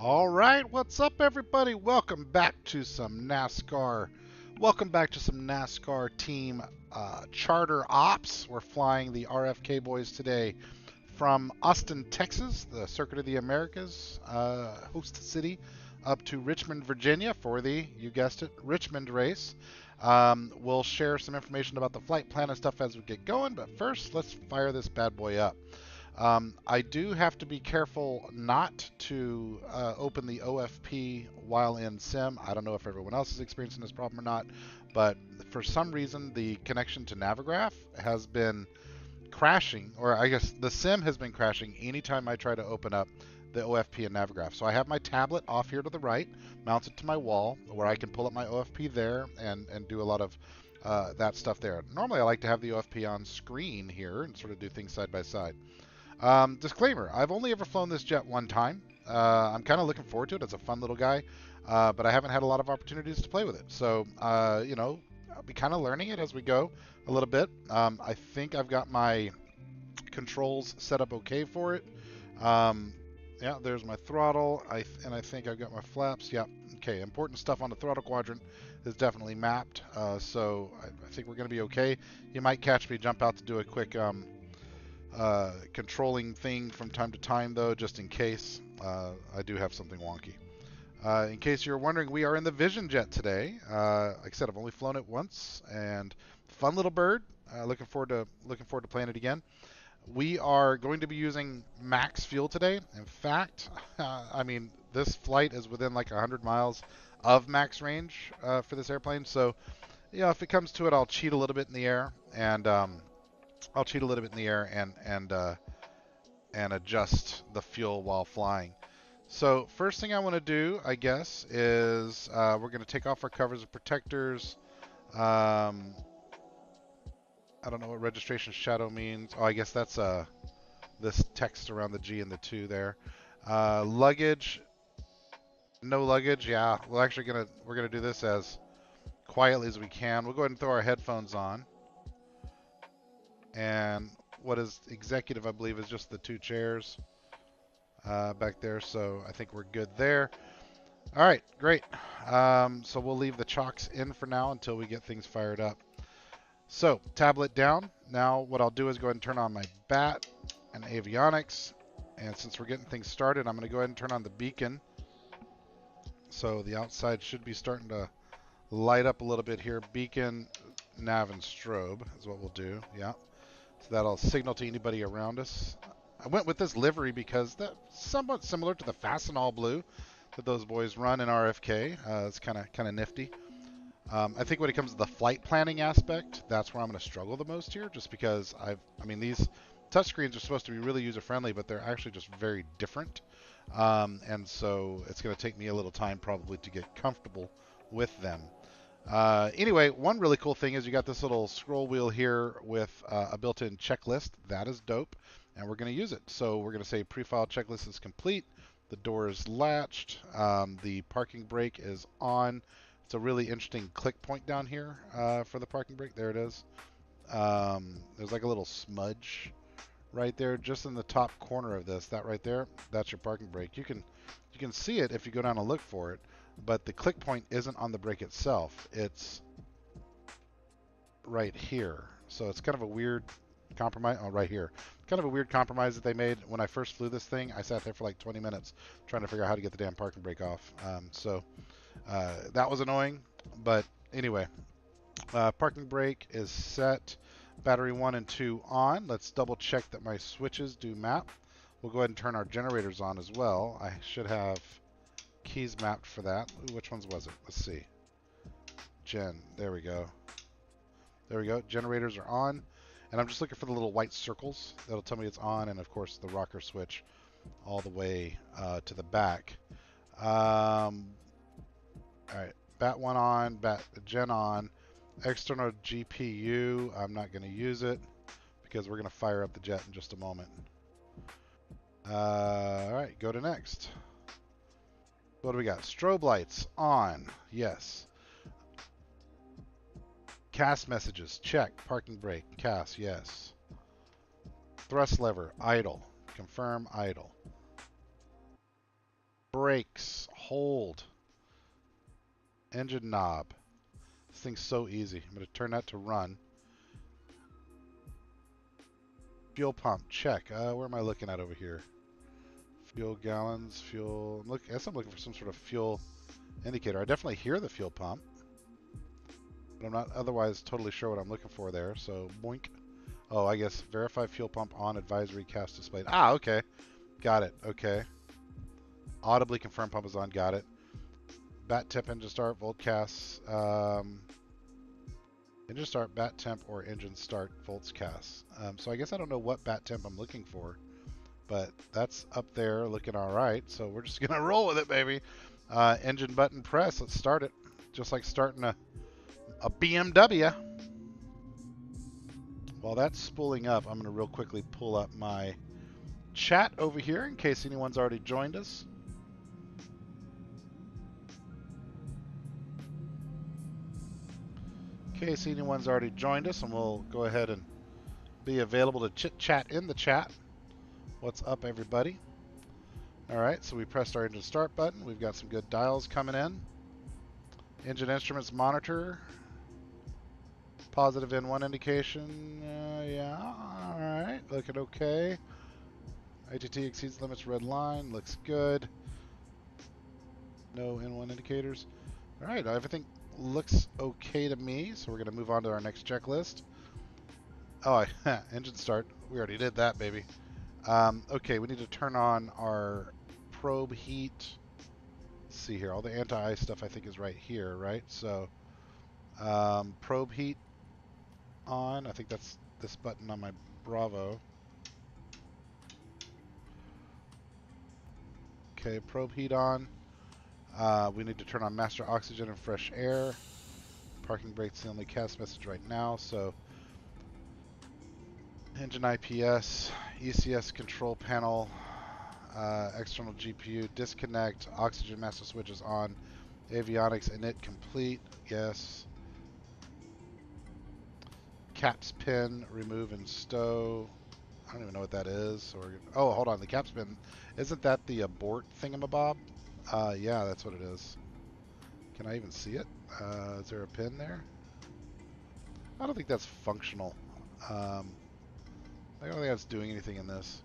All right, what's up, everybody? Welcome back to some NASCAR. Welcome back to some NASCAR team charter ops. We're flying the RFK boys today from Austin, Texas, the Circuit of the Americas, host city, up to Richmond, Virginia for the, you guessed it, Richmond race. We'll share some information about the flight plan and stuff as we get going, but first, let's fire this bad boy up. I do have to be careful not to open the OFP while in sim. I don't know if everyone else is experiencing this problem or not, but for some reason the connection to Navigraph has been crashing, or I guess the sim has been crashing anytime I try to open up the OFP and Navigraph. So I have my tablet off here to the right, mounted to my wall, where I can pull up my OFP there and do a lot of that stuff there. Normally I like to have the OFP on screen here and sort of do things side by side. Disclaimer, I've only ever flown this jet one time. I'm kind of looking forward to it. It's a fun little guy, but I haven't had a lot of opportunities to play with it. So, I'll be kind of learning it as we go a little bit. I think I've got my controls set up okay for it. Yeah, there's my throttle, and I think I've got my flaps. Yeah, okay, important stuff on the throttle quadrant is definitely mapped, so I think we're going to be okay. You might catch me jump out to do a quick controlling thing from time to time, though, just in case I do have something wonky. In case you're wondering, we are in the Vision Jet today. Like I said, I've only flown it once, and fun little bird. Looking forward to playing it again. We are going to be using max fuel today. In fact, this flight is within like 100 miles of max range for this airplane. So, if it comes to it, I'll cheat a little bit in the air and and adjust the fuel while flying. So first thing I want to do, I guess, is we're going to take off our covers and protectors. I don't know what registration shadow means. Oh, I guess that's this text around the G and the 2 there. Luggage, no luggage. Yeah, we're gonna do this as quietly as we can. We'll go ahead and throw our headphones on. And what is executive, I believe, is just the 2 chairs back there. So I think we're good there. All right, great. So we'll leave the chocks in for now until we get things fired up. So tablet down. Now what I'll do is go ahead and turn on my bat and avionics. And since we're getting things started, I'm going to go ahead and turn on the beacon. So the outside should be starting to light up a little bit here. Beacon, nav, and strobe is what we'll do. Yeah. So that'll signal to anybody around us. I went with this livery because that's somewhat similar to the Fastenal blue that those boys run in RFK. It's kind of nifty. I think when it comes to the flight planning aspect, that's where I'm going to struggle the most here, just because these touchscreens are supposed to be really user-friendly, but they're actually just very different. And so it's going to take me a little time probably to get comfortable with them. Anyway, one really cool thing is you got this little scroll wheel here with a built-in checklist. That is dope, and we're going to use it. So we're going to say pre-file checklist is complete. The door is latched. The parking brake is on. It's a really interesting click point down here for the parking brake. There it is. There's like a little smudge right there, just in the top corner of this. That right there, that's your parking brake. You can see it if you go down and look for it, but the click point isn't on the brake itself. It's right here. So it's kind of a weird compromise. Oh, right here. Kind of a weird compromise that they made. When I first flew this thing, I sat there for like 20 minutes trying to figure out how to get the damn parking brake off. That was annoying, but anyway, parking brake is set. Battery 1 and 2 on. Let's double check that my switches do map. We'll go ahead and turn our generators on as well. I should have keys mapped for that. Ooh, which ones was it? Let's see. There we go. There we go. Generators are on. And I'm just looking for the little white circles. That'll tell me it's on. And of course the rocker switch all the way to the back. All right. Bat 1 on. Gen on. External GPU. I'm not going to use it because we're going to fire up the jet in just a moment. All right. Go to next. What do we got? Strobe lights on. Yes. CAS messages. Check. Parking brake. CAS. Yes. Thrust lever. Idle. Confirm idle. Brakes. Hold. Engine knob. This thing's so easy. I'm going to turn that to run. Fuel pump. Check. Where am I looking at over here? Fuel gallons. Fuel. I guess I'm looking for some sort of fuel indicator. I definitely hear the fuel pump, but I'm not otherwise totally sure what I'm looking for there. So, boink. Oh, I guess verify fuel pump on advisory cast displayed. Ah, okay. Got it. Okay. Audibly confirm pump is on. Got it. Bat temp, engine start, volt cast. Engine start, bat temp, or engine start, volts cast. So I guess I don't know what bat temp I'm looking for, but that's up there looking all right. So we're just going to roll with it, baby. Engine button press. Let's start it. Just like starting a BMW. While that's spooling up, I'm going to real quickly pull up my chat over here in case anyone's already joined us. In case anyone's already joined us, and we'll go ahead and be available to chit-chat in the chat. What's up, everybody? All right, so we pressed our engine start button. We've got some good dials coming in. Engine instruments monitor. Positive N1 indication. Yeah, all right, looking okay. ITT exceeds limits, red line, looks good. No N1 indicators. All right, everything looks okay to me, so we're going to move on to our next checklist. Oh, engine start. We already did that, baby. Okay, we need to turn on our probe heat. Let's see here. All the anti-ice stuff I think is right here, right? So probe heat on. I think that's this button on my Bravo. Okay, probe heat on. We need to turn on master oxygen and fresh air. Parking brake's the only cast message right now, so engine IPS, ECS control panel, external GPU, disconnect, oxygen master switch is on, avionics init complete, yes. Caps pin, remove and stow. I don't even know what that is. So oh, hold on, the caps pin. Isn't that the abort thingamabob? Yeah, that's what it is. Can I even see it? Is there a pin there? I don't think that's functional. I don't think that's doing anything in this.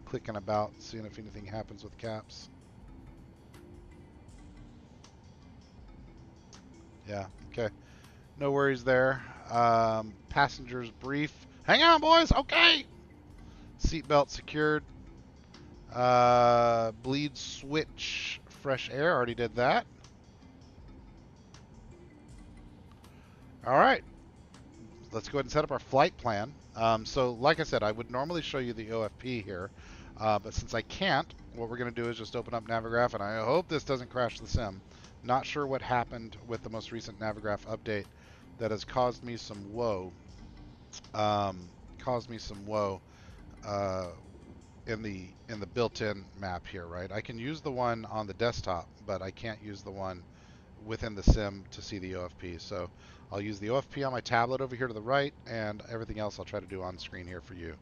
Clicking about, seeing if anything happens with caps. Yeah, okay. No worries there. Passengers brief. Hang on, boys. Okay. Seatbelt secured. Bleed switch. Fresh air. Already did that. All right. Let's go ahead and set up our flight plan. So like I said, I would normally show you the OFP here, but since I can't, what we're going to do is just open up Navigraph, and I hope this doesn't crash the sim. Not sure what happened with the most recent Navigraph update that has caused me some woe. In the built-in map here, right? I can use the one on the desktop, but I can't use the one within the sim to see the OFP. So I'll use the OFP on my tablet over here to the right, and everything else I'll try to do on screen here for you.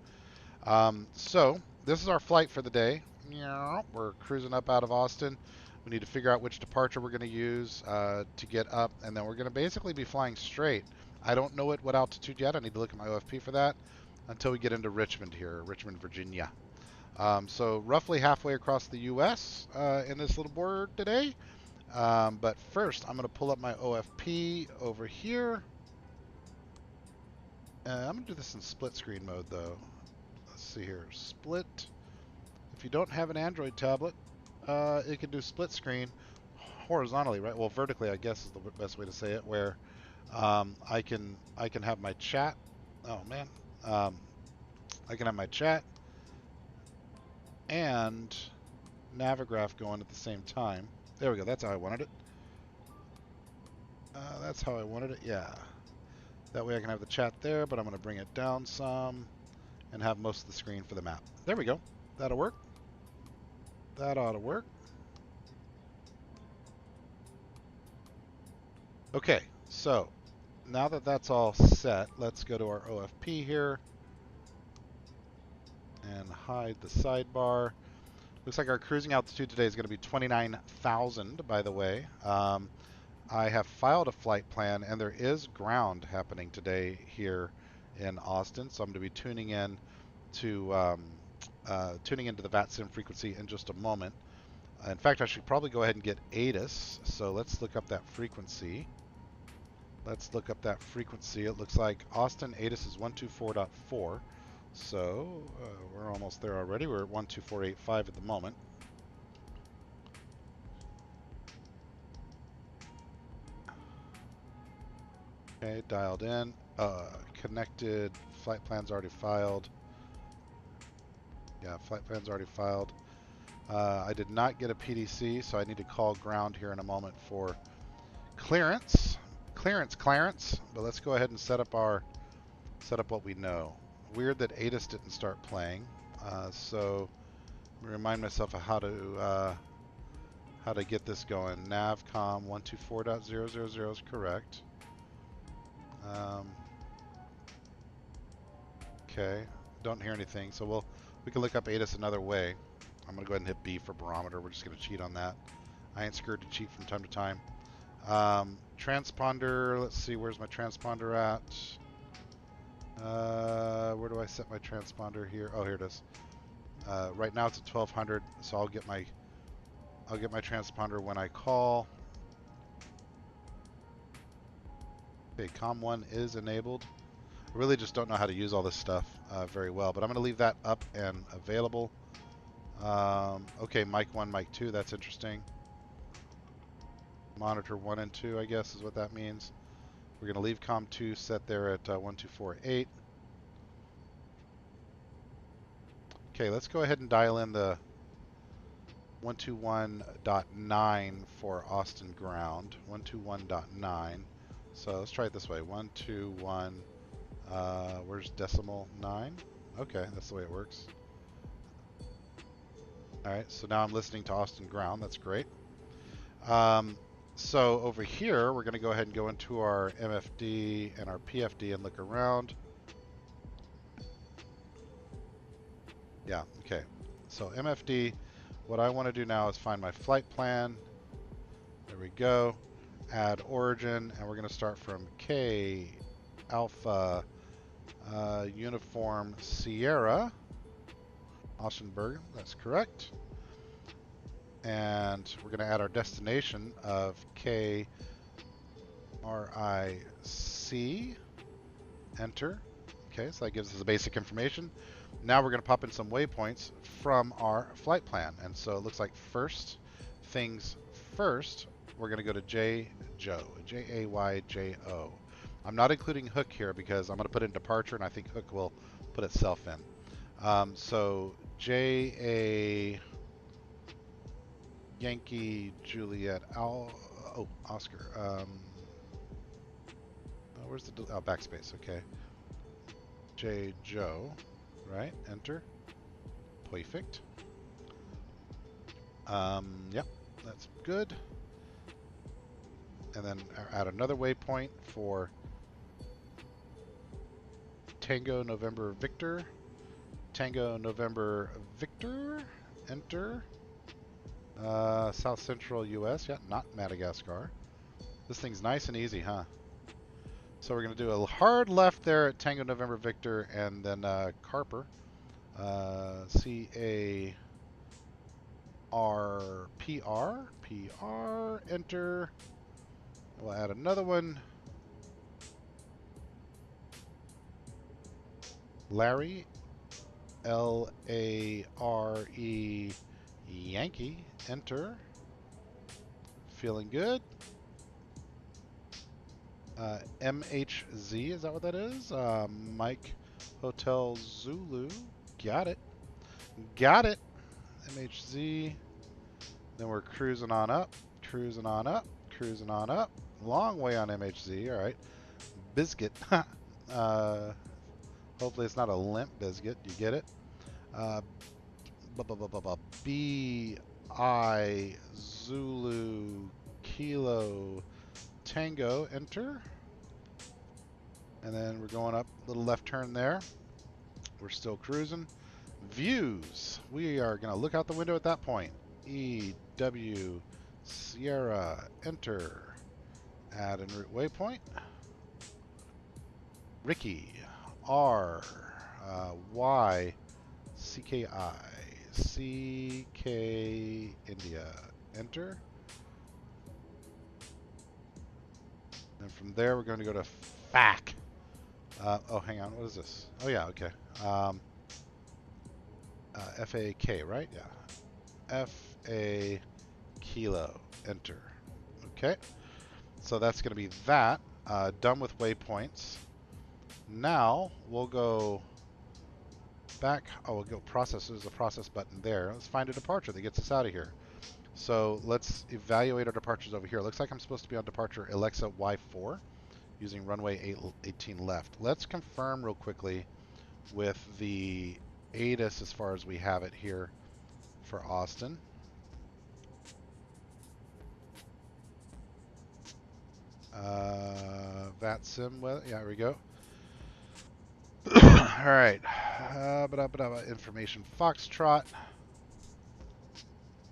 So this is our flight for the day. We're cruising up out of Austin. We need to figure out which departure we're going to use to get up, and then we're going to basically be flying straight. I don't know at what altitude yet. I need to look at my OFP for that until we get into Richmond here, Richmond, Virginia. So roughly halfway across the U.S. In this little board today. But first, I'm going to pull up my OFP over here. I'm going to do this in split screen mode, though. Let's see here. Split. If you don't have an Android tablet, it can do split screen horizontally, right? Well, vertically, I guess is the best way to say it, where I can have my chat. Oh, man. I can have my chat and Navigraph going at the same time. There we go. That's how I wanted it. That's how I wanted it. Yeah. That way I can have the chat there, but I'm going to bring it down some and have most of the screen for the map. There we go. That'll work. That ought to work. Okay. So now that that's all set, let's go to our OFP here and hide the sidebar. Looks like our cruising altitude today is going to be 29,000, by the way. I have filed a flight plan, and there is ground happening today here in Austin, so I'm going to be tuning in to tuning into the VATSIM frequency in just a moment. In fact, I should probably go ahead and get ATIS. So let's look up that frequency. Let's look up that frequency. It looks like Austin ATIS is 124.4. So we're almost there already. We're at 124.85 at the moment. Okay, dialed in. Connected. Flight plan's already filed. Yeah, flight plan's already filed. I did not get a PDC, so I need to call ground here in a moment for clearance. Clarence. But let's go ahead and set up what we know. Weird that ATIS didn't start playing. So remind myself of how to get this going. Navcom 124.000 is correct. Okay, don't hear anything, so we can look up ATIS another way. I'm gonna go ahead and hit B for barometer. We're just gonna cheat on that. I ain't scared to cheat from time to time. Transponder, let's see, where's my transponder at? Where do I set my transponder here? Oh, here it is. Right now it's at 1200, so I'll get my transponder when I call. Okay, COM1 is enabled. I really just don't know how to use all this stuff very well, but I'm going to leave that up and available. Okay, mic 1, mic 2, that's interesting. Monitor 1 and 2, I guess, is what that means. We're going to leave COM2 set there at 1248. Okay, let's go ahead and dial in the 121.9 for Austin ground. 121.9. So let's try it this way. 121. Where's decimal 9? Okay, that's the way it works. All right, so now I'm listening to Austin ground. That's great. So over here, we're going to go ahead and go into our MFD and our PFD and look around. Yeah, okay. So MFD, what I want to do now is find my flight plan. There we go. Add origin, and we're going to start from K Alpha Uniform Sierra. Auschenberg, that's correct. And we're going to add our destination of KRIC. Enter. Okay, so that gives us the basic information. Now we're going to pop in some waypoints from our flight plan. And so it looks like first things first, we're going to go to Jayjo, Jayjo. I'm not including Hook here because I'm going to put in departure, and I think Hook will put itself in. So JA Yankee Juliet Oscar. Where's the backspace? Okay. Jayjo, right? Enter. Perfect. Yep, that's good. And then add another waypoint for Tango November Victor. Tango November Victor. Enter. South Central US. Yeah, not Madagascar. This thing's nice and easy, huh? So we're going to do a hard left there at Tango November Victor, and then Carper. C-A-R-P-R. Enter. We'll add another one. Larry. L-A-R-E. Yankee. Enter. Feeling good. MHZ, is that what that is? Mike Hotel Zulu. Got it. Got it. MHZ. Then we're cruising on up. Cruising on up. Cruising on up. Long way on MHZ. All right. Biscuit. Hopefully it's not a limp biscuit. You get it? B-I Zulu Kilo Tango. Enter. And then we're going up, little left turn there. We're still cruising. Views. We are going to look out the window at that point. EW Sierra, enter. Add en route waypoint. Ricky, R, Y, CKI, CK India, enter. And from there, we're going to go to FAC. Oh, hang on. What is this? Oh, yeah, okay. FAK, right? Yeah. FA Kilo, enter. Okay. So that's going to be that. Done with waypoints. Now we'll go back. Oh, we'll go process. There's a process button there. Let's find a departure that gets us out of here. So let's evaluate our departures over here. Looks like I'm supposed to be on departure Alexa Y4 using runway 18 left. Let's confirm real quickly with the ATIS as far as we have it here for Austin. VATSIM, well, yeah, here we go. All right. Information Foxtrot.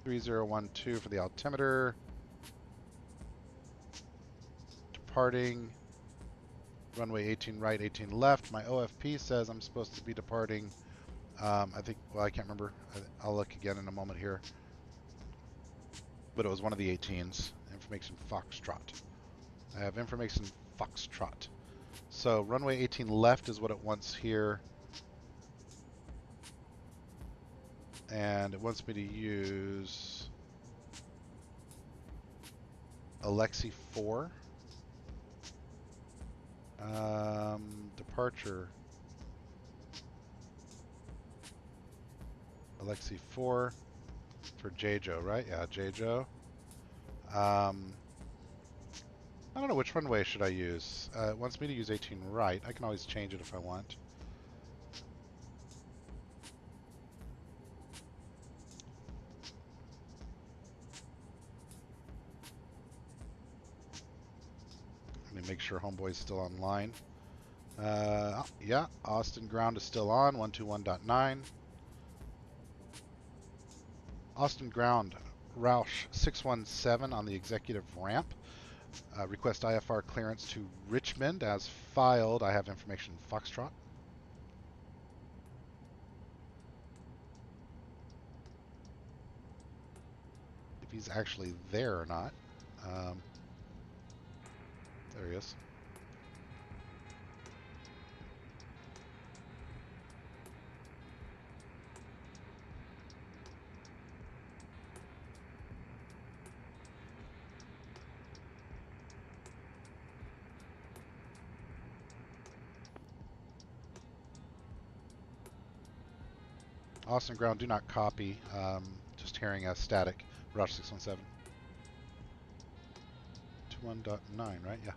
3012 for the altimeter. Departing. Runway 18 right, 18 left. My OFP says I'm supposed to be departing. I think, well, I can't remember. I'll look again in a moment here. But it was one of the 18s. Information Foxtrot. I have information Foxtrot. So runway 18 left is what it wants here. And it wants me to use Alexi 4. Departure. Alexi 4 for JJo, right? Yeah, JJo. I don't know which runway should I use. It wants me to use 18 right. I can always change it if I want. Let me make sure Homeboy's still online. Yeah, Austin ground is still on, 121.9. Austin ground, Roush 617 on the executive ramp. Request IFR clearance to Richmond as filed. I have information Foxtrot. If he's actually there or not. There he is. Austin ground, do not copy. Just hearing a static. Roush 617. 21.9, right? Yeah.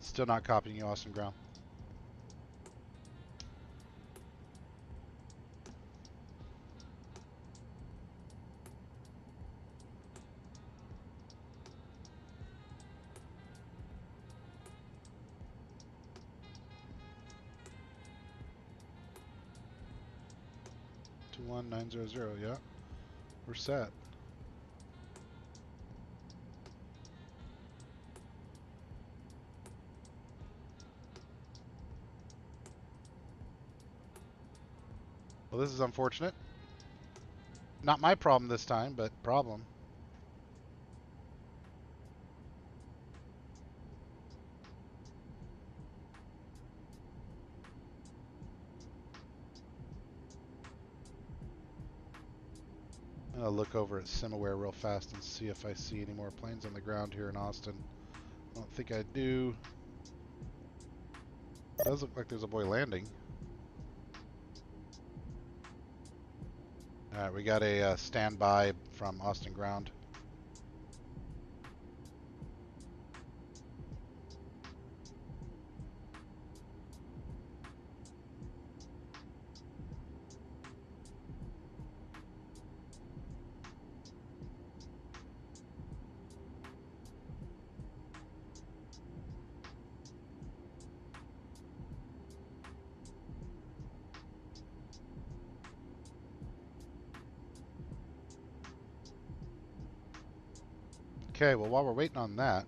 Still not copying you, Austin ground. Two 1900, yeah. We're set. Well, this is unfortunate. Not my problem this time, but problem. I'm going to look over at SimAware real fast and see if I see any more planes on the ground here in Austin. I don't think I do. It does look like there's a boy landing. Alright, we got a standby from Austin ground. Okay, well, while we're waiting on that,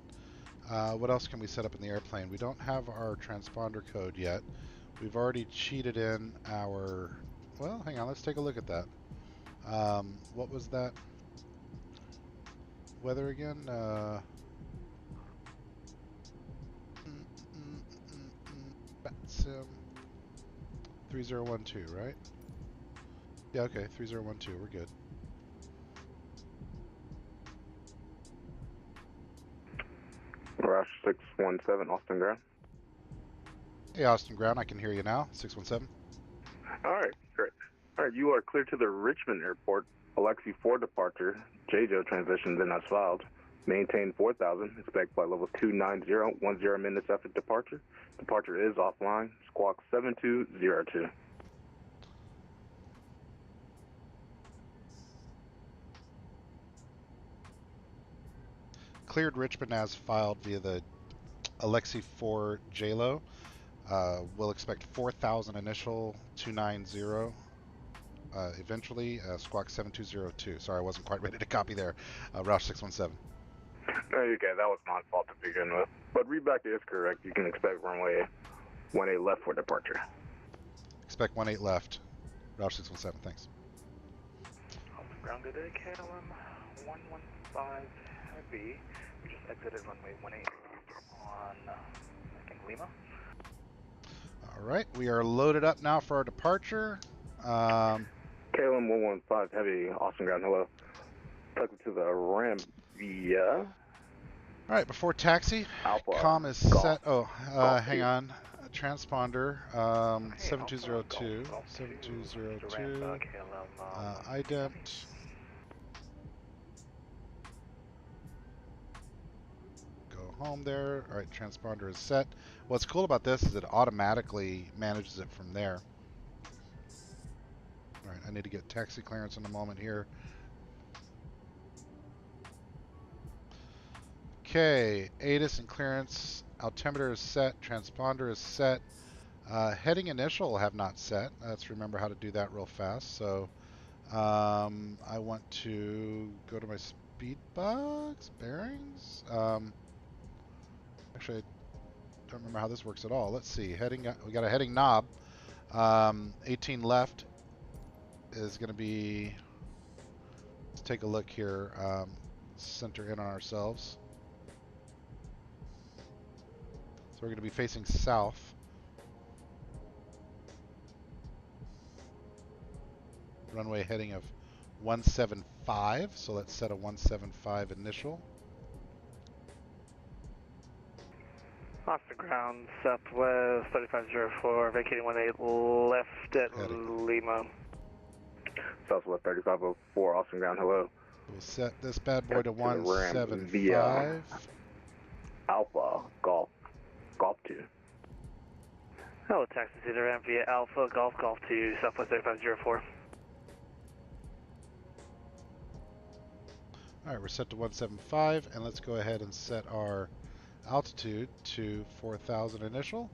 what else can we set up in the airplane? We don't have our transponder code yet. We've already cheated in our... Well, hang on, let's take a look at that. What was that weather again? Batsim 3012, right? Yeah, okay, 3012, we're good. Rush 617, Austin Ground. Hey, Austin Ground, I can hear you now. 617. All right, great. All right, you are clear to the Richmond Airport. Alexi 4 departure. JJO transitions in as filed. Maintain 4000. Expect flight level 290. 10 minutes after departure. Departure is offline. Squawk 7202. Cleared Richmond as filed via the Alexi 4 JLO. We'll expect 4000 initial, 290 eventually, squawk 7202. Sorry, I wasn't quite ready to copy there. Roush 617. Okay, that was my fault to begin with. But readback is correct. You can expect runway 18 left for departure. Expect 18 left. Roush 617, thanks. Grounded at KLM 115 Heavy. We just exited runway 18 on, I think, Lima. All right, we are loaded up now for our departure. KLM 115 Heavy, Austin Ground, hello. Tuck it to the ramp via... All right, before taxi, Alpha, comm is golf, set. Oh, golf hang two. on. Transponder, Hey, 7202, Alpha, golf 7202, KLM, ident. Go home there. All right, transponder is set. What's cool about this is it automatically manages it from there. All right, I need to get taxi clearance in a moment here. Okay, ATIS and clearance, altimeter is set, transponder is set. Heading initial have not set. Let's remember how to do that real fast. So I want to go to my speed box, bearings. Actually, I don't remember how this works at all. Let's see, heading, we got a heading knob. 18 left is going to be, let's take a look here, center in on ourselves. So we're going to be facing south. Runway heading of 175, so let's set a 175 initial. Off the ground, southwest 3504, vacating 18 left at Heading. Lima. Southwest 3504, Austin Ground, hello. We'll set this bad boy to the ramp 175. via Alpha, golf 2. Hello, taxi to the ramp via Alpha, golf 2, southwest 3504. All right, we're set to 175, and let's go ahead and set our altitude to 4000 initial.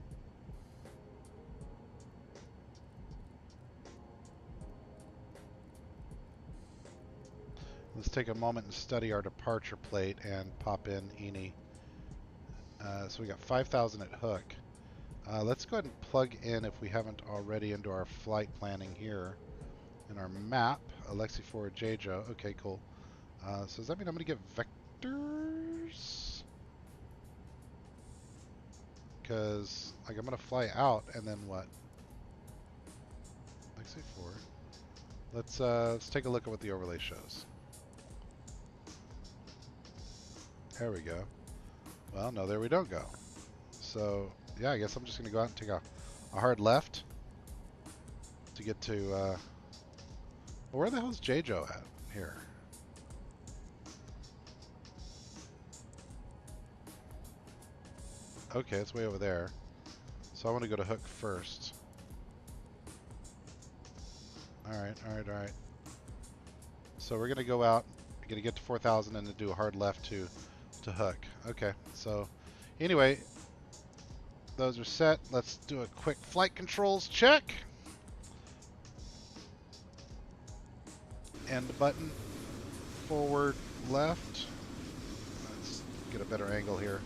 Let's take a moment and study our departure plate and pop in ENI. So we got 5000 at hook. Let's go ahead and plug in, if we haven't already, into our flight planning here. In our map, Alexi 4 JJO. Okay, cool. So does that mean I'm going to get vectors? Because, like, I'm going to fly out, and then what? Alexi 4. Let's take a look at what the overlay shows. There we go. Well, no, there we don't go. So, yeah, I guess I'm just going to go out and take a hard left to get to, well, where the hell is JJO at here? Okay, it's way over there. So I want to go to hook first. Alright. So we're going to go out, we're going to get to 4000 and then do a hard left to hook. Okay, so anyway, those are set. Let's do a quick flight controls check. End button, forward, left. get a better angle here.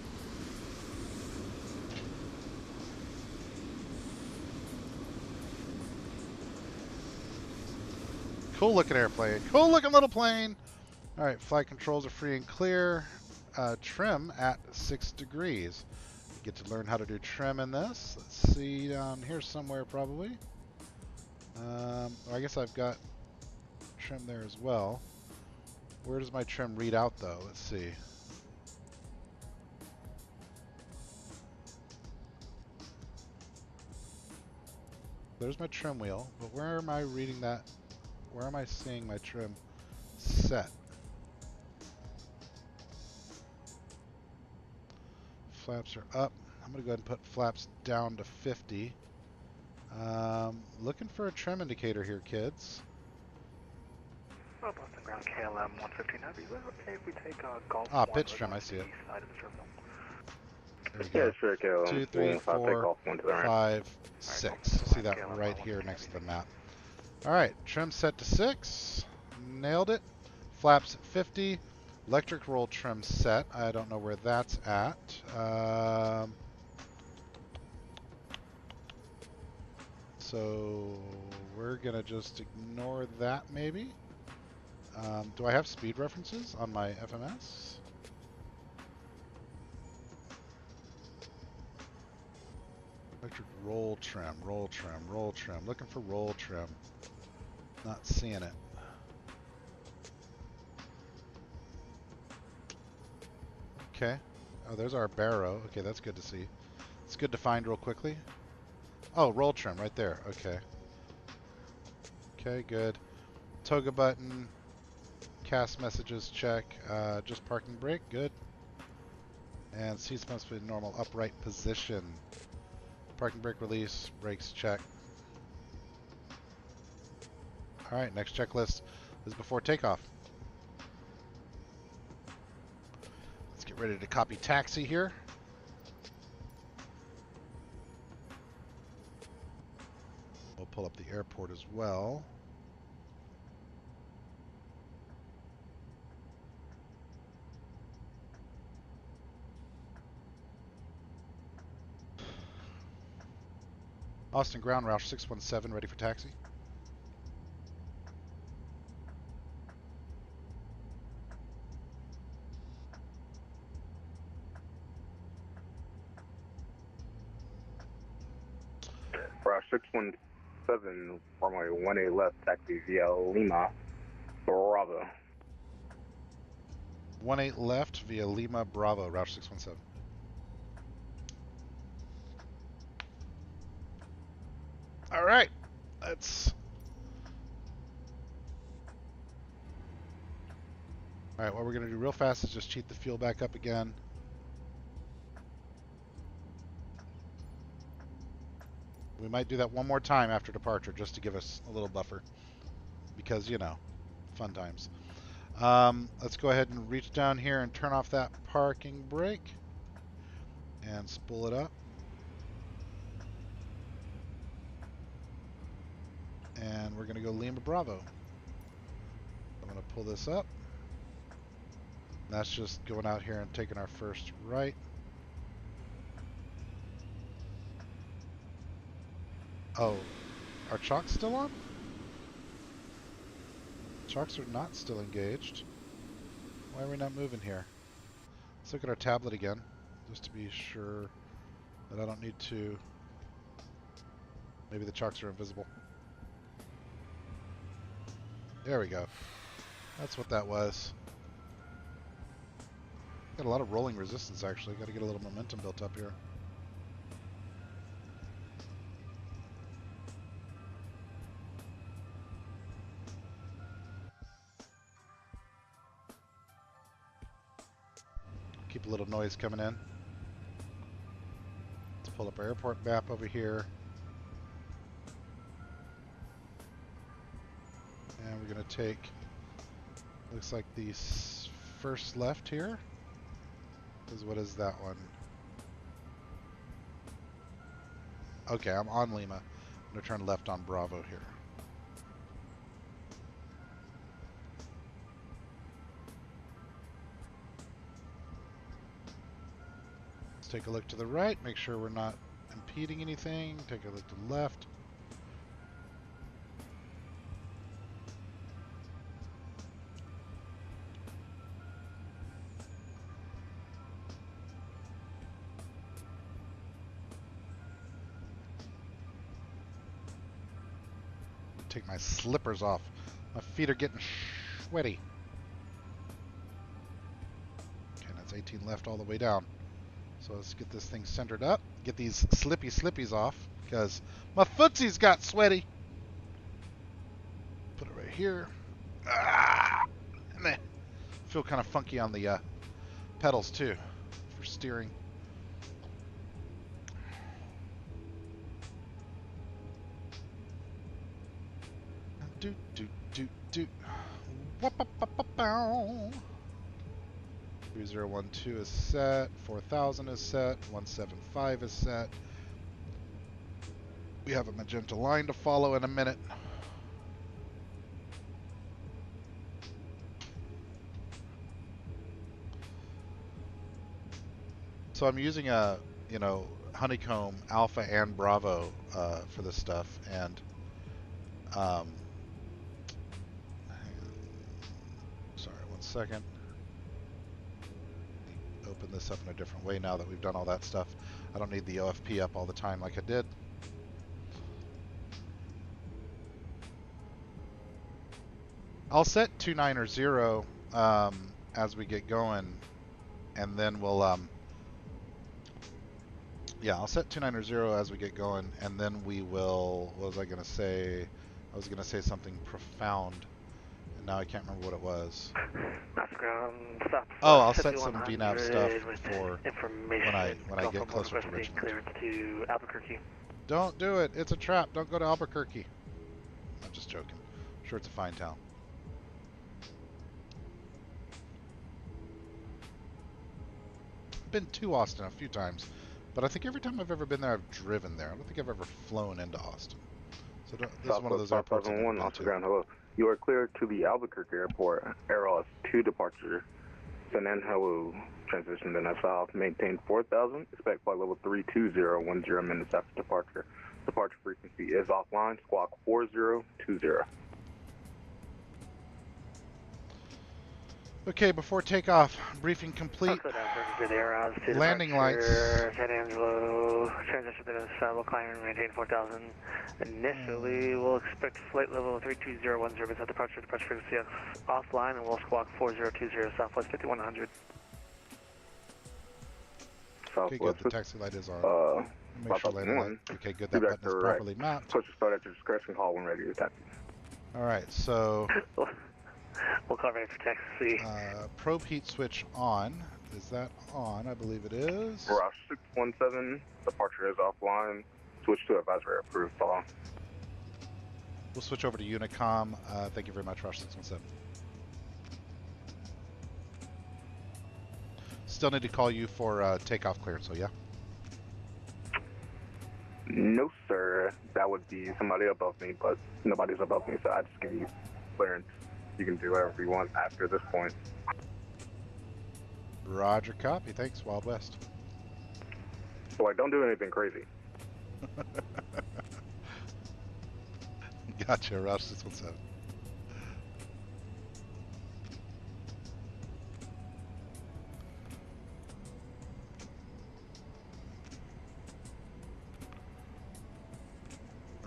Cool looking airplane. Cool looking little plane. All right, flight controls are free and clear. Trim at 6 degrees. You get to learn how to do trim in this. Let's see down here somewhere probably. I guess I've got trim there as well. Where does my trim read out though? Let's see. There's my trim wheel, but where am I reading that? Where am I seeing my trim set? Flaps are up. I'm going to go ahead and put flaps down to 50. Looking for a trim indicator here, kids. Oh, Boston ground KLM 115. Is it okay if we take Golf 1 pitch trim, I see it. side of the terminal? There we go. Yeah, sure, KLM. 2, 3, 4, 5, 6. See that right here next to the map. All right, trim set to 6. Nailed it. Flaps at 50. Electric roll trim set. I don't know where that's at. So we're going to just ignore that maybe. Do I have speed references on my FMS? Electric roll trim, roll trim, roll trim. Looking for roll trim. Not seeing it. Okay. Oh, there's our barrow. Okay, that's good to see. It's good to find real quickly. Oh, roll trim right there. Okay. Okay, good. Toga button. Cast messages, check. Just parking brake, good. And seats must be in normal upright position. Parking brake release, brakes check. Alright, next checklist is before takeoff. Let's get ready to copy taxi here. We'll pull up the airport as well. Austin ground, Roush 617, ready for taxi. Roush 617, runway 18 left, taxi via Lima, Bravo. 18 left via Lima, Bravo, Roush 617. All right, let's. All right, what we're gonna do real fast is just cheat the fuel back up again. We might do that one more time after departure just to give us a little buffer because, you know, fun times. Let's go ahead and reach down here and turn off that parking brake and spool it up. And we're going to go Lima Bravo. I'm going to pull this up. That's just going out here and taking our first right. Oh, are chocks still on? Chocks are not still engaged. Why are we not moving here? Let's look at our tablet again, just to be sure that I don't need to. Maybe the chocks are invisible. There we go. That's what that was. Got a lot of rolling resistance actually. Got to get a little momentum built up here. Keep a little noise coming in. Let's pull up our airport map over here. And we're going to take, looks like the first left here. What is that one? Okay, I'm on Lima. I'm going to turn left on Bravo here. take a look to the right, make sure we're not impeding anything. Take a look to the left. Take my slippers off. My feet are getting sweaty. Okay, that's 18 left all the way down. So let's get this thing centered up. Get these slippies off because my footsies got sweaty. Put it right here. Ah! And they feel kind of funky on the pedals too for steering. Do do do do. 3012 is set. 4000 is set. 175 is set. We have a magenta line to follow in a minute. So I'm using a, honeycomb alpha and bravo for this stuff, and sorry, one second. Open this up in a different way now that we've done all that stuff. I don't need the OFP up all the time like I did. I'll set 290 as we get going, and then we'll yeah, I'll set 290 as we get going, and then we will. What was I gonna say? I was gonna say something profound, and now I can't remember what it was. Oh, I'll set some VNAV stuff for when I get closer to Richmond. Clearance to Albuquerque. Don't do it. It's a trap. Don't go to Albuquerque. I'm just joking. I'm sure it's a fine town. I've been to Austin a few times, but I think every time I've ever been there, I've driven there. I don't think I've ever flown into Austin. So this is one of those airports I've never been to. Ground, hello. You are clear to the Albuquerque airport. Air 2 departure. San Angelo transition then south. Maintain 4000. Expect flight level 320, 10 minutes after departure. Departure frequency is offline. Squawk 4020. Okay, before takeoff, briefing complete. Landing lights. San Angelo transition to we'll climb and maintain 4000. Initially, we'll expect flight level 320, 10 minutes after departure. Departure frequency offline, and we'll squawk 4020, Southwest 5100. Okay, good. The taxi light is on. Make sure landing light. Okay, good. That button is properly mapped. Push start at your discretion. Call when ready to taxi. All right, so we'll call ready for taxi. Probe heat switch on. Is that on? I believe it is. Rush 617. Departure is offline. Switch to advisory approved. Follow. We'll switch over to Unicom. Thank you very much, Rush 617. Still need to call you for takeoff clearance, so yeah? No, sir. That would be somebody above me, but nobody's above me, so I just give you clearance. You can do whatever you want after this point. Roger, copy. Thanks, Wild West. So, don't do anything crazy. Gotcha, Rush 617.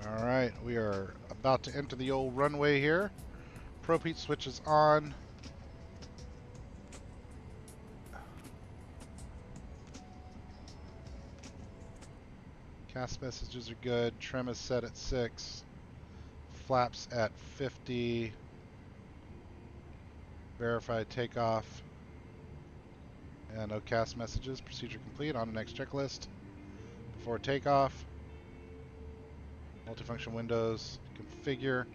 All right, we are about to enter the old runway here. Probe heat switch is on. Cast messages are good. Trim is set at 6. Flaps at 50. Verified takeoff. And no cast messages. Procedure complete. On the next checklist. Before takeoff. Multifunction windows. Configure.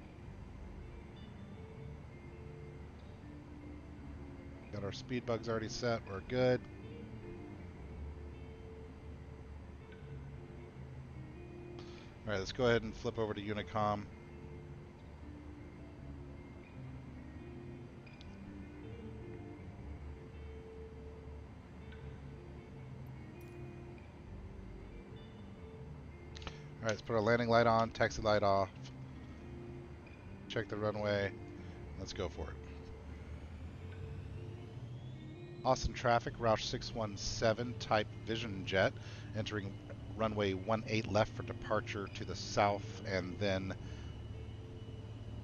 Got our speed bugs already set. We're good. All right, let's go ahead and flip over to Unicom. Alright, let's put our landing light on, taxi light off, check the runway, let's go for it. Austin traffic, Roush 617 type Vision Jet, entering runway 18 left for departure to the south and then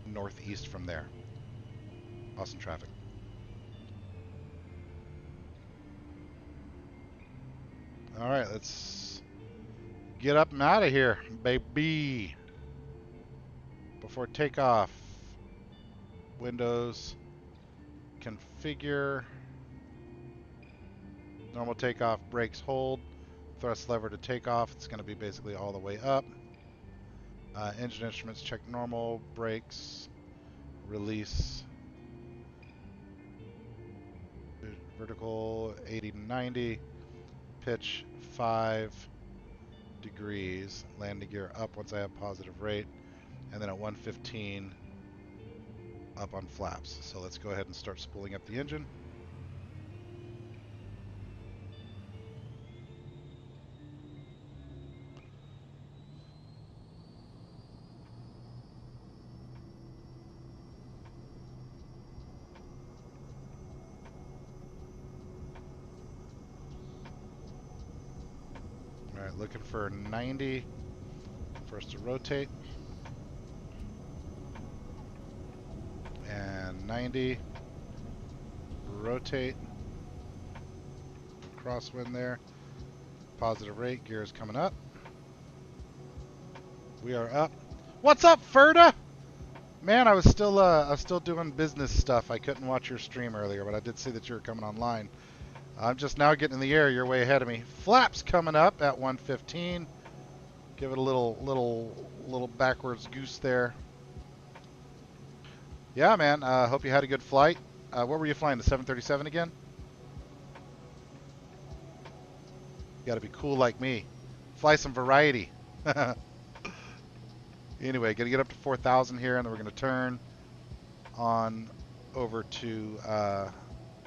northeast from there. Austin traffic. Alright, let's get up and out of here, baby. Before takeoff, Windows, configure, normal takeoff, brakes hold, thrust lever to take off. It's going to be basically all the way up. Engine instruments, check normal, brakes, release, vertical 80 to 90, pitch 5 degrees, landing gear up once I have positive rate, and then at 115 up on flaps. So let's go ahead and start spooling up the engine. Alright, looking for 90 for us to rotate. And 90, rotate, crosswind there, positive rate, gears coming up. We are up. What's up, Ferda? Man, I was still doing business stuff. I couldn't watch your stream earlier, but I did see that you were coming online. I'm just now getting in the air. You're way ahead of me. Flaps coming up at 115. Give it a little backwards goose there. Yeah, man. Hope you had a good flight. What were you flying? The 737 again? You got to be cool like me. Fly some variety. Anyway, gonna get up to 4,000 here, and then we're gonna turn on over to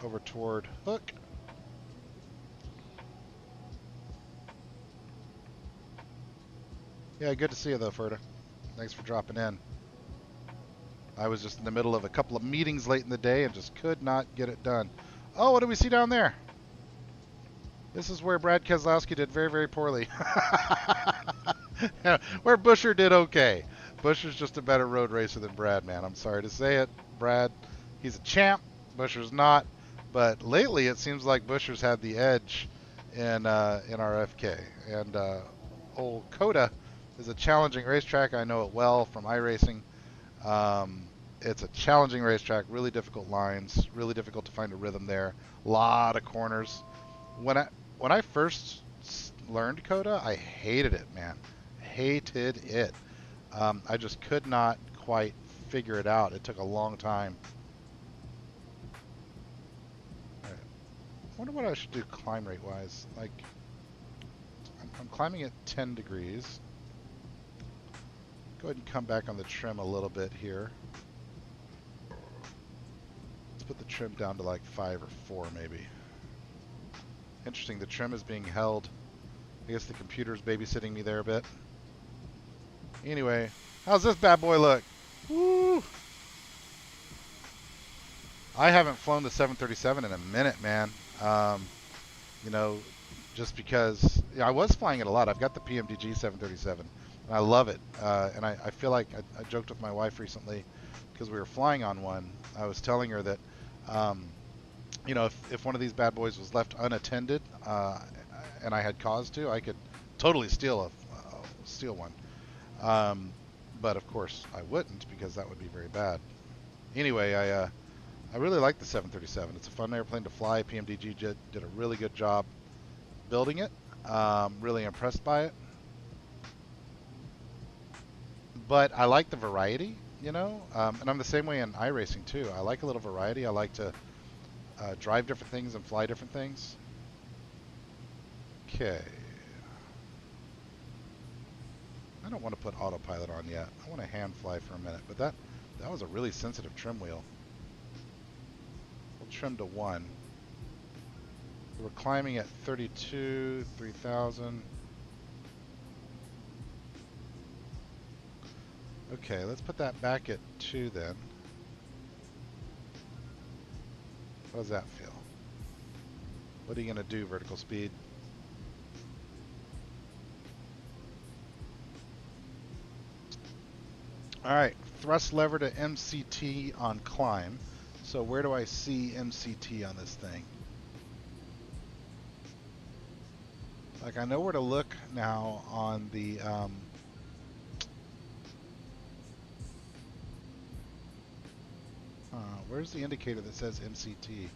over toward Hook. Yeah, good to see you though, Ferda. Thanks for dropping in. I was just in the middle of a couple of meetings late in the day and just could not get it done. Oh, what do we see down there? This is where Brad Keselowski did very, very poorly. Where Buescher did okay. Buescher's just a better road racer than Brad, man. I'm sorry to say it. Brad, he's a champ. Buescher's not. But lately, it seems like Buescher's had the edge in RFK. And old COTA is a challenging racetrack. I know it well from iRacing. It's a challenging racetrack, really difficult lines, really difficult to find a rhythm there. A lot of corners. When I first learned COTA, I hated it, man. Hated it. I just could not quite figure it out. It took a long time. All right. I wonder what I should do climb rate wise. Like, I'm climbing at 10 degrees. Go ahead and come back on the trim a little bit here. Let's put the trim down to like 5 or 4 maybe. Interesting, the trim is being held. I guess the computer's babysitting me there a bit. Anyway, how's this bad boy look? Woo! I haven't flown the 737 in a minute, man. You know, just because I was flying it a lot. I've got the PMDG 737, and I love it. And I feel like I joked with my wife recently because we were flying on one. I was telling her that, you know, if one of these bad boys was left unattended and I had cause to, I could totally steal one. But of course I wouldn't, because that would be very bad. Anyway, I really like the 737. It's a fun airplane to fly. PMDG did a really good job building it. Really impressed by it. But I like the variety, you know, and I'm the same way in iRacing too. I like a little variety. I like to drive different things and fly different things. Okay. I don't want to put autopilot on yet. I want to hand fly for a minute, but that was a really sensitive trim wheel. We'll trim to 1. We're climbing at 32, 3,000. Okay, let's put that back at 2 then. How does that feel? What are you going to do, vertical speed? Alright, thrust lever to MCT on climb. So where do I see MCT on this thing? Like, I know where to look now on the where's the indicator that says MCT?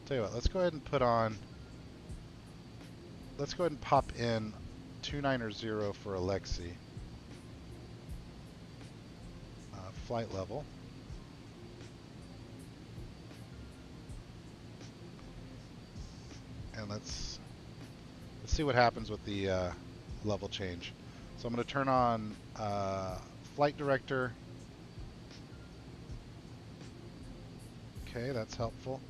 Tell you what, let's go ahead and put on, let's go ahead and pop in 290 for Alexi. Flight level. And let's see what happens with the level change. So I'm going to turn on flight director. Okay, that's helpful.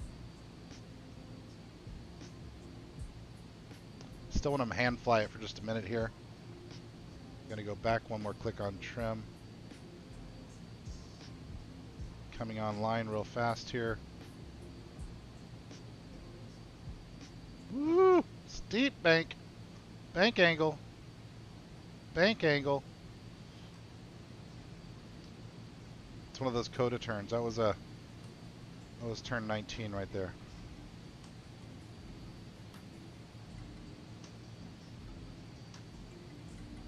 Still want to hand fly it for just a minute here. I'm going to go back one more click on trim. Coming online real fast here. Woo! Steep bank. Bank angle. Bank angle. It's one of those COTA turns. That was turn 19 right there.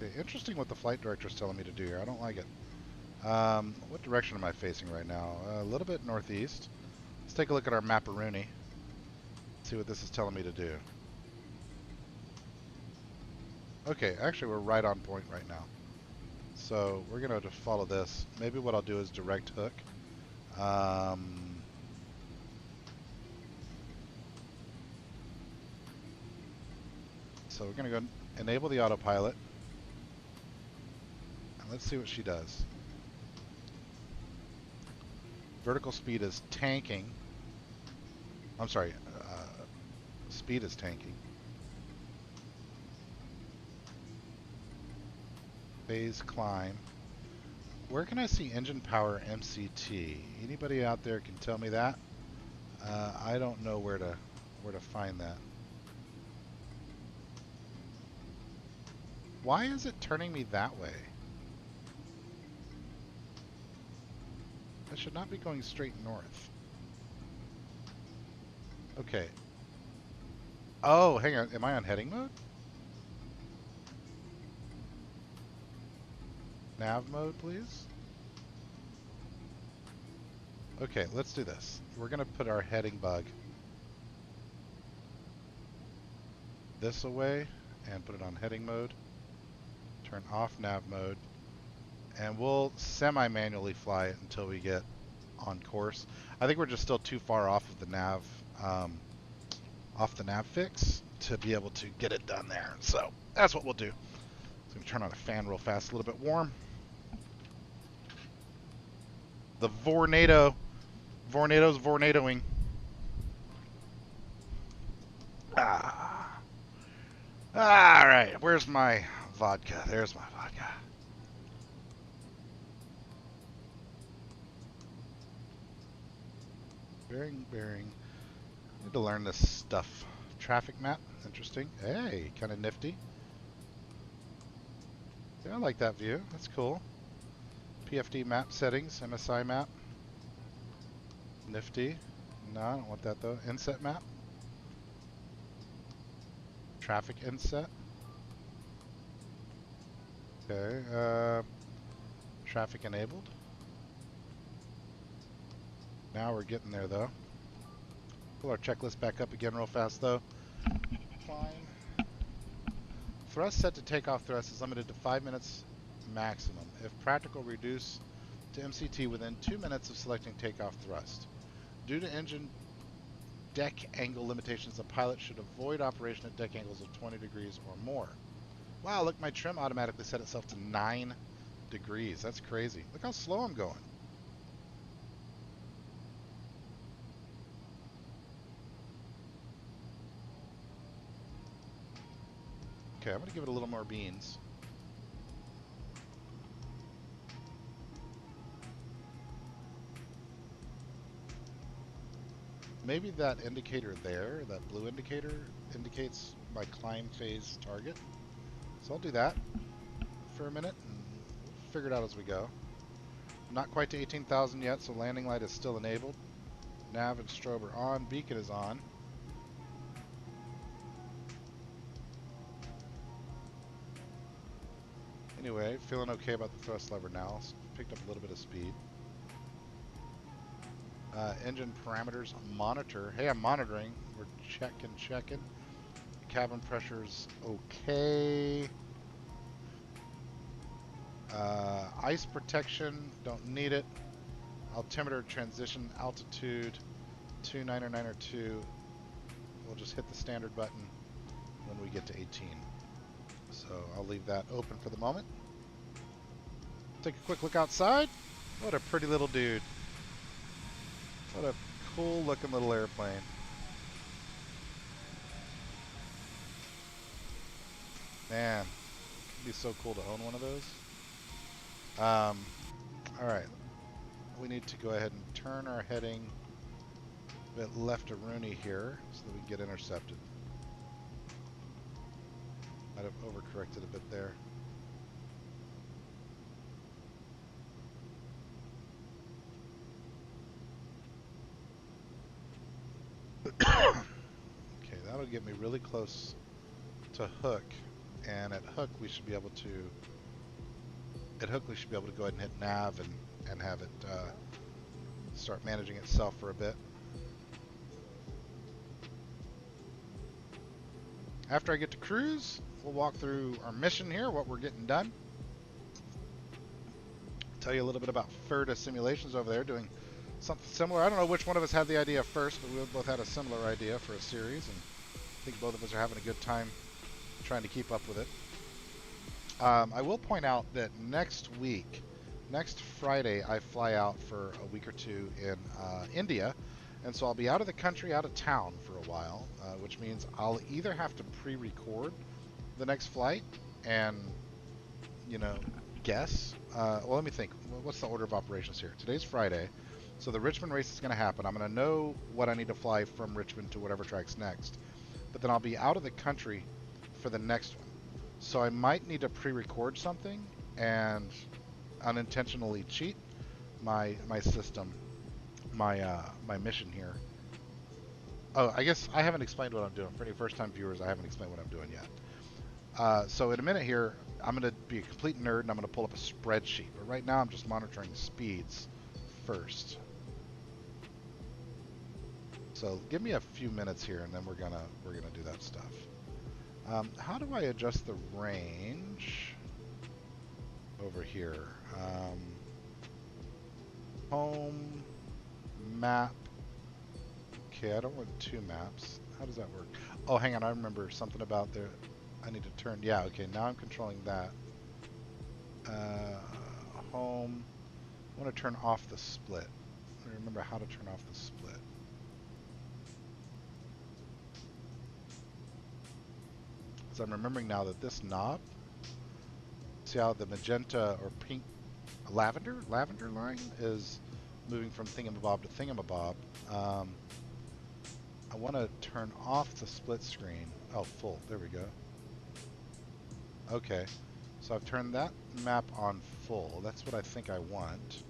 Okay, interesting what the flight director is telling me to do here. I don't like it. What direction am I facing right now? A little bit northeast. Let's take a look at our maparoonie. See what this is telling me to do. Okay, actually we're right on point right now. So we're going to follow this. Maybe what I'll do is direct hook. So we're going to go enable the autopilot. And let's see what she does. Vertical speed is tanking. I'm sorry, speed is tanking. Phase climb. Where can I see engine power MCT? Anybody out there can tell me that? I don't know where to find that. Why is it turning me that way? I should not be going straight north. Okay. Oh, hang on. Am I on heading mode? Nav mode, please. Okay, let's do this. We're going to put our heading bug this away and put it on heading mode. Turn off nav mode. And we'll semi-manually fly it until we get on course. I think we're just still too far off of the nav fix to be able to get it done there. So that's what we'll do. So I'm going to turn on a fan real fast, a little bit warm. The Vornado's Vornadoing. All right, where's my vodka? There's my vodka. Bearing. Need to learn this stuff. Traffic map, interesting. Hey, kind of nifty. Yeah, I like that view. That's cool. PFD map settings, MSI map. Nifty. No, I don't want that though. Inset map. Traffic inset. Okay. Traffic enabled. Now we're getting there though. Pull our checklist back up again real fast though. Climb. Thrust set to takeoff thrust is limited to 5 minutes maximum. If practical, reduce to MCT within 2 minutes of selecting takeoff thrust. Due to engine deck angle limitations, the pilot should avoid operation at deck angles of 20 degrees or more. Wow, look, my trim automatically set itself to 9 degrees. That's crazy. Look how slow I'm going. Okay, I'm going to give it a little more beans. Maybe that indicator there, that blue indicator, indicates my climb phase target. So I'll do that for a minute and we'll figure it out as we go. Not quite to 18,000 yet, so landing light is still enabled. Nav and strobe are on, beacon is on. Anyway, feeling okay about the thrust lever now. Picked up a little bit of speed. Engine parameters monitor. Hey, I'm monitoring. We're checking. Cabin pressure's okay. Ice protection, don't need it. Altimeter transition altitude 29902. We'll just hit the standard button when we get to 18. So I'll leave that open for the moment. Take a quick look outside. What a pretty little dude. What a cool looking little airplane. Man, it'd be so cool to own one of those. Alright. We need to go ahead and turn our heading a bit left of Rooney here so that we can get intercepted. Might have overcorrected a bit there. Okay, that'll get me really close to Hook, and at Hook we should be able to go ahead and hit nav and have it start managing itself for a bit. After I get to cruise, we'll walk through our mission here, what we're getting done. Tell you a little bit about FERDA Simulations over there doing something similar. I don't know which one of us had the idea first, but we both had a similar idea for a series, and I think both of us are having a good time trying to keep up with it. I will point out that next Friday, I fly out for a week or two in India, and so I'll be out of the country, out of town for a while, which means I'll either have to pre-record the next flight and, you know, guess. Well, let me think. What's the order of operations here? Today's Friday, so the Richmond race is going to happen. I'm going to know what I need to fly from Richmond to whatever track's next, but then I'll be out of the country for the next one. So I might need to pre-record something and unintentionally cheat my system, my mission here. Oh, I guess I haven't explained what I'm doing. For any first-time viewers, I haven't explained what I'm doing yet. So in a minute here, I'm going to be a complete nerd and I'm going to pull up a spreadsheet. But right now I'm just monitoring speeds first. So give me a few minutes here and then we're gonna do that stuff. How do I adjust the range over here? Home, map. Okay, I don't want two maps. How does that work? Oh, hang on, I remember something about there. I need to turn, yeah, okay, now I'm controlling that. Home, I want to turn off the split. I remember how to turn off the split. So I'm remembering now that this knob, see how the magenta or pink, lavender line is moving from thingamabob to thingamabob. I want to turn off the split screen. Oh, full, there we go. Okay, so I've turned that map on full. That's what I think I want.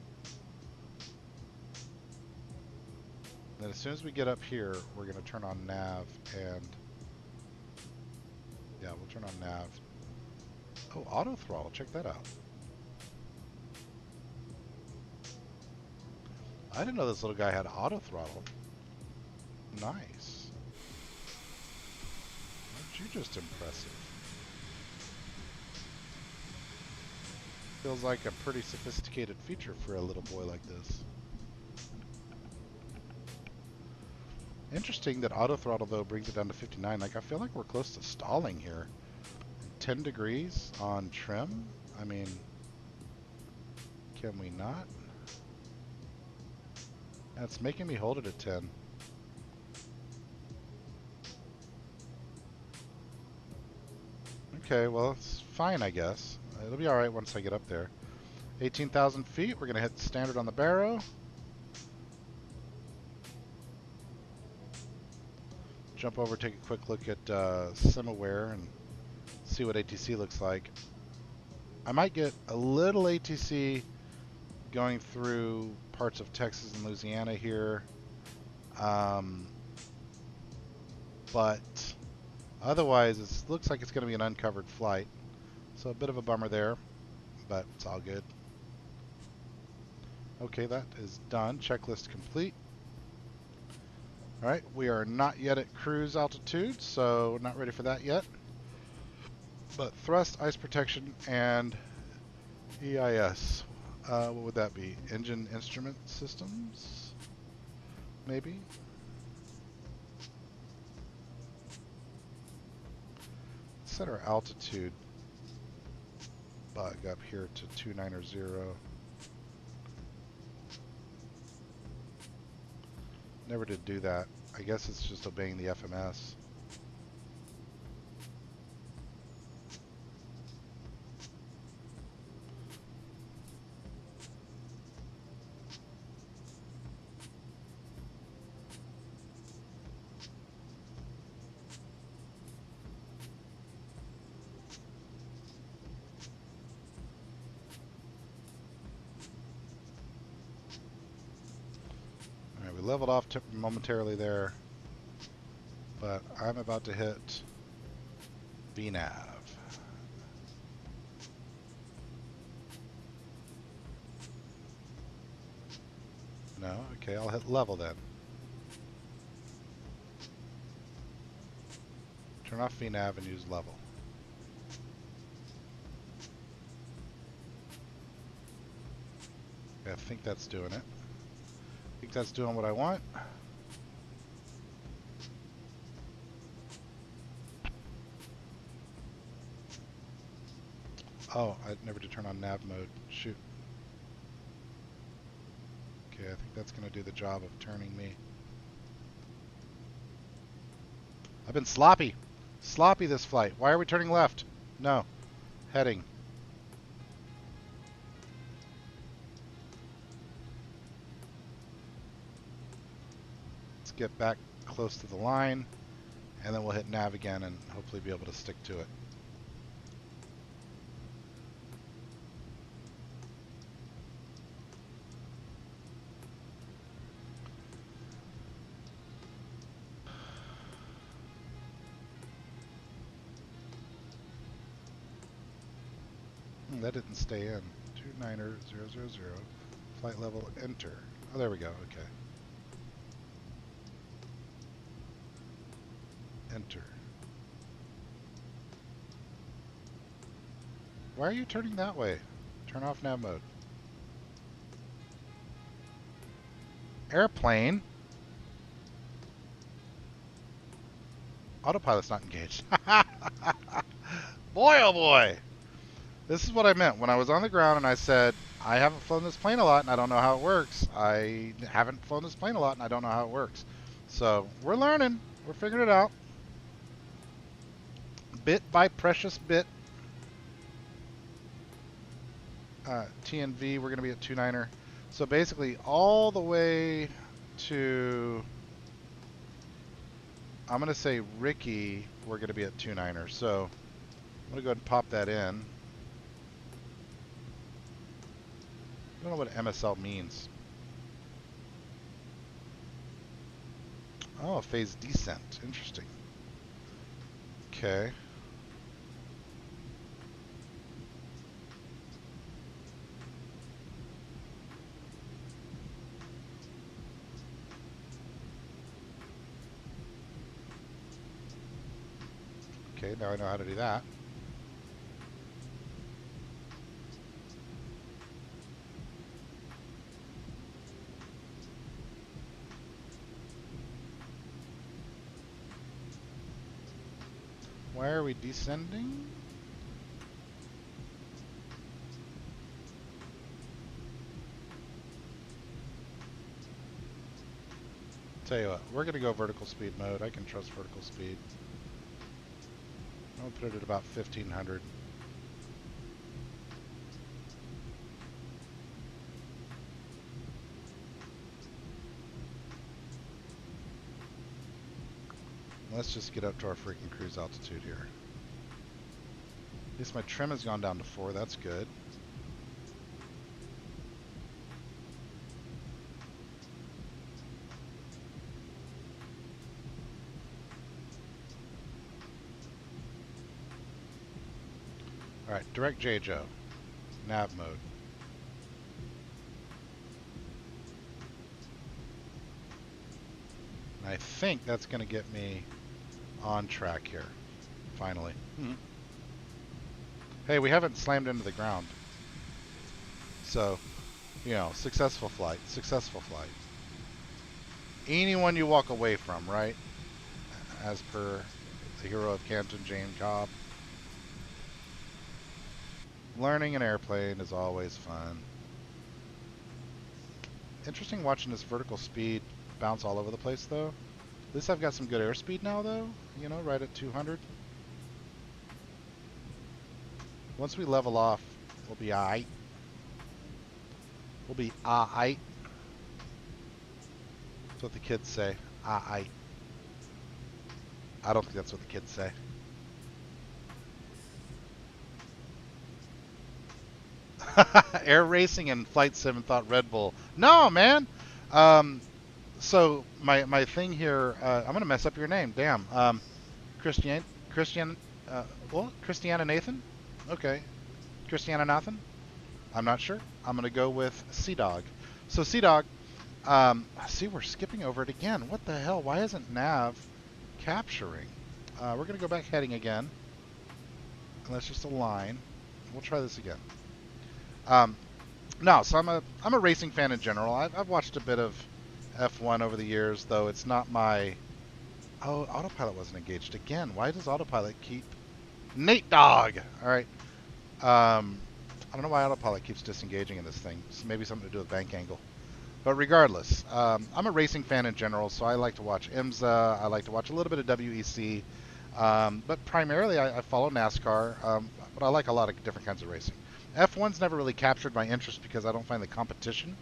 Then as soon as we get up here, we're going to turn on nav and yeah, we'll turn on nav. Oh, auto throttle, check that out. I didn't know this little guy had auto throttle. Nice. Aren't you just impressive? Feels like a pretty sophisticated feature for a little boy like this. Interesting that auto throttle though brings it down to 59. Like I feel like we're close to stalling here. 10 degrees on trim? I mean, can we not? That's making me hold it at 10. Okay, well, it's fine, I guess. It'll be alright once I get up there. 18,000 feet, we're going to hit standard on the barrow. jump over, take a quick look at SimAware and see what ATC looks like. I might get a little ATC going through parts of Texas and Louisiana here, but otherwise it looks like it's going to be an uncovered flight, so a bit of a bummer there, but it's all good. Okay, that is done. Checklist complete. All right, we are not yet at cruise altitude, so not ready for that yet. But thrust, ice protection, and EIS. What would that be? Engine instrument systems? Maybe? Set our altitude bug up here to 290. Never did do that. I guess it's just obeying the FMS. Alright, we leveled off momentarily there, but I'm about to hit VNAV. No? Okay, I'll hit level then. Turn off VNAV and use level. Okay, I think that's doing it. I think that's doing what I want. Oh, I never did turn on nav mode. Shoot. Okay, I think that's going to do the job of turning me. I've been sloppy. Sloppy this flight. Why are we turning left? No. Heading. Let's get back close to the line, and then we'll hit nav again and hopefully be able to stick to it. That didn't stay in. 29000. Flight level, enter. Oh, there we go. Okay. Enter. Why are you turning that way? Turn off nav mode. Airplane. Autopilot's not engaged. Boy, oh boy. This is what I meant when I was on the ground and I said, I haven't flown this plane a lot and I don't know how it works. I haven't flown this plane a lot and I don't know how it works. So we're learning. We're figuring it out. Bit by precious bit. TNV, we're going to be at 2.9er. So basically all the way to, I'm going to say Ricky, we're going to be at 2.9er. So I'm going to go ahead and pop that in. I don't know what MSL means. Oh, phase descent. Interesting. Okay. Okay, now I know how to do that. Why are we descending? Tell you what, we're going to go vertical speed mode. I can trust vertical speed. I'll put it at about 1500. Let's just get up to our freaking cruise altitude here. At least my trim has gone down to 4. That's good. Alright, direct J Joe. Nav mode. And I think that's going to get me on track here. Finally. Hey, we haven't slammed into the ground. So, you know, successful flight. Successful flight. Anyone you walk away from, right? As per the hero of Canton, James Cobb. Learning an airplane is always fun. Interesting watching this vertical speed bounce all over the place, though. At least I've got some good airspeed now, though. You know, right at 200. Once we level off, we'll be aight. We'll be aight. That's what the kids say. Aight. I don't think that's what the kids say. Air racing and flight sim thought Red Bull. No, man. So my thing here. I'm gonna mess up your name. Damn. Christiana Nathan. Okay, Christiana Nathan. I'm not sure. I'm gonna go with Sea Dog. So Sea Dog. See, we're skipping over it again. What the hell? Why isn't Nav capturing? We're gonna go back heading again. And let's just align. We'll try this again. No, so I'm a racing fan in general. I've watched a bit of F1 over the years, though it's not my... Oh, autopilot wasn't engaged again. Why does autopilot keep... Nate Dog! Alright. I don't know why autopilot keeps disengaging in this thing. It's maybe something to do with bank angle. But regardless, I'm a racing fan in general, so I like to watch IMSA. I like to watch a little bit of WEC. But primarily, I follow NASCAR. But I like a lot of different kinds of racing. F1's never really captured my interest because I don't find the competition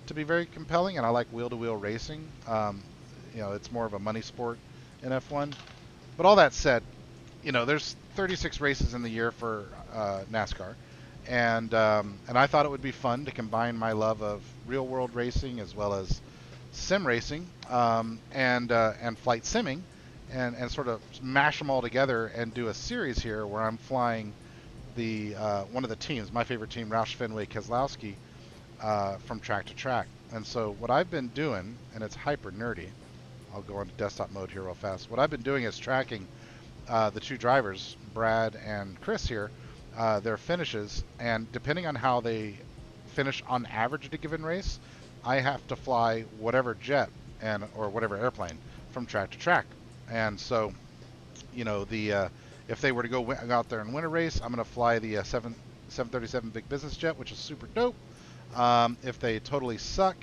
to be very compelling, and I like wheel-to-wheel racing. You know, it's more of a money sport in F1. But all that said, you know, there's 36 races in the year for NASCAR, and I thought it would be fun to combine my love of real-world racing as well as sim racing and flight simming, and sort of mash them all together and do a series here where I'm flying the one of the teams, my favorite team, Roush Fenway Keselowski, from track to track. And so what I've been doing, and it's hyper nerdy, I'll go into desktop mode here real fast. What I've been doing is tracking the two drivers, Brad and Chris here, their finishes, and depending on how they finish on average at a given race, I have to fly whatever jet or whatever airplane from track to track. And so, you know, if they were to go out there and win a race, I'm going to fly the 737 Big Business Jet, which is super dope. If they totally suck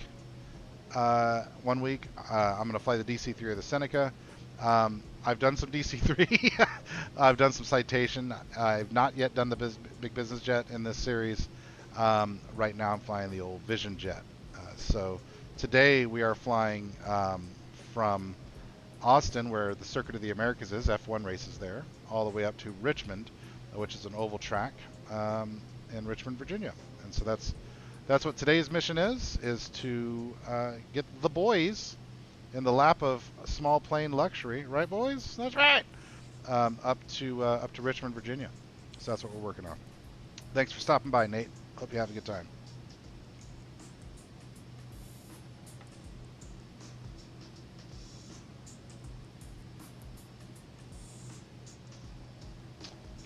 1 week, I'm going to fly the DC-3 or the Seneca. I've done some DC-3. I've done some Citation. I've not yet done the Big Business Jet in this series. Right now I'm flying the old Vision Jet. So today we are flying from Austin, where the Circuit of the Americas is, F1 races there, all the way up to Richmond, which is an oval track in Richmond, Virginia. And so that's what today's mission is to get the boys in the lap of small plane luxury, right, boys? That's right. Up to Richmond, Virginia. So that's what we're working on. Thanks for stopping by, Nate. Hope you have a good time.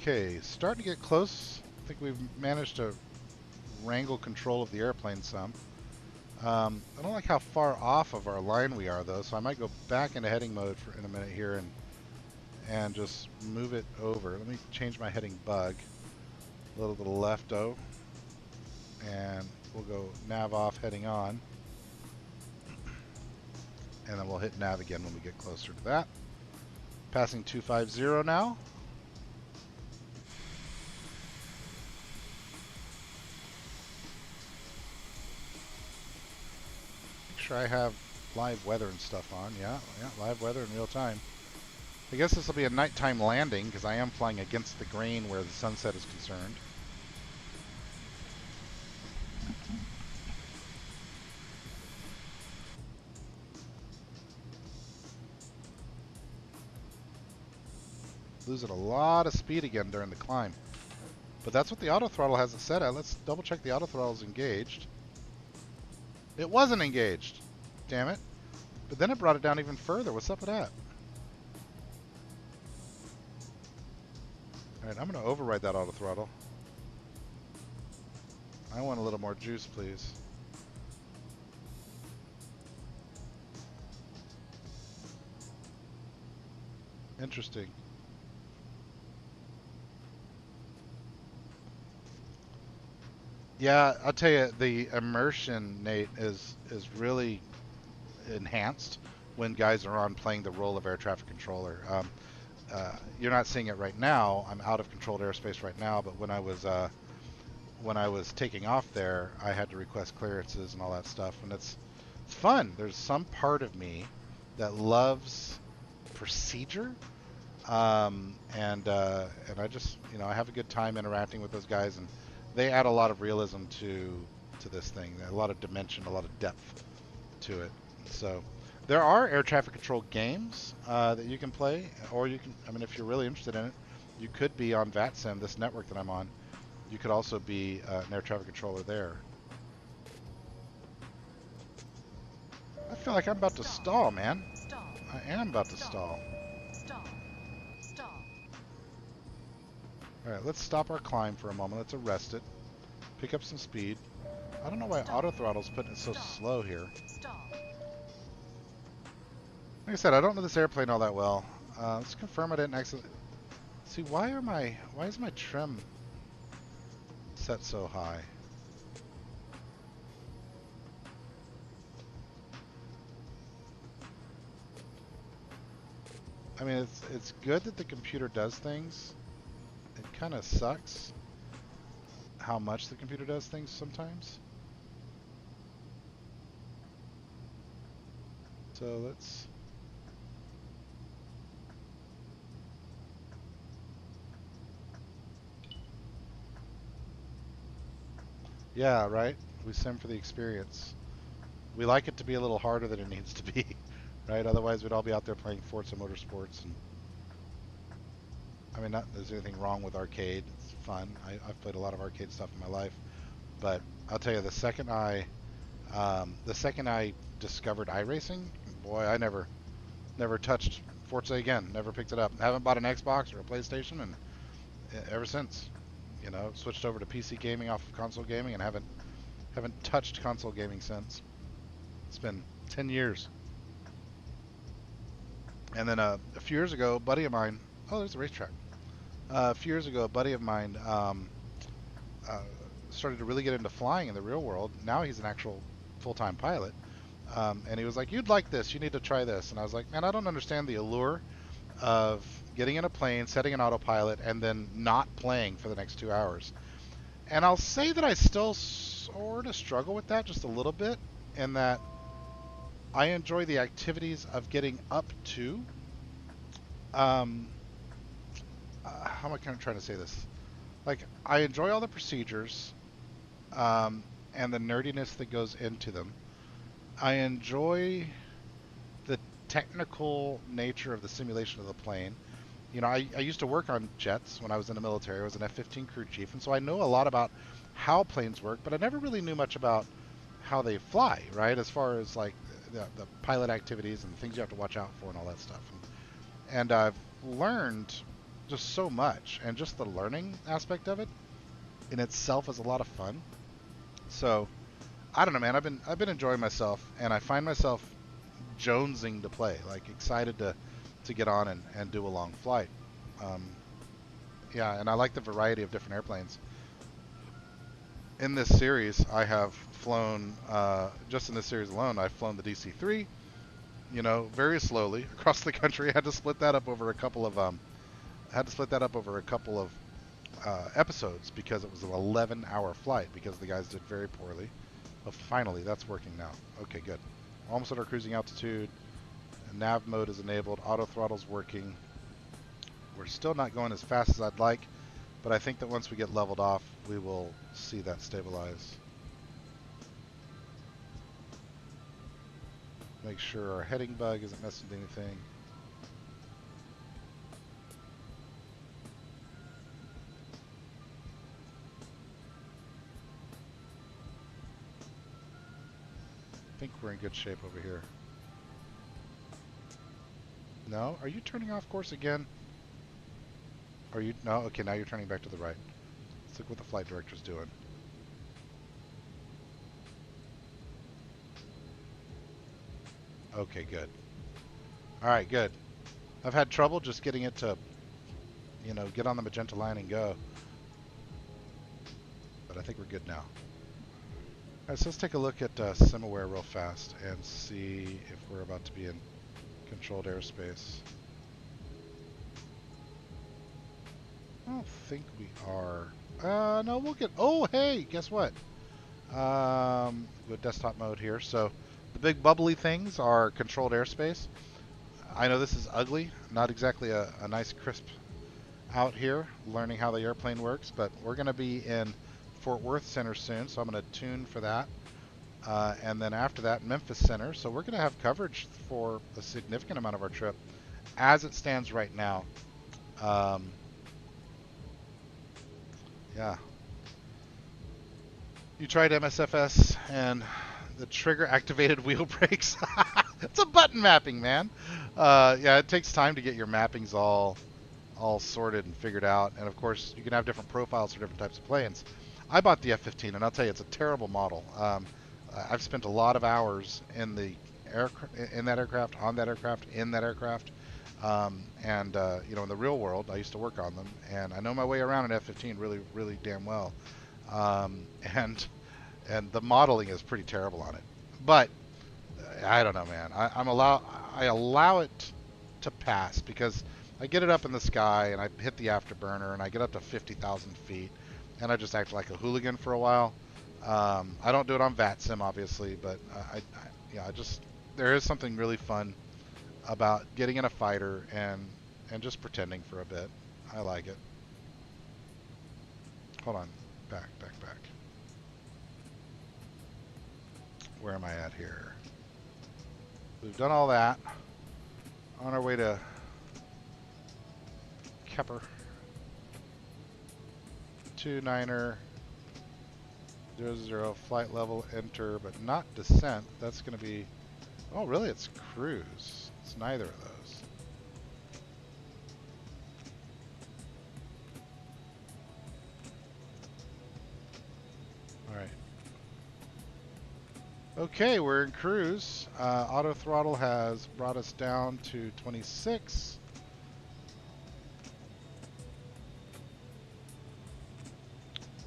Okay, starting to get close. I think we've managed to wrangle control of the airplane some. I don't like how far off of our line we are, though, so I might go back into heading mode in a minute here and just move it over. Let me change my heading bug a little to the left-o, and we'll go nav off, heading on, and then we'll hit nav again when we get closer to that. Passing 250 now. Sure I have live weather and stuff on. Yeah, live weather in real time. I guess this will be a nighttime landing because I am flying against the grain where the sunset is concerned. Losing a lot of speed again during the climb. But that's what the auto throttle has it set at. Let's double check the auto throttle is engaged. It wasn't engaged. Damn it. But then it brought it down even further. What's up with that? Alright, I'm going to override that auto throttle. I want a little more juice, please. Interesting. Yeah, I'll tell you, the immersion, Nate, is really enhanced when guys are on playing the role of air traffic controller. You're not seeing it right now. I'm out of controlled airspace right now, but when I was taking off there, I had to request clearances and all that stuff, and it's fun. There's some part of me that loves procedure, and I just I have a good time interacting with those guys, and they add a lot of realism to this thing, a lot of dimension, a lot of depth to it. So there are air traffic control games that you can play, or you can, I mean, if you're really interested in it, you could be on VATSIM, this network that I'm on. You could also be an air traffic controller there. I feel like I'm about to stall, man. I am about to stall. All right, let's stop our climb for a moment. Let's arrest it. Pick up some speed. I don't know why auto throttle's putting it so slow here. Like I said, I don't know this airplane all that well. Let's confirm I didn't accidentally. See, why is my trim set so high? I mean, it's good that the computer does things. It kind of sucks how much the computer does things sometimes. So let's. Yeah, right? We sim for the experience. We like it to be a little harder than it needs to be, right? Otherwise, we'd all be out there playing Forza Motorsports. And I mean, not there's anything wrong with arcade. It's fun. I've played a lot of arcade stuff in my life, but I'll tell you, the second I discovered iRacing, boy, I never touched Forza again. Never picked it up. Haven't bought an Xbox or a PlayStation, and ever since, switched over to PC gaming off of console gaming, and haven't touched console gaming since. It's been 10 years. And then a few years ago, a buddy of mine. Oh, there's a racetrack. A few years ago, a buddy of mine started to really get into flying in the real world. Now he's an actual full-time pilot. And he was like, "You'd like this. You need to try this." And I was like, "Man, I don't understand the allure of getting in a plane, setting an autopilot, and then not playing for the next 2 hours." And I'll say that I still sort of struggle with that just a little bit, in that I enjoy the activities of getting up to. How am I kind of trying to say this? Like, I enjoy all the procedures and the nerdiness that goes into them. I enjoy the technical nature of the simulation of the plane. I used to work on jets when I was in the military. I was an F-15 crew chief, and so I know a lot about how planes work, but I never really knew much about how they fly, right? As far as like the pilot activities and the things you have to watch out for and all that stuff. And I've learned just so much, and just the learning aspect of it in itself is a lot of fun. So I don't know, man. I've been enjoying myself, and I find myself jonesing to play, like excited to get on and do a long flight. Yeah, and I like the variety of different airplanes. In this series, I have flown, just in this series alone, I've flown the DC-3, very slowly across the country. I had to split that up over a couple of episodes because it was an 11-hour flight because the guys did very poorly. But finally, that's working now. Okay, good. Almost at our cruising altitude. Nav mode is enabled. Auto throttle's working. We're still not going as fast as I'd like, but I think that once we get leveled off, we will see that stabilize. Make sure our heading bug isn't messing with anything. I think we're in good shape over here. No? Are you turning off course again? Are you? No? Okay, now you're turning back to the right. Let's look what the flight director's doing. Okay, good. Alright, good. I've had trouble just getting it to, you know, get on the magenta line and go. But I think we're good now. Alright, so let's take a look at SimAware real fast and see if we're about to be in controlled airspace. I don't think we are. No, we'll get... Oh, hey, guess what? With desktop mode here. So the big bubbly things are controlled airspace. I know this is ugly, not exactly a nice crisp out here, learning how the airplane works, but we're going to be in Fort Worth Center soon, so I'm going to tune for that. And then after that, Memphis Center. So we're going to have coverage for a significant amount of our trip as it stands right now. Yeah. You tried MSFS and the trigger activated wheel brakes. It's a button mapping, man. Yeah, it takes time to get your mappings all sorted and figured out. And of course, you can have different profiles for different types of planes. I bought the F-15, and I'll tell you, it's a terrible model. I've spent a lot of hours in the in that aircraft, on that aircraft, in that aircraft. You know, in the real world, I used to work on them, and I know my way around an F-15 really, really damn well. And the modeling is pretty terrible on it. But I don't know, man. I allow it to pass because I get it up in the sky and I hit the afterburner and I get up to 50,000 feet and I just act like a hooligan for a while. I don't do it on VATSIM, obviously, but yeah, there is something really fun about getting in a fighter and just pretending for a bit. I like it. Hold on. Back. Where am I at here? We've done all that. On our way to Kepper. 29er 00 flight level enter, but not descent. That's going to be... Oh, really? It's cruise. It's neither of those. All right. Okay, we're in cruise. Auto throttle has brought us down to 26.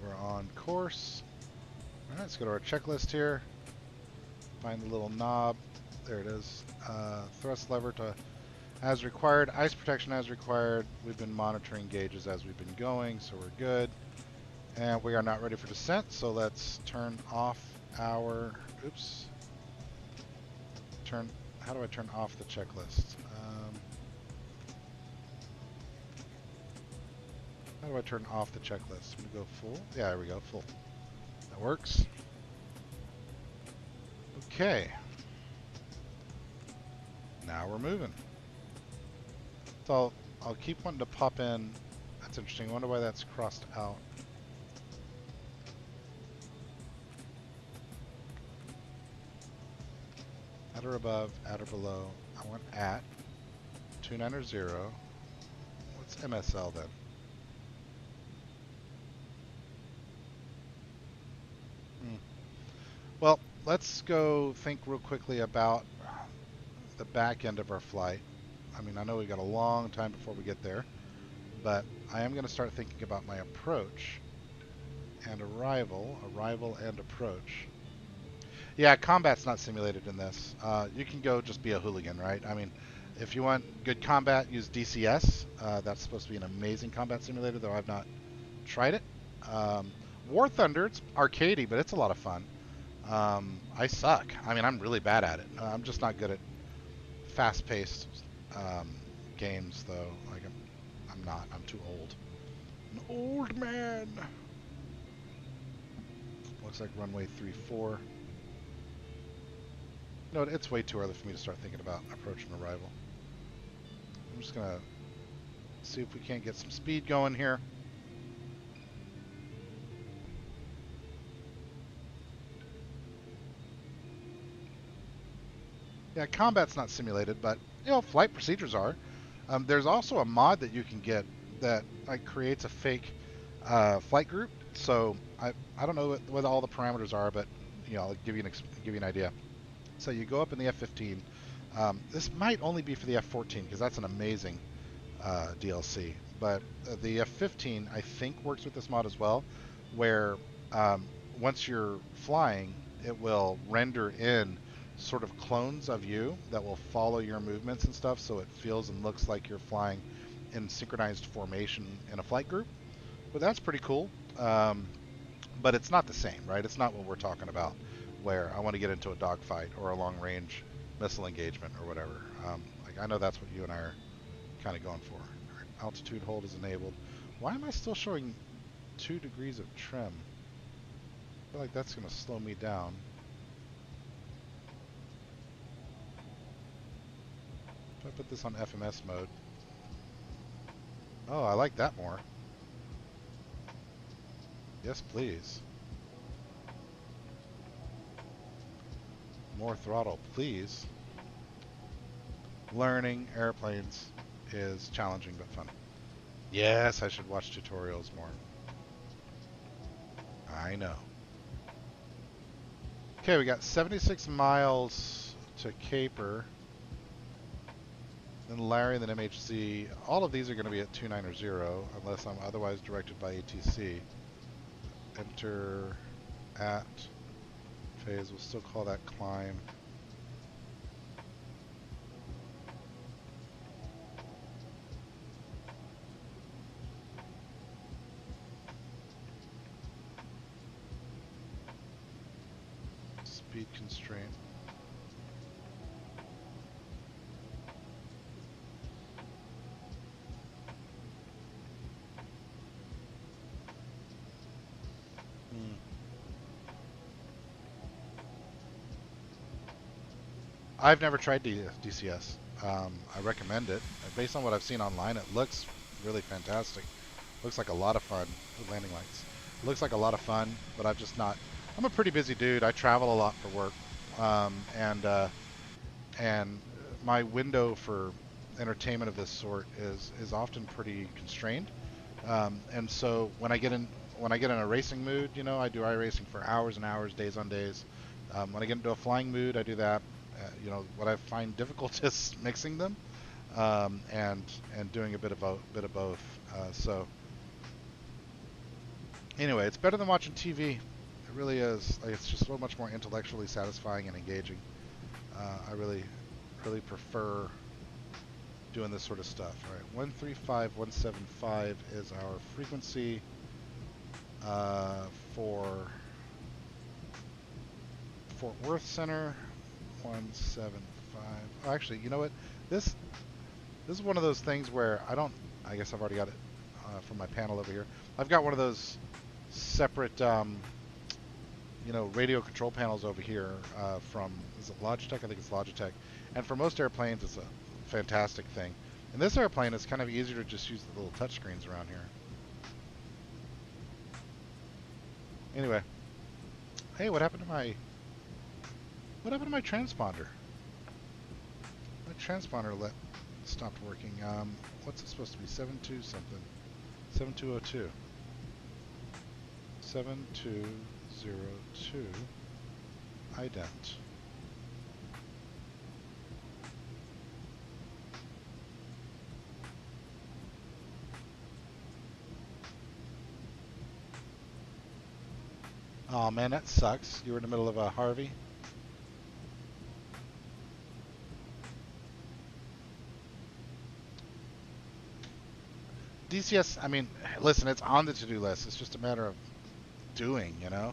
We're on course. All right, let's go to our checklist here. Find the little knob. There it is. Thrust lever to as required. Ice protection as required. We've been monitoring gauges as we've been going, so we're good. And we are not ready for descent, so let's turn off our... Oops. How do I turn off the checklist? How do I turn off the checklist? I'm gonna go full. Yeah, there we go, full. That works. Okay. Now we're moving. So I'll keep wanting to pop in. That's interesting. I wonder why that's crossed out. At or above, at or below. I want at 290. What's MSL then? Well, let's go think real quickly about the back end of our flight. I mean, I know we got a long time before we get there, but I am going to start thinking about my approach and arrival and approach. Yeah, combat's not simulated in this. You can go just be a hooligan, right? I mean, if you want good combat, use DCS. That's supposed to be an amazing combat simulator, though I've not tried it. War Thunder, it's arcadey, but it's a lot of fun. I suck. I mean, I'm really bad at it. I'm just not good at fast-paced games, though. Like I'm I'm not. I'm too old. An old man. Looks like runway 34. No, it's way too early for me to start thinking about approaching arrival. I'm just gonna see if we can't get some speed going here. Yeah, combat's not simulated, but you know, flight procedures are. There's also a mod that you can get that like creates a fake flight group. So I don't know what all the parameters are, but you know, I'll give you an idea. So you go up in the F-15. This might only be for the F-14 because that's an amazing DLC. But the F-15 I think works with this mod as well, where once you're flying, it will render in sort of clones of you that will follow your movements and stuff, so it feels and looks like you're flying in synchronized formation in a flight group. But that's pretty cool. But it's not the same, right? It's not what we're talking about, where I want to get into a dogfight or a long-range missile engagement or whatever. Like I know that's what you and I are kind of going for. All right, altitude hold is enabled. Why am I still showing 2 degrees of trim? I feel like that's going to slow me down. If I put this on FMS mode. Oh, I like that more. Yes, please. More throttle, please. Learning airplanes is challenging but fun. Yes, I should watch tutorials more. I know. Okay, we got 76 miles to Caper. Then Larry, then MHC. All of these are going to be at 290 unless I'm otherwise directed by ATC. Enter at phase. We'll still call that climb. Speed constraint. I've never tried DCS. I recommend it. Based on what I've seen online, it looks really fantastic. Looks like a lot of fun. Ooh, landing lights. Looks like a lot of fun, but I've just not. I'm a pretty busy dude. I travel a lot for work, and my window for entertainment of this sort is often pretty constrained. And so when I get in a racing mood, you know, I do iRacing for hours and hours, days on days. When I get into a flying mood, I do that. You know, what I find difficult is mixing them, and doing a bit of both. So anyway, it's better than watching TV. It really is. Like, it's just so much more intellectually satisfying and engaging. I really prefer doing this sort of stuff. All right, 135175 is our frequency for Fort Worth Center. 175. Oh, actually, you know what? This is one of those things where I guess I've already got it from my panel over here. I've got one of those separate, you know, radio control panels over here from, is it Logitech? I think it's Logitech. And for most airplanes, it's a fantastic thing. In this airplane, it's kind of easier to just use the little touch screens around here. Anyway, hey, what happened to my transponder? My transponder stopped working. What's it supposed to be? 72 something. 7202. 7202. Ident. Oh man, that sucks. You were in the middle of a Harvey. DCS, I mean, listen, it's on the to-do list. It's just a matter of doing, you know.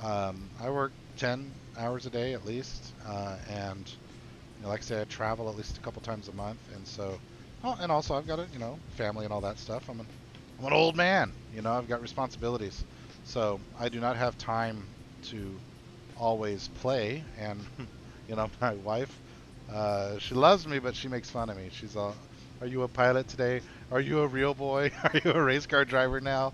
I work 10 hours a day at least, and you know, like I say, I travel at least a couple times a month, and so Oh, and also I've got a, family and all that stuff. I'm an old man. I've got responsibilities. So I do not have time to always play. And, my wife, she loves me, but she makes fun of me. She's all, are you a pilot today? Are you a real boy? Are you a race car driver now?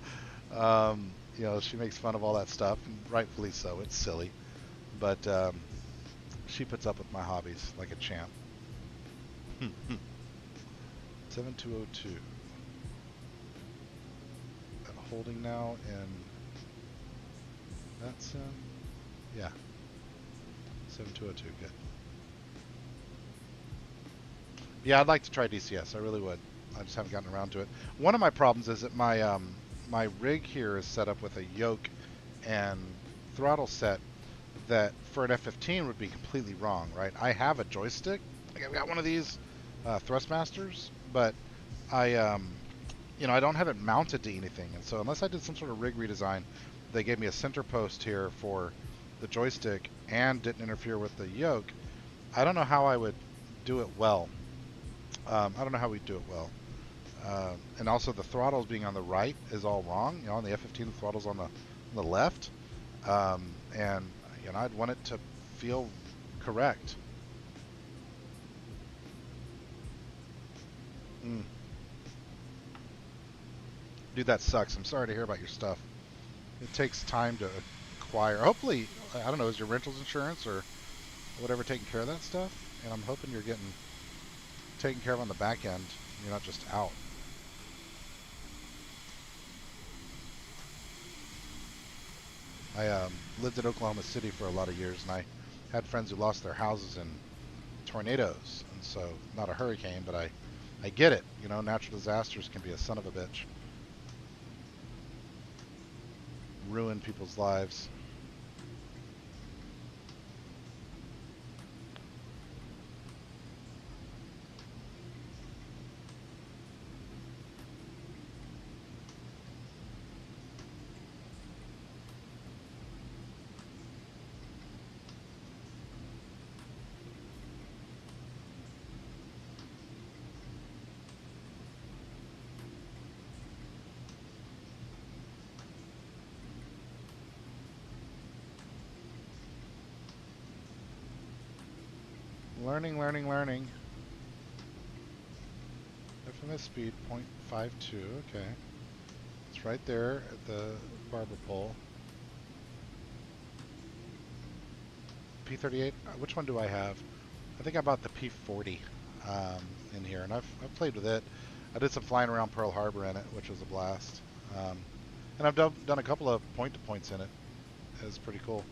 She makes fun of all that stuff, and rightfully so. It's silly. But she puts up with my hobbies like a champ. 7202. Holding now, and that's yeah, 7202. Good. Yeah, I'd like to try DCS. I really would. I just haven't gotten around to it. One of my problems is that my rig here is set up with a yoke and throttle set that for an F-15 would be completely wrong, right? I have a joystick. Like I've got one of these Thrustmasters, but I don't have it mounted to anything. And so unless I did some sort of rig redesign, they gave me a center post here for the joystick and didn't interfere with the yoke. I don't know how I would do it well. I don't know how we'd do it well. And also the throttles being on the right is all wrong. On the F-15, the throttle's on the left. And I'd want it to feel correct. Dude, that sucks. I'm sorry to hear about your stuff. It takes time to acquire. Hopefully, I don't know, is your rentals insurance or whatever taking care of that stuff? And I'm hoping you're getting taken care of on the back end. You're not just out. I lived in Oklahoma City for a lot of years, and I had friends who lost their houses in tornadoes. And so, not a hurricane, but I get it. Natural disasters can be a son of a bitch. Ruin people's lives. Learning. FMS speed 0.52. Okay. It's right there at the barber pole. P38. Which one do I have? I think I bought the P40 in here, and I've played with it. I did some flying around Pearl Harbor in it, which was a blast. And I've done a couple of point-to-points in it. It was pretty cool.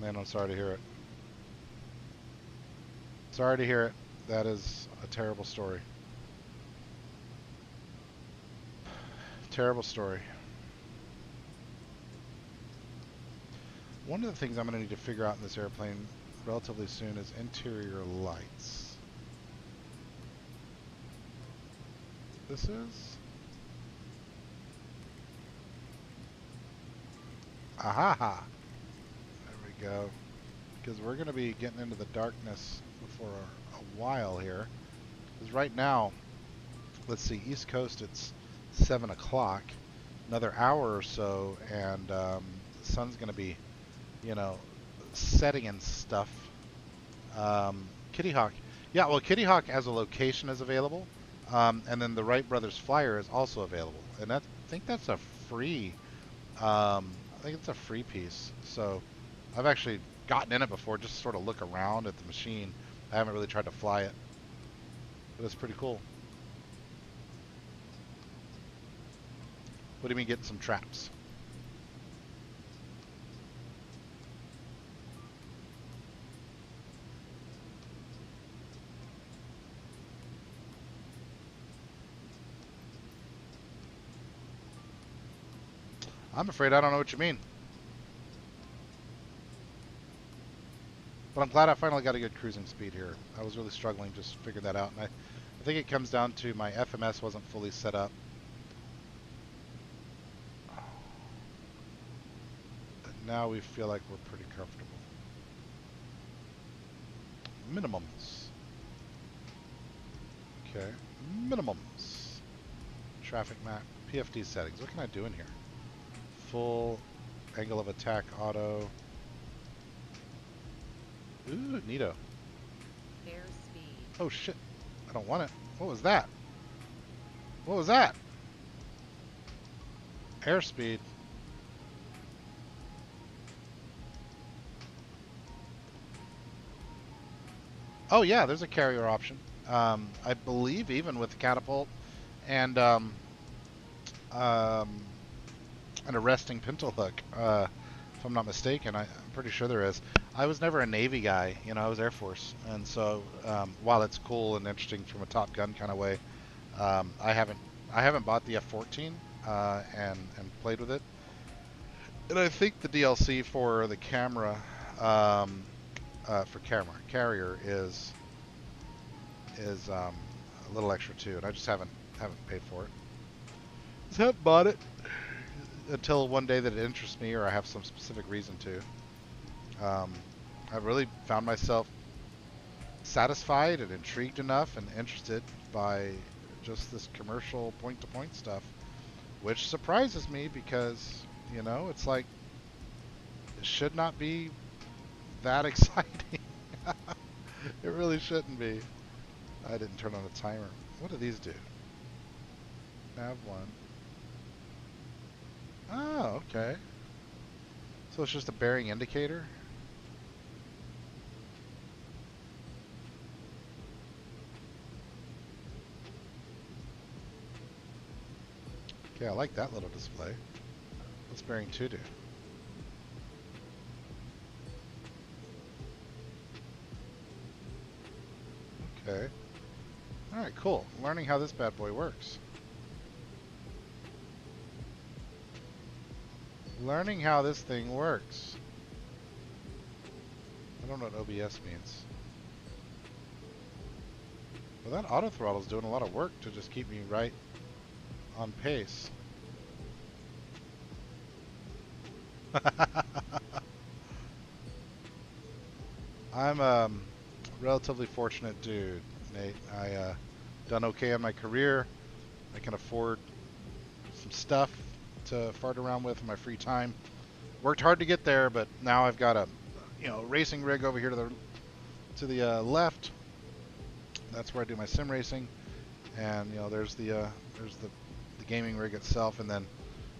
Man, I'm sorry to hear it. Sorry to hear it. That is a terrible story. Terrible story. One of the things I'm going to need to figure out in this airplane relatively soon is interior lights. This is? Aha! There we go. Because we're going to be getting into the darkness for a while here. Because right now, let's see, East Coast, it's 7 o'clock. Another hour or so, and the sun's going to be, setting and stuff. Kitty Hawk. Yeah, well, Kitty Hawk as a location is available. And then the Wright Brothers Flyer is also available. And I think that's a free, I think it's a free piece. So I've actually gotten in it before, just sort of look around at the machine. I haven't really tried to fly it, but it's pretty cool. What do you mean getting some traps? I'm afraid I don't know what you mean. But I'm glad I finally got a good cruising speed here. I was really struggling just to figure that out. And I think it comes down to my FMS wasn't fully set up. But now we feel like we're pretty comfortable. Minimums. Okay. Minimums. Traffic map. PFD settings. What can I do in here? Full angle of attack auto. Ooh, neato. Airspeed. Oh shit. I don't want it. What was that? What was that? Airspeed. Oh yeah, there's a carrier option. I believe even with the catapult and um, an arresting pintle hook, if I'm not mistaken. I'm pretty sure there is. I was never a Navy guy, you know. I was Air Force, and so while it's cool and interesting from a Top Gun kind of way, I haven't bought the F-14 and played with it. And I think the DLC for the camera, for camera carrier is a little extra too, and I just haven't paid for it. Just haven't bought it until one day that it interests me or I have some specific reason to. I've really found myself satisfied and intrigued enough and interested by just this commercial point-to-point stuff, which surprises me because, you know, it's like it should not be that exciting. It really shouldn't be. I didn't turn on the timer. What do these do? Nav 1. Oh, okay. So it's just a bearing indicator? Okay, I like that little display. What's bearing 2 do? Okay. Alright, cool. Learning how this bad boy works. Learning how this thing works. I don't know what OBS means. Well, that auto throttle is doing a lot of work to just keep me right on pace. I'm a relatively fortunate dude, Nate. I done okay in my career. I can afford some stuff to fart around with in my free time. Worked hard to get there, but now I've got a, you know, racing rig over here to the left. That's where I do my sim racing, and you know, there's the gaming rig itself, and then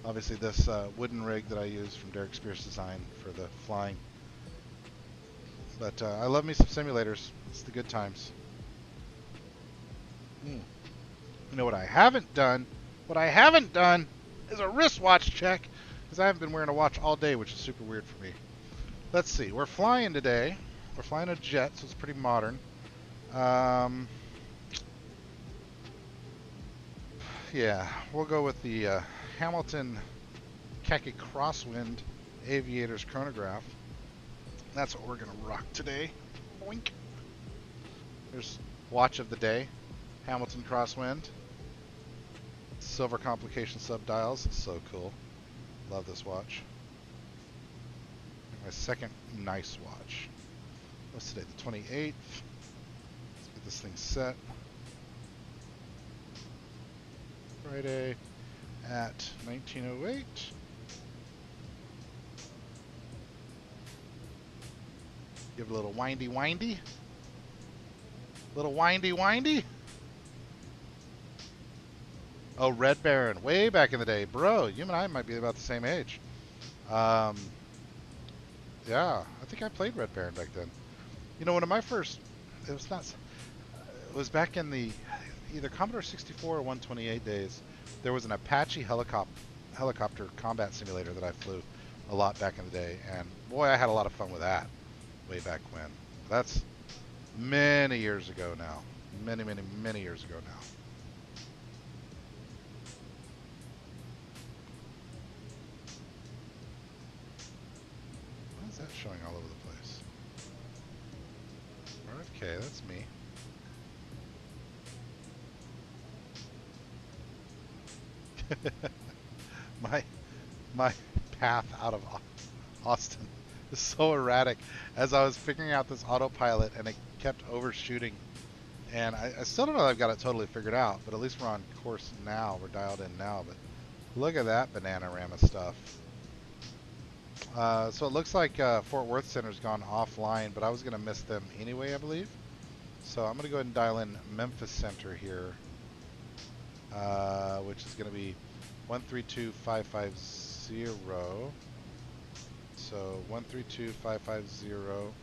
obviously this wooden rig that I use from Derek Spears Design for the flying. But I love me some simulators. It's the good times. You know what I haven't done? What I haven't done is a wristwatch check, because I haven't been wearing a watch all day, which is super weird for me. Let's see. We're flying today. We're flying a jet, so it's pretty modern. Yeah, we'll go with the Hamilton Khaki Crosswind Aviator's chronograph. That's what we're going to rock today. Boink. There's watch of the day. Hamilton Crosswind. Silver complication subdials. It's so cool. Love this watch. My second nice watch. What's today? The 28th. Let's get this thing set. Friday at 19:08. Give it a little windy. Little windy. Oh, Red Baron, way back in the day. Bro, you and I might be about the same age. Yeah, I think I played Red Baron back then. You know, one of my first, it was back in the either Commodore 64 or 128 days. There was an Apache helicopter combat simulator that I flew a lot back in the day, and boy, I had a lot of fun with that way back when. That's many years ago now. Many years ago now. Why is that showing all over the place? RFK, that's me. my path out of Austin is so erratic. As I was figuring out this autopilot, and it kept overshooting. And I still don't know that I've got it totally figured out, but at least we're on course now. We're dialed in now, but look at that Bananarama stuff. So it looks like Fort Worth Center's gone offline, but I was going to miss them anyway, I believe. So I'm going to go ahead and dial in Memphis Center here, which is going to be 132550. So 132550.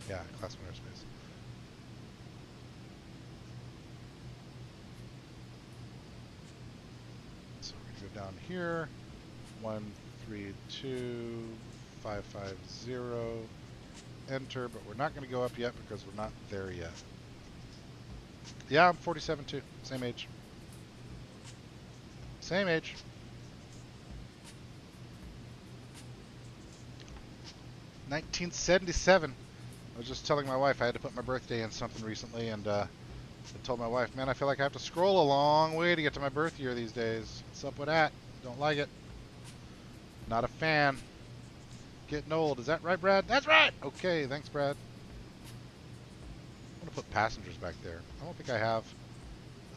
Yeah, Class 1 airspace. So we're going to go down here. 132550. Enter, but we're not going to go up yet because we're not there yet. Yeah, I'm 47 too. Same age. Same age. $1977. I was just telling my wife I had to put my birthday in something recently, and I told my wife, man, I feel like I have to scroll a long way to get to my birth year these days. What's up with that? Don't like it. Not a fan. Getting old. Is that right, Brad? That's right! Okay, thanks, Brad. I'm going to put passengers back there. I don't think I have.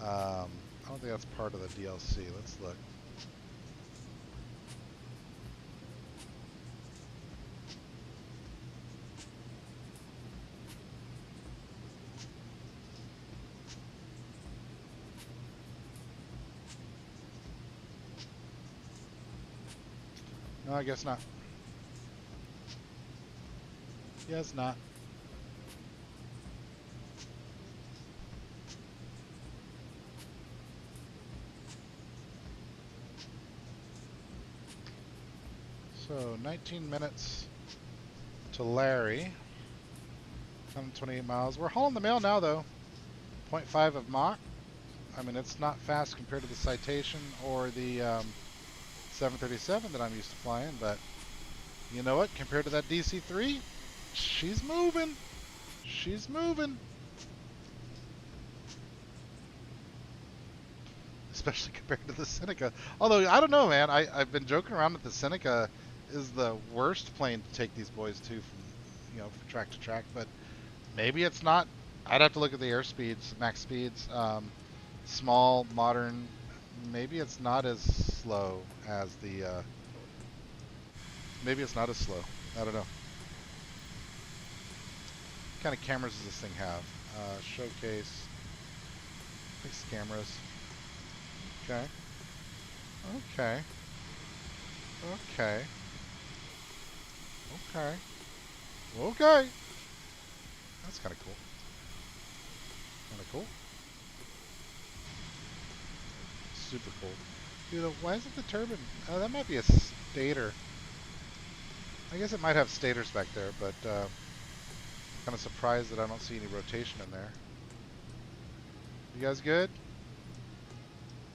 I don't think that's part of the DLC. Let's look. No, I guess not. Yes, not. So 19 minutes to Larry. 128 miles. We're hauling the mail now, though. 0.5 of Mach. I mean, it's not fast compared to the Citation or the 737 that I'm used to flying, but you know what? Compared to that DC-3, she's moving. She's moving. Especially compared to the Seneca. Although, I don't know, man. I've been joking around that the Seneca is the worst plane to take these boys to from, from track to track, but maybe it's not. I'd have to look at the airspeeds, max speeds. Small, modern. Maybe it's not as slow as the. Maybe it's not as slow. I don't know. What kind of cameras does this thing have? Showcase. Fixed cameras. Okay. Okay. Okay. Okay. Okay. That's kind of cool. Kind of cool. Super cool. Dude, why isn't the turbine? Oh, that might be a stator. I guess it might have stators back there, but kind of surprised that I don't see any rotation in there. You guys good?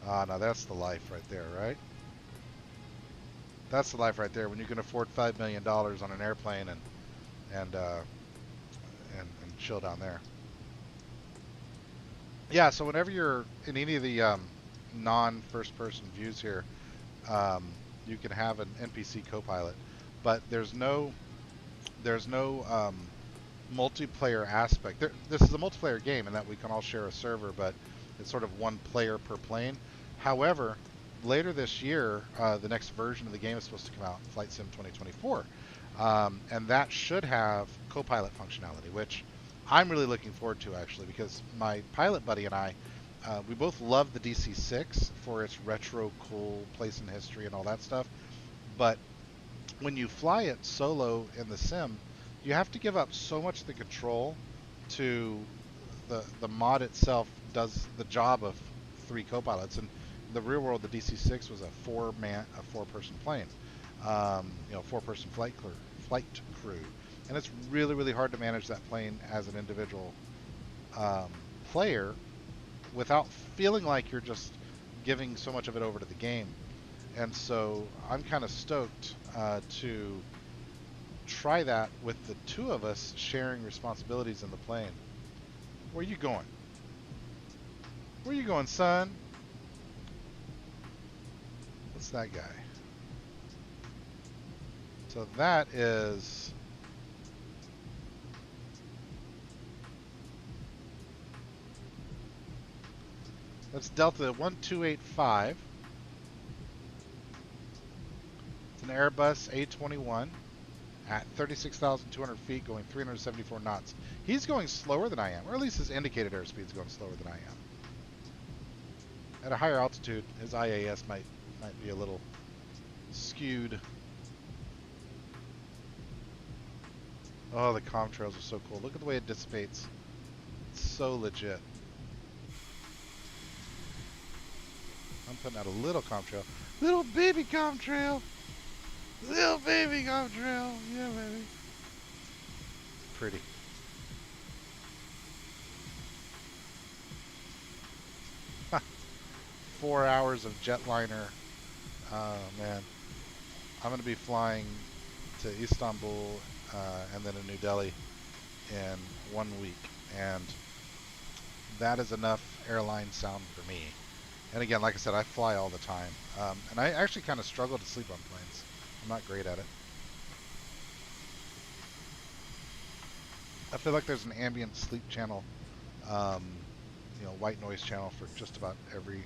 Ah, no, that's the life right there, right? That's the life right there when you can afford $5 million on an airplane and chill down there. Yeah, so whenever you're in any of the non-first-person views here, you can have an NPC co-pilot, but there's no multiplayer aspect. This is a multiplayer game in that we can all share a server, but it's sort of one player per plane. However, later this year, the next version of the game is supposed to come out, Flight Sim 2024, and that should have co-pilot functionality, which I'm really looking forward to, actually, because my pilot buddy and I, we both love the DC-6 for its retro cool place in history and all that stuff, but when you fly it solo in the sim, you have to give up so much of the control to the mod itself does the job of 3 co-pilots. And in the real world, the DC-6 was a four-person plane, 4-person flight crew, and it's really, really hard to manage that plane as an individual player without feeling like you're just giving so much of it over to the game. And so I'm kind of stoked to try that with the 2 of us sharing responsibilities in the plane. Where you going? Where you going, son? What's that guy? So that is That's Delta 1285. It's an Airbus A21 at 36,200 feet going 374 knots. He's going slower than I am, or at least his indicated airspeed is going slower than I am. At a higher altitude, his IAS might be a little skewed. Oh, the contrails are so cool. Look at the way it dissipates. It's so legit. I'm putting out a little contrail. Little baby contrail. Little baby contrail. Yeah, baby. Pretty. Ha. 4 hours of jetliner. Oh, man. I'm going to be flying to Istanbul and then to New Delhi in 1 week. And that is enough airline sound for me. And again, like I said, I fly all the time. And I actually kind of struggle to sleep on planes. I'm not great at it. I feel like there's an ambient sleep channel, white noise channel for just about every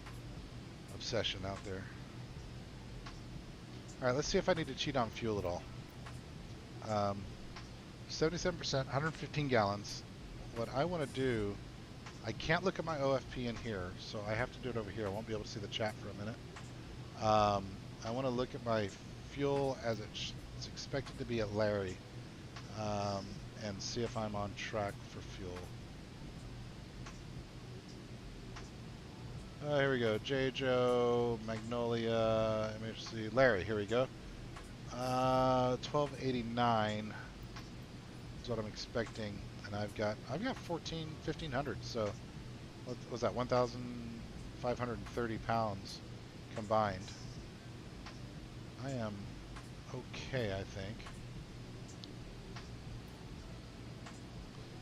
obsession out there. All right, let's see if I need to cheat on fuel at all. 77%, 115 gallons. What I want to do, I can't look at my OFP in here, so I have to do it over here. I won't be able to see the chat for a minute. I want to look at my fuel as it's expected to be at Larry, and see if I'm on track for fuel. Here we go. J. Joe, Magnolia, MHC, Larry. Here we go. 1289 is what I'm expecting, and I've got 1500. So what was that? 1,530 pounds combined. I am okay, I think.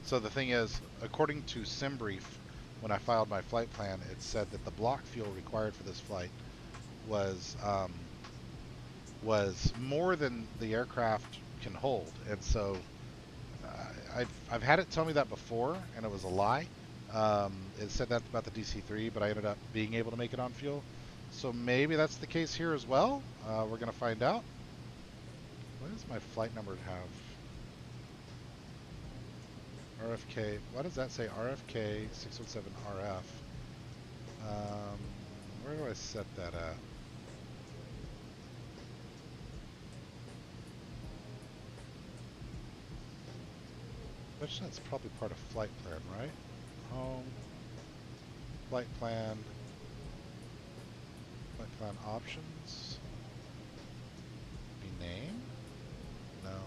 So the thing is, according to SimBrief, when I filed my flight plan, it said that the block fuel required for this flight was more than the aircraft can hold, and so I've had it tell me that before, and it was a lie. It said that about the DC-3, but I ended up being able to make it on fuel. So maybe that's the case here as well. We're going to find out. What does my flight number have? RFK. Why does that say RFK 617RF? Where do I set that at? That's probably part of flight plan, right? Home, flight plan options. Be name? No.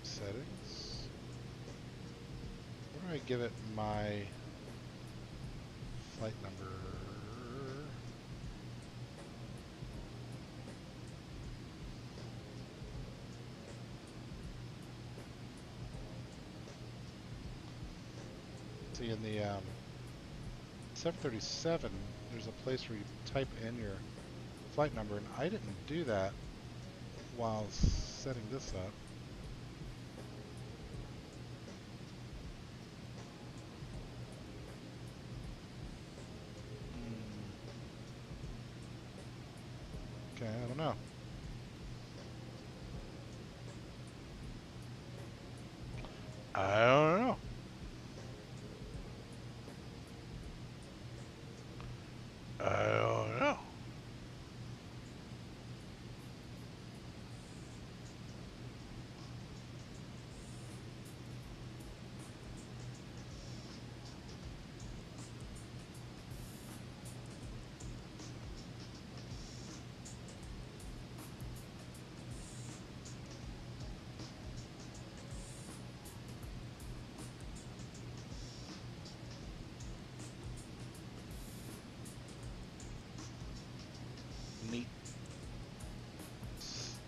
Settings. Where do I give it my flight number? See, in the 737, there's a place where you type in your flight number, and I didn't do that while setting this up. Okay, I don't know. I don't know. I don't know. Neat.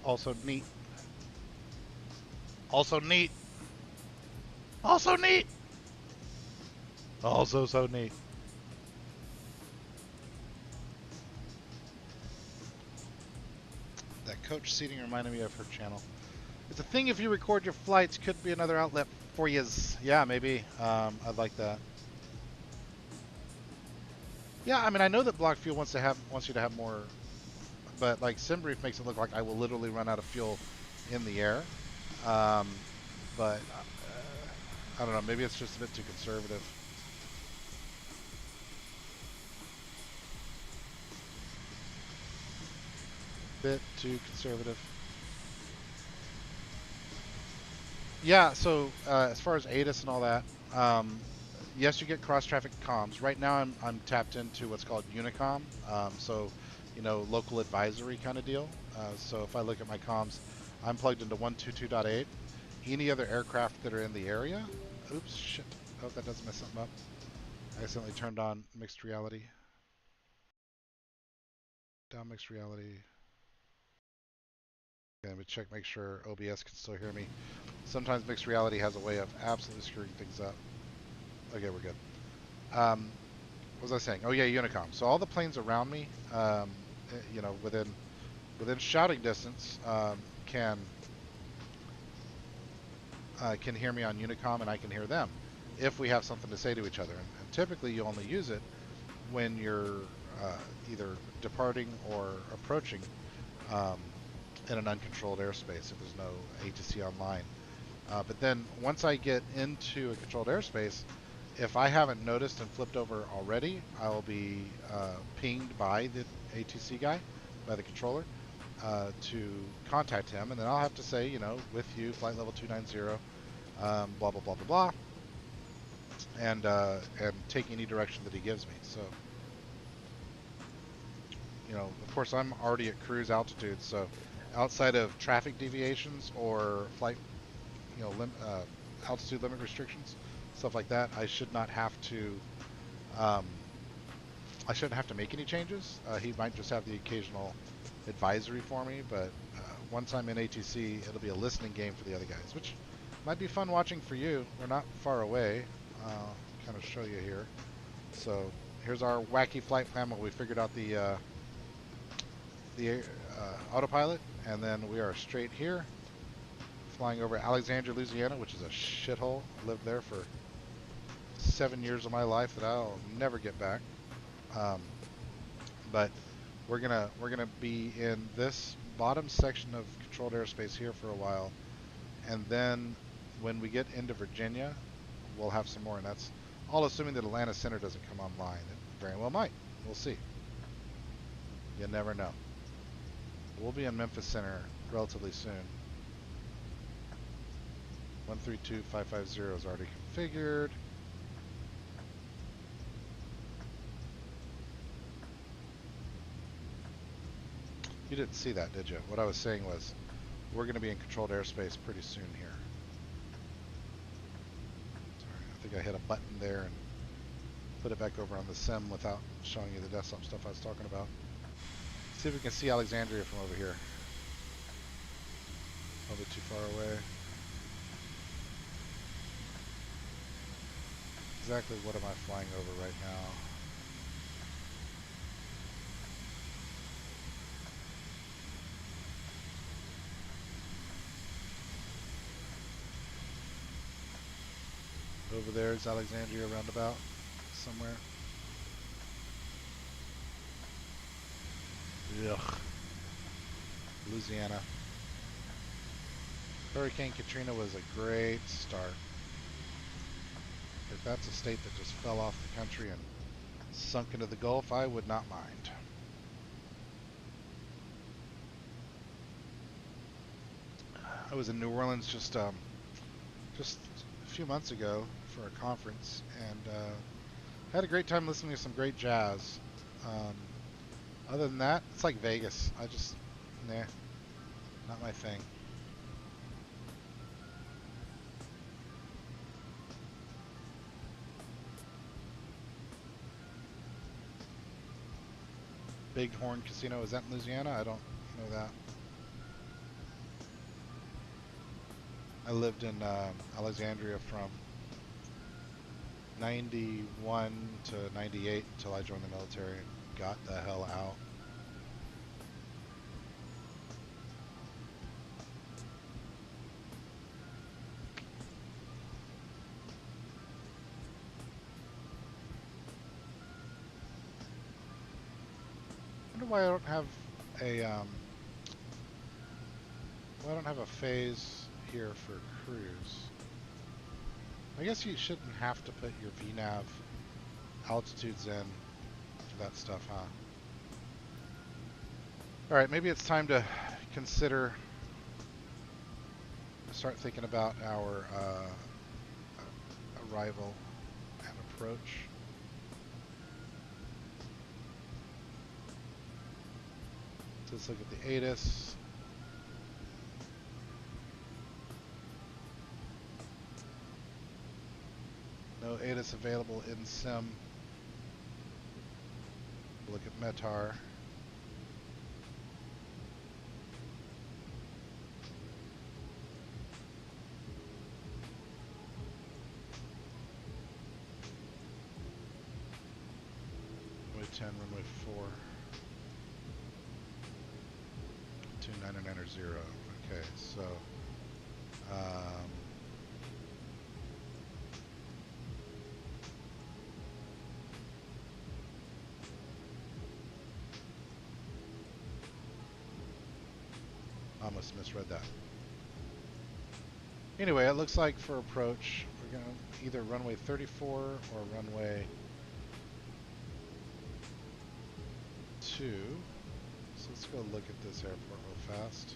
Also neat. Also neat. Also neat. Also so neat. That coach seating reminded me of her channel. It's a thing if you record your flights, could be another outlet For yous. Yeah, maybe. I'd like that. Yeah, I mean, I know that Block Fuel wants you to have more, but like SimBrief makes it look like I will literally run out of fuel in the air. Um, but I don't know. Maybe it's just a bit too conservative. Bit too conservative. Yeah. So as far as ATIS and all that, um, yes, you get cross-traffic comms. Right now, I'm tapped into what's called Unicom. So, local advisory kind of deal. So if I look at my comms, I'm plugged into 122.8. Any other aircraft that are in the area. Oops, shit. I hope that doesn't mess something up. I accidentally turned on mixed reality. Down mixed reality. Okay, let me check, make sure OBS can still hear me. Sometimes mixed reality has a way of absolutely screwing things up. Okay, we're good. What was I saying? Oh yeah, Unicom. So all the planes around me, within shouting distance, can hear me on Unicom, and I can hear them if we have something to say to each other. And typically, you only use it when you're either departing or approaching um, in an uncontrolled airspace if there's no ATC online. But then once I get into a controlled airspace, if I haven't noticed and flipped over already, I'll be pinged by the ATC guy, by the controller, to contact him, and then I'll have to say, with you, flight level 290, blah blah blah blah blah, and take any direction that he gives me. So, of course, I'm already at cruise altitude, so outside of traffic deviations or flight, altitude limit restrictions, stuff like that, I should not have to. Um, I shouldn't have to make any changes. He might just have the occasional advisory for me, but once I'm in ATC, it'll be a listening game for the other guys, which might be fun watching for you. We're not far away. Kind of show you here. So here's our wacky flight plan where we figured out the autopilot, and then we are straight here, flying over Alexandria, Louisiana, which is a shithole. I lived there for 7 years of my life that I'll never get back. Um, but we're gonna be in this bottom section of controlled airspace here for a while, and then when we get into Virginia, we'll have some more, and that's all assuming that Atlanta Center doesn't come online. It very well might. We'll see. You never know. We'll be in Memphis Center relatively soon. 132550 is already configured. You didn't see that, did you? What I was saying was, we're going to be in controlled airspace pretty soon here. Sorry, I think I hit a button there and put it back over on the sim without showing you the desktop stuff I was talking about. See if we can see Alexandria from over here. Probably too far away. Exactly what am I flying over right now? Over there is Alexandria roundabout somewhere. Ugh. Louisiana. Hurricane Katrina was a great start. If that's a state that just fell off the country and sunk into the Gulf, I would not mind. I was in New Orleans just a few months ago for a conference, and had a great time listening to some great jazz. Other than that, it's like Vegas. Nah, not my thing. Bighorn Casino, is that in Louisiana? I don't know that. I lived in Alexandria from 91 to 98 until I joined the military and got the hell out. wonder why I don't have a why I don't have a phase here for cruise. I guess you shouldn't have to put your VNAV altitudes in for that stuff, huh? All right, maybe it's time to consider, start thinking about our arrival and approach. So let's look at the ATIS. No ATIS available in sim. Look at METAR. Runway 10, runway 4. 299 0. Okay, so almost misread that. Anyway, it looks like for approach, we're going to either runway 34 or runway 2. So let's go look at this airport real fast.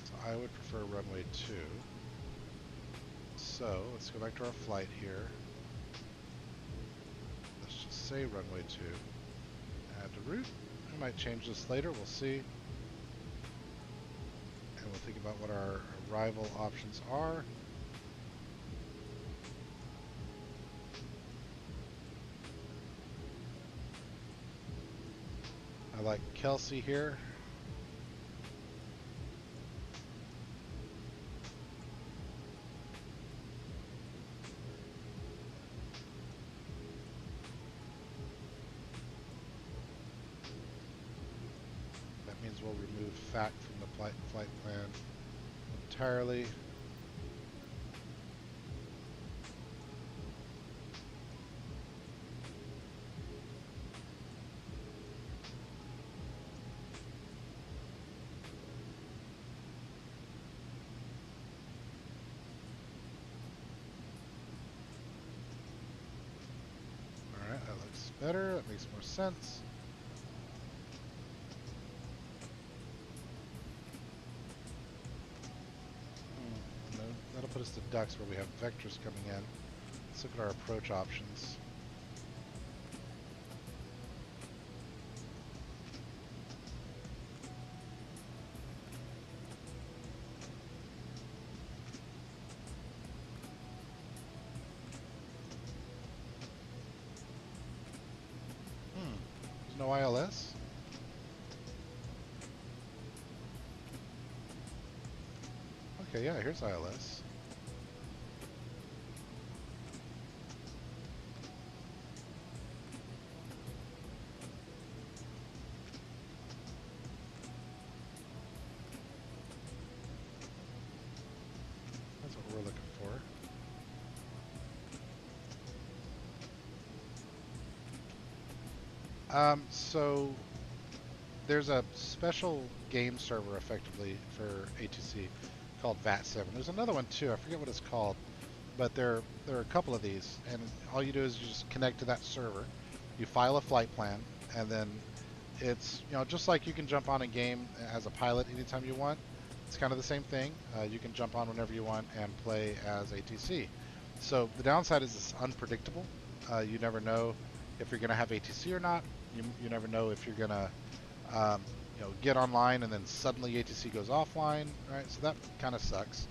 So I would prefer runway 2. So let's go back to our flight here. Let's just say runway 2. Add to route. We might change this later, we'll see. And we'll think about what our arrival options are. I like Kelsey here. That means we'll remove FAC from the flight plan entirely. Alright, that looks better. That makes more sense. No, that'll put us to ducks where we have vectors coming in. Let's look at our approach options. There's no ILS? Okay, yeah, here's ILS. That's what we're looking for. So there's a special game server effectively for ATC called VAT7. There's another one too, I forget what it's called, but there are a couple of these, and all you do is you just connect to that server, you file a flight plan, and then it's, you know, just like you can jump on a game as a pilot anytime you want. It's kind of the same thing. You can jump on whenever you want and play as ATC. So the downside is it's unpredictable. You never know if you're going to have ATC or not. You never know if you're going to get online and then suddenly ATC goes offline, right? So that kind of sucks.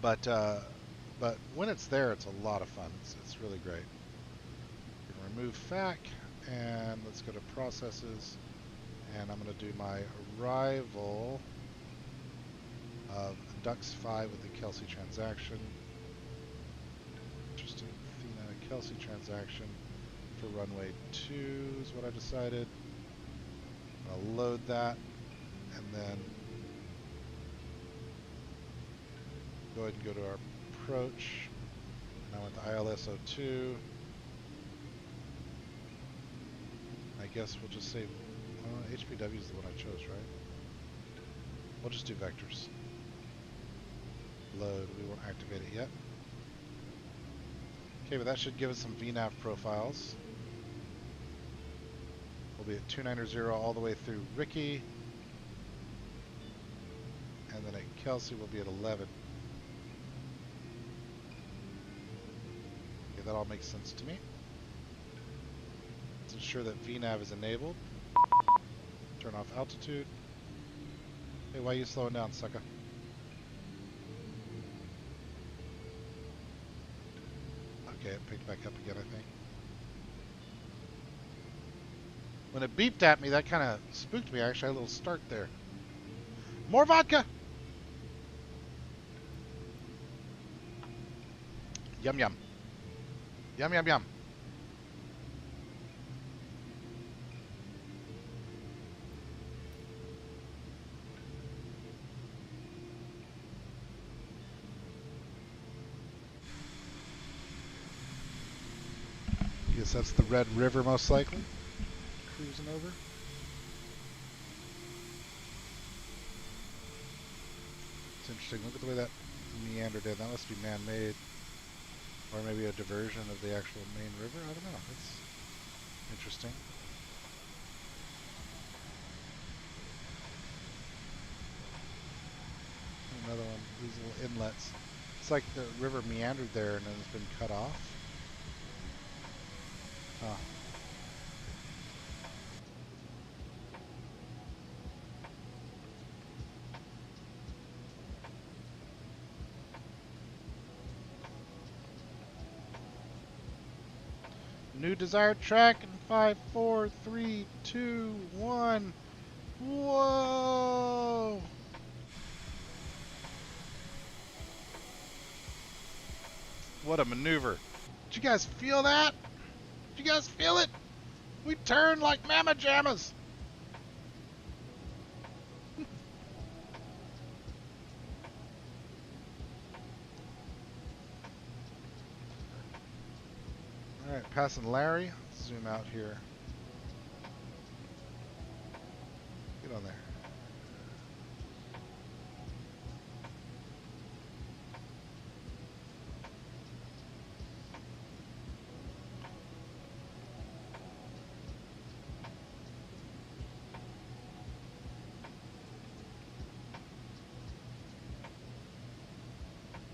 But when it's there, it's a lot of fun. It's really great. We're going to remove FAC, and let's go to processes, and I'm going to do my arrival of Dux 5 with the Kelsey transaction. Interesting. Athena Kelsey transaction for runway 2 is what I decided. I'll load that, and then go ahead and go to our approach. And Now with the ILS-02, I guess we'll just say HPW is the one I chose, right? We'll just do vectors. Load, we won't activate it yet. Okay, but that should give us some VNAV profiles. We'll be at 290 all the way through Ricky. And then at Kelsey we'll be at 11. Okay, that all makes sense to me. Let's ensure that VNAV is enabled. Turn off altitude. Hey, why are you slowing down, sucker? Okay, it picked back up again, I think. When it beeped at me, that kind of spooked me. I actually had a little start there. More vodka! Yum, yum. Yum, yum, yum. Guess that's the Red River, most likely. Cruising over. It's interesting. Look at the way that meandered in. That must be man-made. Or maybe a diversion of the actual main river. I don't know. It's interesting. Another one. These little inlets. It's like the river meandered there and then it's been cut off. Huh. New desired track in 5, 4, 3, 2, 1. Whoa! What a maneuver. Did you guys feel that? Did you guys feel it? We turned like mama jammas. Alright, passing Larry. Let's zoom out here. Get on there.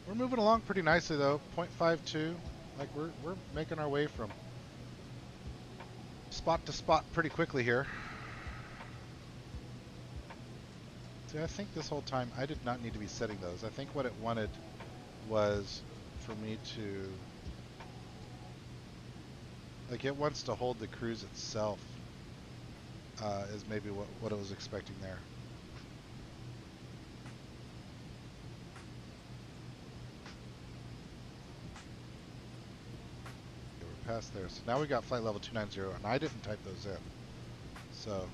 We're moving along pretty nicely though. 0.52. Like we're making our way from spot to spot pretty quickly here. See, I think this whole time I did not need to be setting those. I think what it wanted was for me to, like, it wants to hold the cruise itself, is maybe what it was expecting there. Okay, we're past there. So now we got flight level 290, and I didn't type those in. So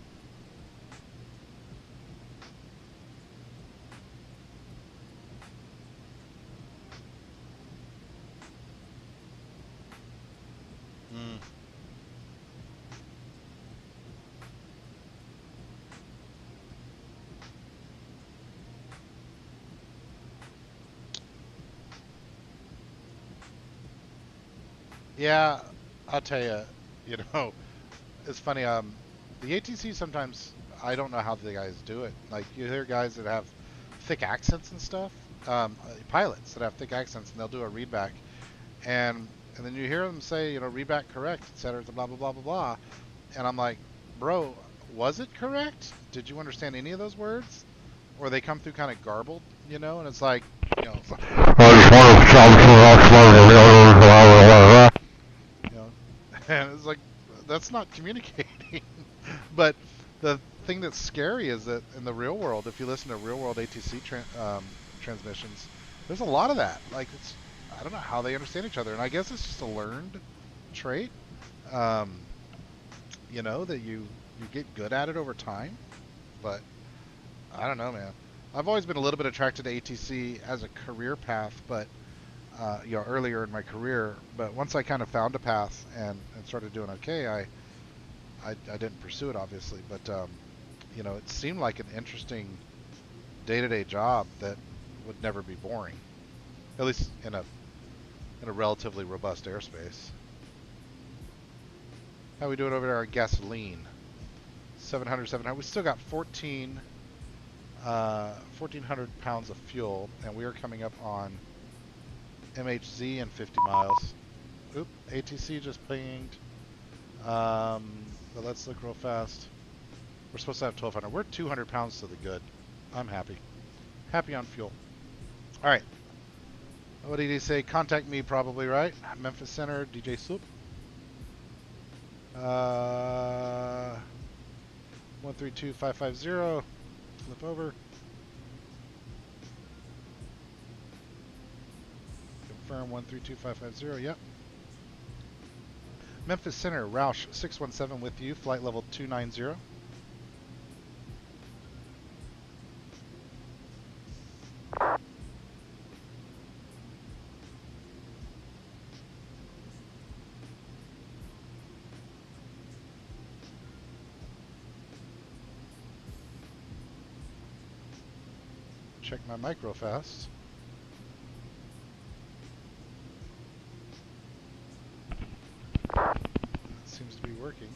yeah, I'll tell you, you know, it's funny. The ATC sometimes, I don't know how the guys do it. Like you hear guys that have thick accents and stuff, pilots that have thick accents, and they'll do a readback, and then you hear them say, you know, readback correct, etc. Blah blah blah blah blah, and I'm like, bro, was it correct? Did you understand any of those words? Or they come through kind of garbled, you know, and it's like, you know, and it's like, that's not communicating. But the thing that's scary is that in the real world, if you listen to real world ATC transmissions, there's a lot of that. Like, it's, I don't know how they understand each other, and I guess it's just a learned trait, you know, that you get good at it over time. But I don't know, man. I've always been a little bit attracted to ATC as a career path, but earlier in my career. But once I kind of found a path and started doing okay, I didn't pursue it obviously, but it seemed like an interesting day-to-day job that would never be boring, at least in a relatively robust airspace. How we doing over there on gasoline? 700, 700. We still got 1,400 pounds of fuel, and we are coming up on MHZ in 50 miles. Oop, ATC just pinged. But let's look real fast. We're supposed to have 1,200. We're 200 pounds to the good. I'm happy. Happy on fuel. All right. What did he say? Contact me probably, right? Memphis Center, DJ Sloop. 132550. Flip over. Confirm 132550. Yep. Memphis Center, Roush 617 with you. Flight level 290. Check my mic real fast. That seems to be working.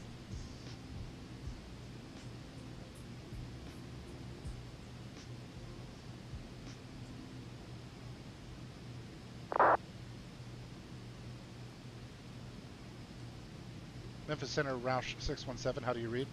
Memphis Center, Roush 617, how do you read?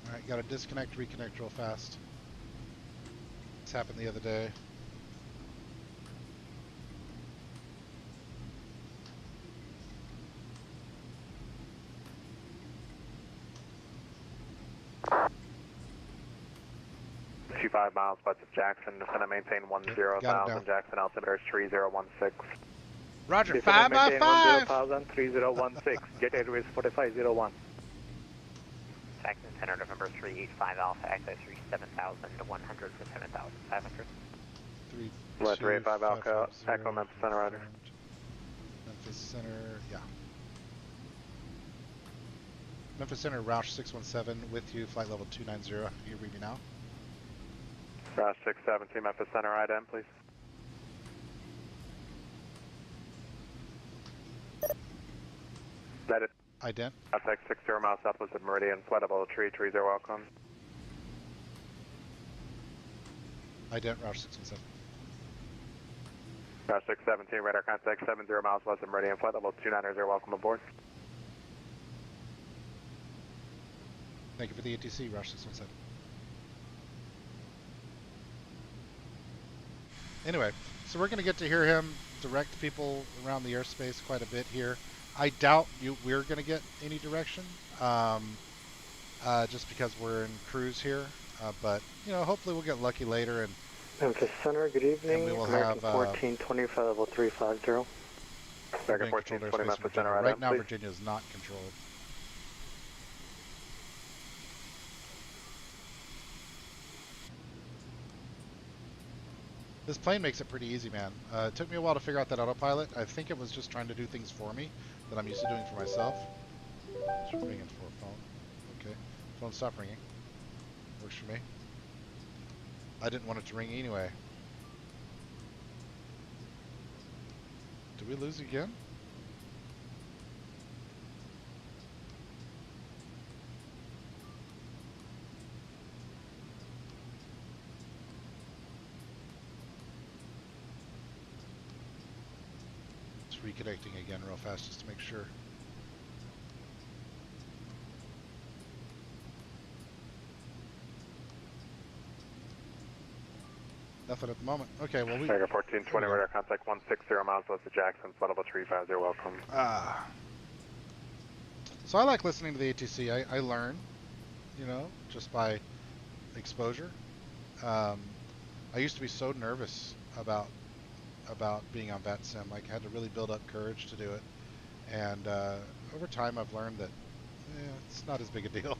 Alright, gotta disconnect, reconnect real fast. This happened the other day. $5 miles west of Jackson, descend and maintain 10,000, Jackson altimeter 3016. Roger, 5 by 5. 10,000, 3016, Jet Airways 4501. Jackson Center, November 385 Alpha, access 37,100 for 7,500. 385 Alpha, Echo Memphis Center, Roger. Memphis Center, yeah. Memphis Center, Roush 617 with you, flight level 290. You read me now? Roush 617, Memphis Center, IDM, please. That is. Ident. Contact 60 miles southwest of Meridian, flight level 330, welcome. Ident, Roush 617. Roush 617, radar contact 70 miles west of Meridian, flight level 290, welcome aboard. Thank you for the ATC, Roush 617. Anyway, so we're going to get to hear him direct people around the airspace quite a bit here. I doubt we're going to get any direction, just because we're in cruise here. But hopefully we'll get lucky later, and Memphis Center, good evening. we will American have 1425 level 350. American 1420, Memphis Center, right now please. Virginia is not controlled. This plane makes it pretty easy, man. It took me a while to figure out that autopilot. I think it was just trying to do things for me that I'm used to doing for myself. It's ringing for a phone. Okay. Phone stopped ringing. Works for me. I didn't want it to ring anyway. Did we lose again? Reconnecting again real fast just to make sure. Nothing at the moment. Okay, well we... American 1420, radar contact 160 miles west of Jackson, flight level 350, welcome. So I like listening to the ATC. I learn. you know, just by exposure. Um, I used to be so nervous about being on that sim. Like, I had to really build up courage to do it. And over time, I've learned that it's not as big a deal.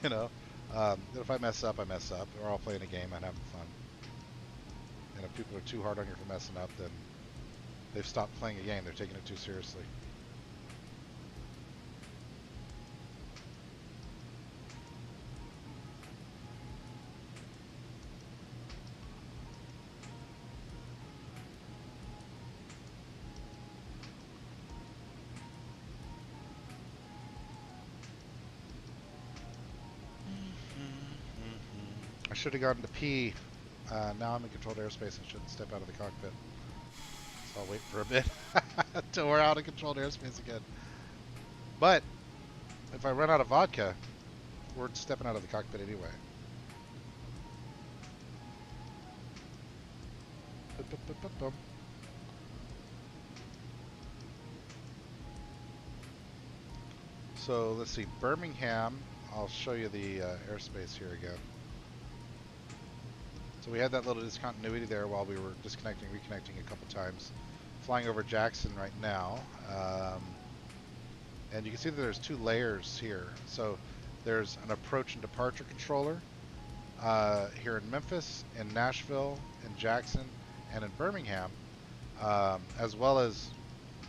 You know, that if I mess up, I mess up. We're all playing a game and having fun. And if people are too hard on you for messing up, then they've stopped playing a game. They're taking it too seriously. I should have gone to pee. Now I'm in controlled airspace and shouldn't step out of the cockpit. So I'll wait for a bit until we're out of controlled airspace again. But if I run out of vodka, we're stepping out of the cockpit anyway. So let's see, Birmingham. I'll show you the airspace here again. So we had that little discontinuity there while we were disconnecting, reconnecting a couple times. Flying over Jackson right now. And you can see that there's two layers here. So there's an approach and departure controller here in Memphis, in Nashville, in Jackson, and in Birmingham, as well as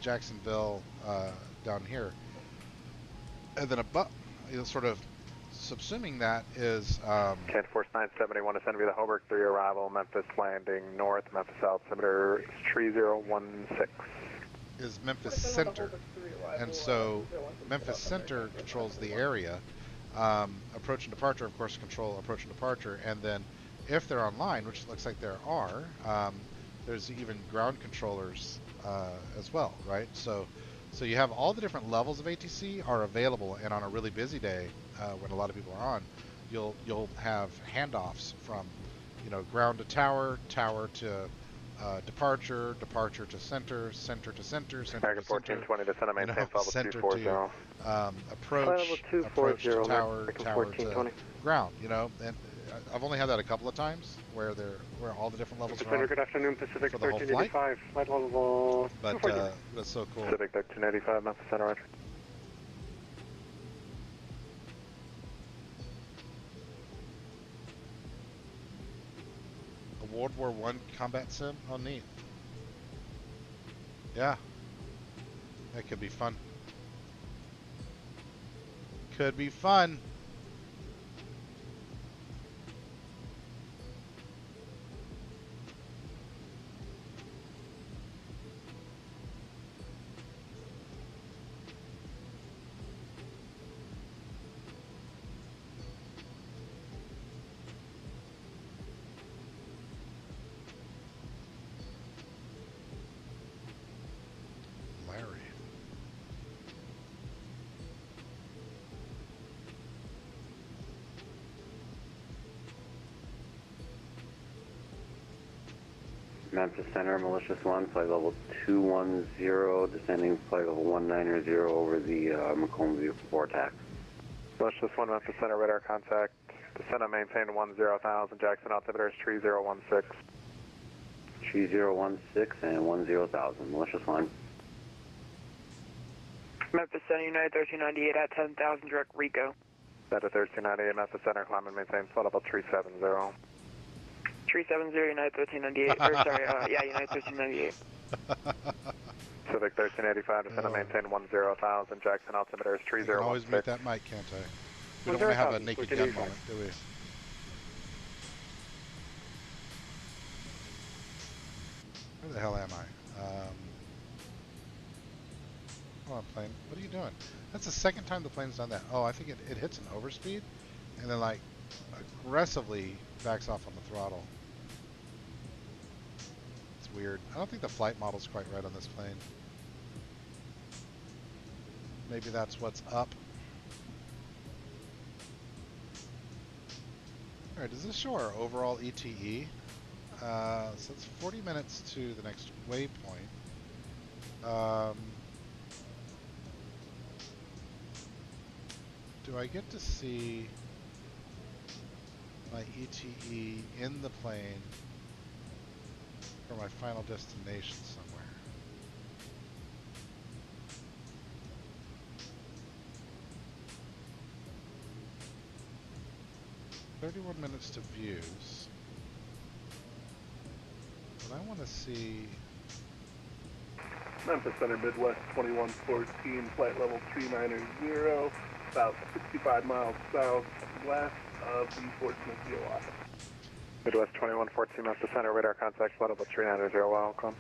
Jacksonville down here. And then above, sort of subsuming that is 10 Force 971 ascend via the Hoburg 3 arrival, Memphis landing north, Memphis altimeter 3016. Is Memphis Center. And so Memphis Center controls the area. Approach and departure, of course, control approach and departure. And then if they're online, which looks like there are, there's even ground controllers as well, right? So you have all the different levels of ATC are available, and on a really busy day, when a lot of people are on, you'll have handoffs from, ground to tower, tower to departure, departure to center, center to center, center to center. 1420 to center, maintain level Center 240. approach to tower, tower to ground. And I've only had that a couple of times where all the different levels are on. Good afternoon, Pacific for the whole flight. 1385, flight level. But that's so cool. Pacific 1385, Memphis Center, roger. A World War I combat sim? Oh, neat. Yeah. That could be fun. Could be fun. Memphis Center, Malicious 1, flight level 210, descending flight level 1990 over the Macomb View vortex. Malicious 1, Memphis Center, radar contact. Descend and maintain 10,000, Jackson altimeter is 3016. 3016 and 10,000, Malicious 1. Memphis Center, United 1398 at 10,000, direct Rico. Delta 1398, Memphis Center, climb and maintain flight level 370. 370, United 1398, or sorry, United 1398. Civic 1385, descend and maintain 10,000, Jackson altimeter is 3016. I can always mute that mic, can't I? We don't want to have a naked gun moment, do we? Where the hell am I? Oh, I'm playing. What are you doing? That's the second time the plane's done that. Oh, I think it hits an overspeed and then like aggressively backs off on the throttle. It's weird. I don't think the flight model's quite right on this plane. Maybe that's what's up. Alright, does this show our overall ETE? So it's 40 minutes to the next waypoint. Do I get to see... my ETE in the plane for my final destination somewhere. "31 minutes to views." But I want to see... Memphis Center, Midwest 2114, flight level 290, about 65 miles southwest of the Portsmouth VOI. Midwest 2114, Memphis Center, radar contact, flight level 390, welcome.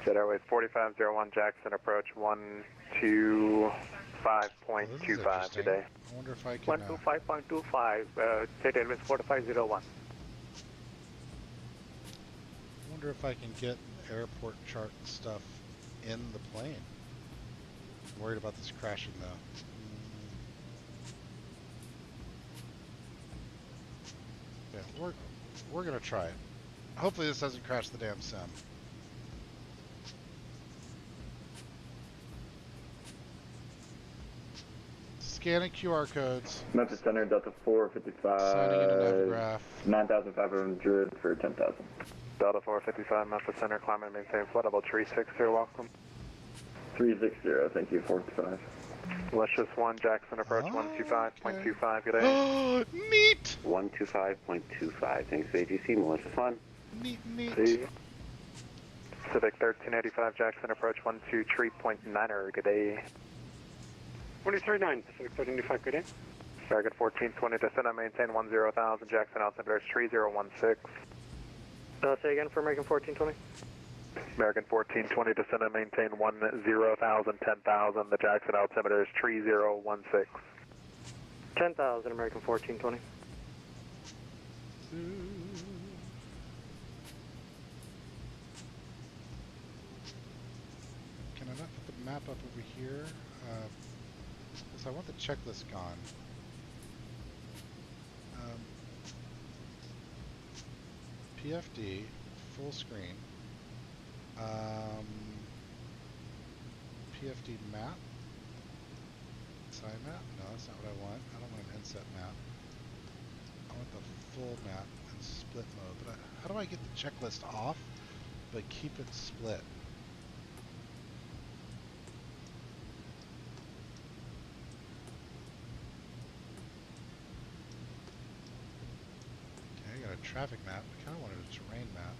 Jet Airways 4501 Jackson, approach 125.25 today. I wonder if I can... 125.25, Jet Airways 4501. I wonder if I can get airport chart stuff in the plane. I'm worried about this crashing though. Yeah, we're gonna try it. Hopefully this doesn't crash the damn sim. Scanning QR codes. Memphis Center, Delta 455. Signing into Navigraph. 9,500 for 10,000. Delta 455, Memphis Center, climb and maintain flight level 360, welcome. 360, thank you, 455. Malicious 1, Jackson, approach 125.25, good day. Oh, neat! 125.25, thanks ATC, Malicious 1. Neat. Pacific 1385, Jackson, approach 123.9, good day. 2339, Pacific 1385, good day. American 1420, descend and maintain 10,000, Jackson, altimeter 3016. Say again for American 1420. American 1420, descend and maintain 10,000, 10,000, the Jackson altimeter is 3016. 10,000, American 1420. Can I not put the map up over here? Because I want the checklist gone. PFD, full screen. PFD map. Side map? No, that's not what I want. I don't want an inset map. I want the full map in split mode. But how do I get the checklist off but keep it split? Okay, I got a traffic map. I kind of wanted a terrain map.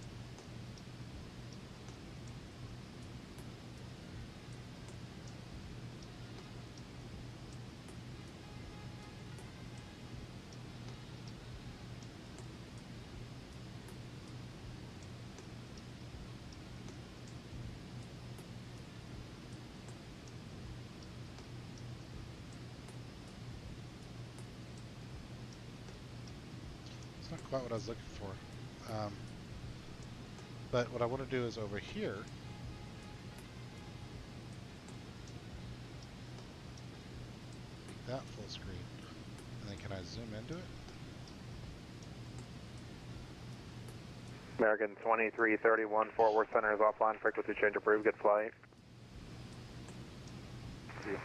It's not quite what I was looking for. But what I want to do is over here, make that full screen. And then can I zoom into it? American 2331, Fort Worth Center is offline, frequency change approved, good flight. Okay,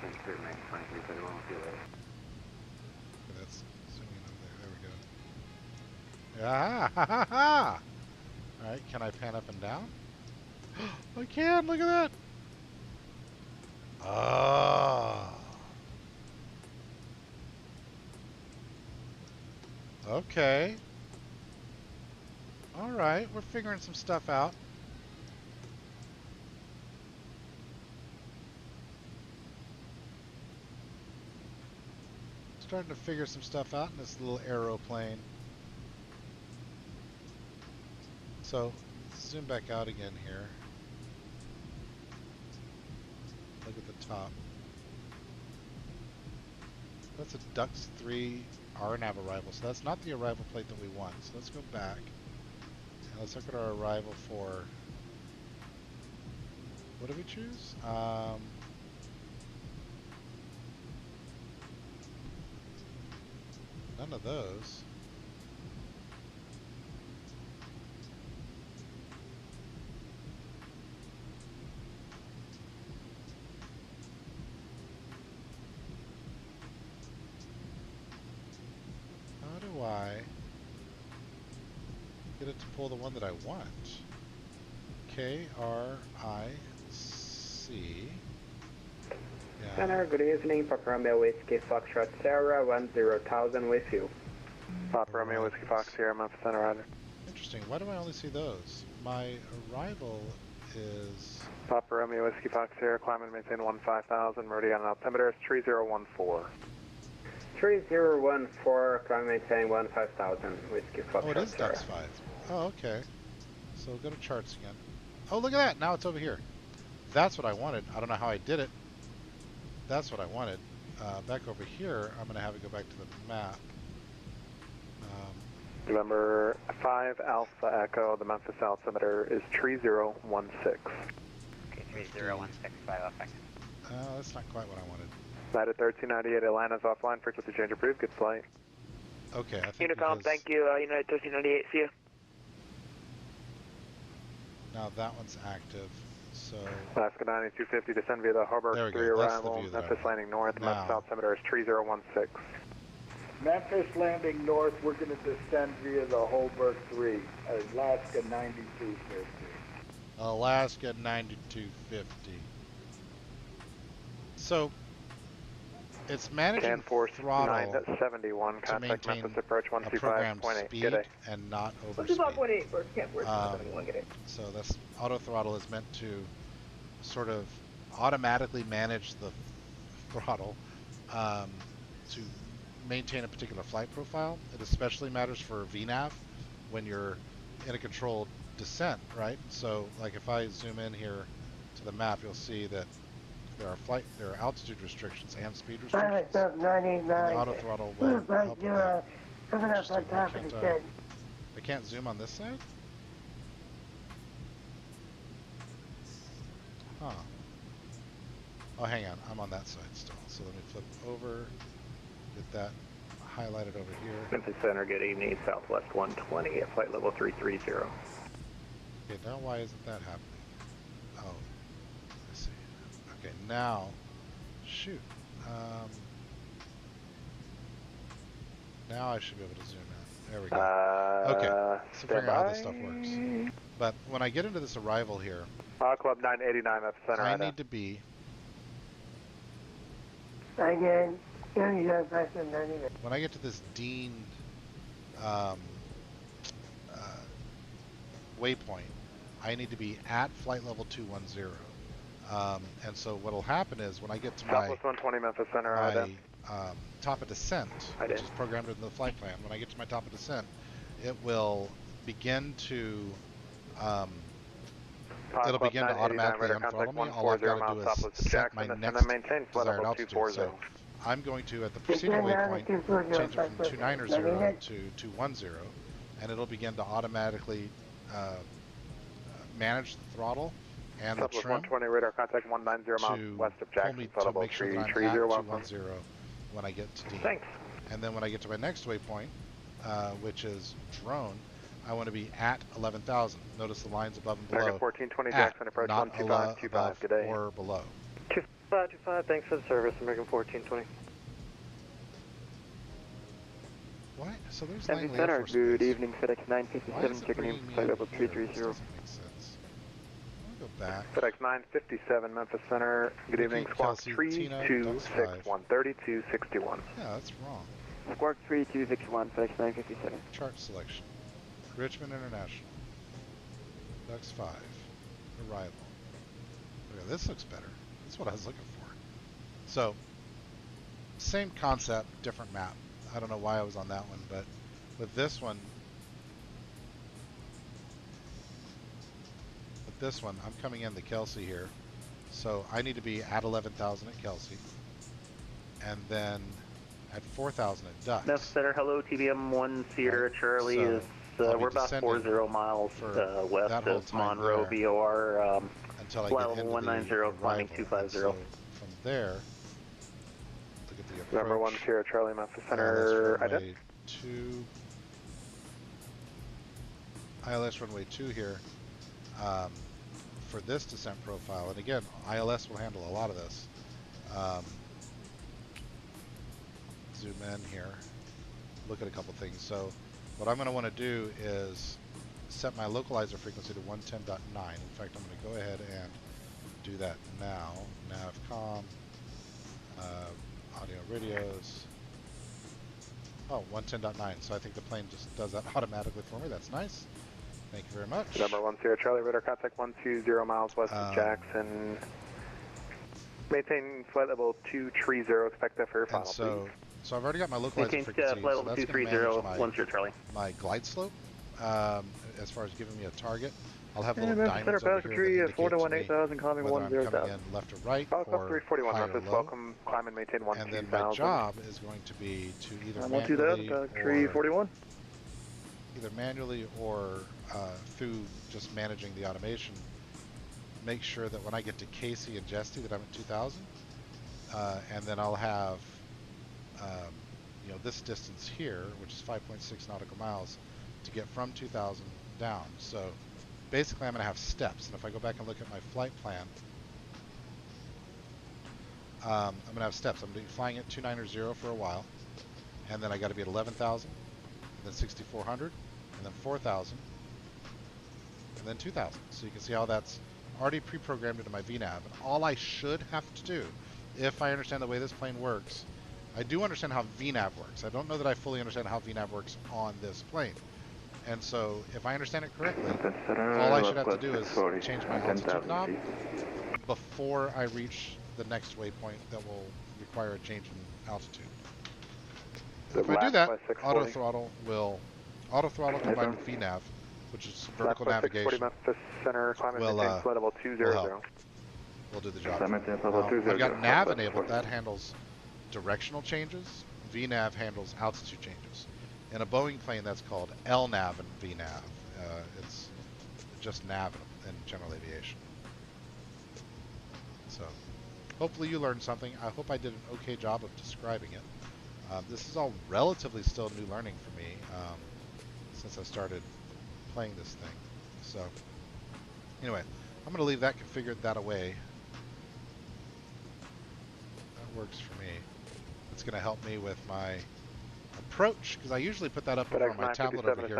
that's zooming over there. There we go. Ah, ha, ha, ha. Alright, can I pan up and down? I can! Look at that! Ah. Okay. Alright, we're figuring some stuff out. Starting to figure some stuff out in this little aeroplane. So, zoom back out again here. Look at the top. That's a Dux 3 RNAV arrival, so that's not the arrival plate that we want. So let's go back. And let's look at our arrival for... What did we choose? None of those. get it to pull the one that I want. KRIC. Yeah. Center, good evening. Papa Romeo Whiskey Foxtrot Sierra 10,000 with you. Papa Romeo Whiskey Fox Sierra, Memphis Center, Roger. Interesting. Why do I only see those? My arrival is... Papa Romeo Whiskey Fox Sierra, climb and maintain 15,000, meridian altimeter is 3014. 3014, climb maintain 15,000 Whiskey Foxtrot. Oh, it is Dux 5. Oh, okay. So go to charts again. Oh, look at that. Now it's over here. That's what I wanted. I don't know how I did it. That's what I wanted. Back over here, I'm going to have it go back to the map. November 5 Alpha Echo, the Memphis altimeter is 3016. Okay, 3016, 5 Alpha Echo. That's not quite what I wanted. United 1398, Atlanta's offline, frequency change approved, good flight. Okay, I think Unicom, because thank you. United 1398, see you. now that one's active, so... Alaska 9250, descend via the Harbor There we 3 go. That's the arrival, view that I Memphis want. landing north, Now. Memphis altimeter is 3016. Memphis landing north, we're going to descend via the Holberg 3, Alaska 9250. Alaska 9250. So, it's managing Can force throttle 971, to contact maintain Memphis approach a programmed 125.8. speed Good day. and not overspeed. 125.8 for Camp Force 71, get it. So that's auto throttle is meant to sort of automatically manage the throttle to maintain a particular flight profile. It especially matters for VNAV when you're in a controlled descent, right? So like if I zoom in here to the map, you'll see that there are altitude restrictions and speed restrictions. And the auto throttle will help with that. Interesting. I can't zoom on this side? Huh. Oh, hang on. I'm on that side still. So let me flip over, get that highlighted over here. Memphis Center, good evening. Southwest 120 at flight level 330. Okay, now why isn't that happening? Oh, I see. Okay, now, shoot. Now I should be able to zoom in. There we go. Okay, so figuring out how this stuff works. But when I get into this arrival here, Club 989 Memphis Center. I need to be... Again, when I get to this Dean waypoint, I need to be at flight level 210. And so what will happen is when I get to my, Southwest 120 Memphis Center. top of descent, which is programmed into the flight plan, when I get to my top of descent, it will begin to it'll begin to automatically unthrottle me. All I've got to do is set my next desired altitude. So I'm going to, at the preceding waypoint, change it from 290 to 210, and it'll begin to automatically manage the throttle and the trim 120 radar contact 190 miles west of Jackson, to make sure that I'm at 210 when I get to D. Thanks. And then when I get to my next waypoint, which is drone, I want to be at 11,000. Notice the lines above and below. American 1420 Jackson approach 12525. Good day. Or below. 2525, thanks for the service, American 1420. What? So there's Memphis Langley Center, Air Force good Base. evening, FedEx 957, checking in flight level 330. This doesn't make sense. I'll go back. FedEx 957 Memphis Center, good evening, squawk 326 13261. Yeah, that's wrong. Squawk 3261, FedEx 957. Chart selection. Richmond International. Dux 5. Arrival. Okay, this looks better. That's what I was looking for. So, same concept, different map. I don't know why I was on that one, but with this one, I'm coming into Kelsey here. So I need to be at 11,000 at Kelsey. And then at 4,000 at Dux. Memphis Center, hello, TBM 1 Sierra Charlie is, we're about 40 miles west of Monroe, VOR, until I flight get level into 190, climbing 250. So from there, look at the approach. Number 1 Sierra Charlie, Memphis Center, runway 2. ILS runway 2 here. For this descent profile, and again, ILS will handle a lot of this. Zoom in here, look at a couple things. So what I'm going to want to do is set my localizer frequency to 110.9. In fact, I'm going to go ahead and do that now. Navcom, audio radios. Oh, 110.9. So I think the plane just does that automatically for me. That's nice. Thank you very much. Number 10 Charlie, radar contact 120 miles west of Jackson. Maintain flight level 230. Expect that for your final, so, please. So I've already got my localizer frequency. Flight level so that's 230, Charlie. My glide slope, as far as giving me a target. I'll have little Memphis diamonds Center, over here tree, that indicate 4 to 1, to me 8000, climbing whether I'm 10,000. coming in left or right, Falcon or 341 high or Memphis, low. welcome, climb and maintain 12000. And then my job is going to be to either I'm manually 2000, tree 41. Either manually or through just managing the automation, make sure that when I get to Casey and Jesty that I'm at 2000, and then I'll have you know, this distance here, which is 5.6 nautical miles, to get from 2000 down. So basically I'm going to have steps, and if I go back and look at my flight plan, I'm going to have steps. I'm going to be flying at 290 for a while, and then I got to be at 11,000, and then 6,400, and then 4,000, and then 2,000. So you can see how that's already pre-programmed into my VNAV. And all I should have to do, if I understand the way this plane works, I do understand how VNAV works. I don't know that I fully understand how VNAV works on this plane. And so if I understand it correctly, all I should have to do is change my altitude knob before I reach the next waypoint that will require a change in altitude. If I do that, auto throttle combined with VNAV, which is vertical navigation, will help. We'll do the job. I've got nav enabled. That handles directional changes. VNAV handles altitude changes. In a Boeing plane, that's called LNAV and VNAV. It's just nav in general aviation. So hopefully you learned something. I hope I did an okay job of describing it. This is all relatively still new learning for me since I started playing this thing. So anyway, I'm going to leave that configured that away. That works for me. It's going to help me with my approach, because I usually put that up on my tablet over here.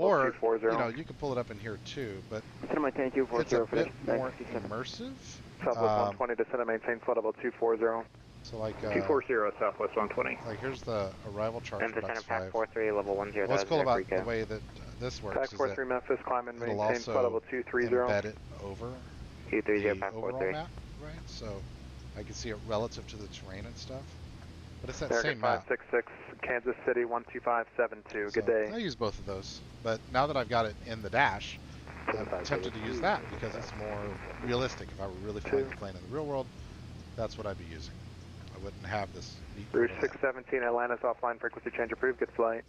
Or, you know, you can pull it up in here too, but it's a bit more immersive. Southwest 120, descend and maintain flight level 240. So like 240, Southwest 120. Like here's the arrival chart for Ducks 5. 43, level 10. What's cool about the way that this works is that Memphis, climb and it'll maintain flight level also 230. embed it over 230, the overall map, right? So I can see it relative to the terrain and stuff. But it's that American same map. 566, Kansas City 12572. So Good day. I use both of those, but now that I've got it in the dash, I'm tempted to use that because it's more realistic. If I were really flying the plane in the real world, that's what I'd be using. I wouldn't have this neat Rouge 617, Atlantis offline, frequency change approved. Good flight.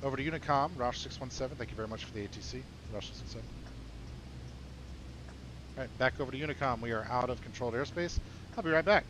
Over to Unicom, Roush 617. Thank you very much for the ATC. Roush 617. All right, back over to Unicom. We are out of controlled airspace. I'll be right back.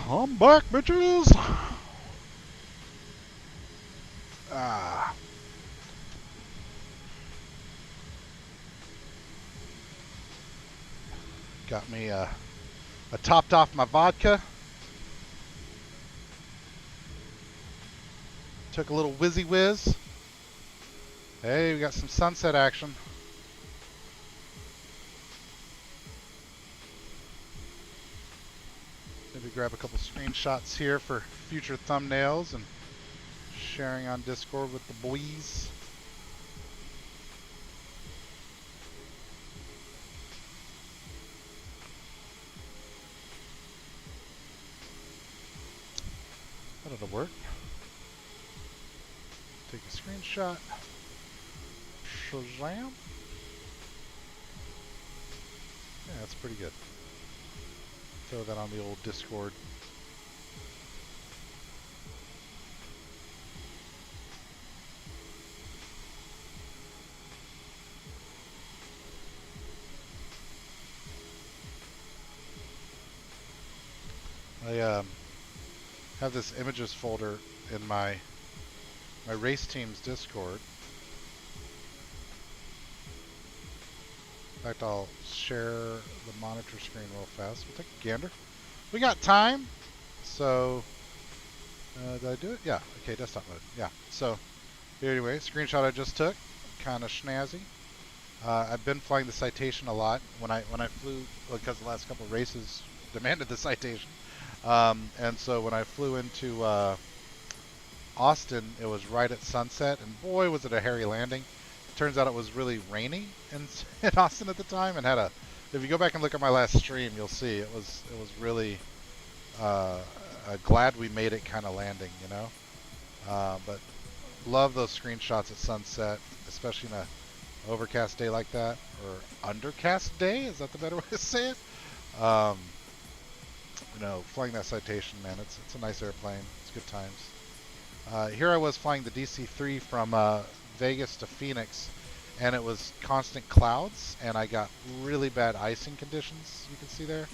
I'm back, bitches! Ah. Got me I topped off my vodka. Took a little whizzy whiz. Hey, we got some sunset action. Maybe grab a couple screenshots here for future thumbnails and sharing on Discord with the boys. That'll work. Take a screenshot. Shazam. Yeah, that's pretty good. Throw that on the old Discord. I have this images folder in my race team's Discord. In fact, I'll share the monitor screen real fast. We'll take a gander. We got time. So, did I do it? Yeah. Okay, desktop mode. Yeah. So, anyway, screenshot I just took. Kind of snazzy. I've been flying the Citation a lot. When I flew, because the last couple of races demanded the Citation. And so when I flew into Austin, it was right at sunset, and boy, was it a hairy landing. Turns out it was really rainy in Austin at the time, and had a. If you go back and look at my last stream, you'll see it was really glad we made it kind of landing, you know. But love those screenshots at sunset, especially in a overcast day like that, or undercast day. Is that the better way to say it? You know, flying that Citation, man, it's a nice airplane. It's good times. Here I was flying the DC-3 from Vegas to Phoenix, and it was constant clouds, and I got really bad icing conditions, you can see there.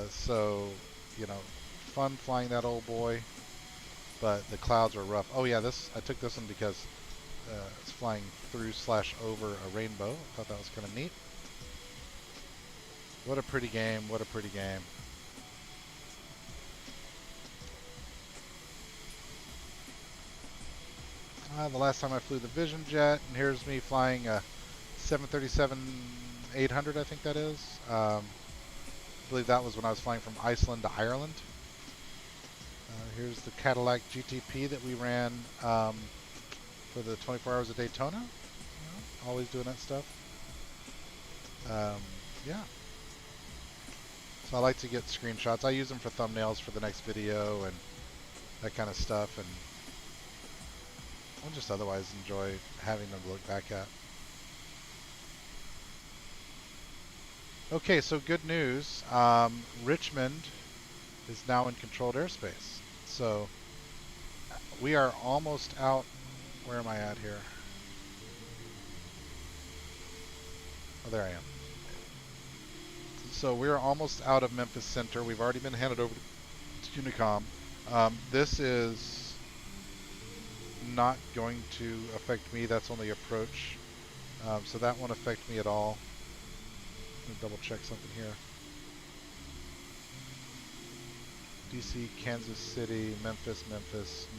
So, you know, fun flying that old boy, but the clouds were rough. Oh yeah, I took this one because it's flying through/over a rainbow. I thought that was kind of neat. What a pretty game, what a pretty game. The last time I flew the Vision Jet, and here's me flying a 737-800, I think that is. I believe that was when I was flying from Iceland to Ireland. Here's the Cadillac GTP that we ran for the 24 Hours of Daytona. You know, always doing that stuff. Yeah. So I like to get screenshots. I use them for thumbnails for the next video and that kind of stuff. And I just otherwise enjoy having them to look back at. Okay, so good news. Richmond is now in controlled airspace. So we are almost out. Where am I at here? Oh, there I am. So we're almost out of Memphis Center. We've already been handed over to Unicom. This is not going to affect me. That's only approach. So that won't affect me at all. Let me double check something here. DC, Kansas City, Memphis,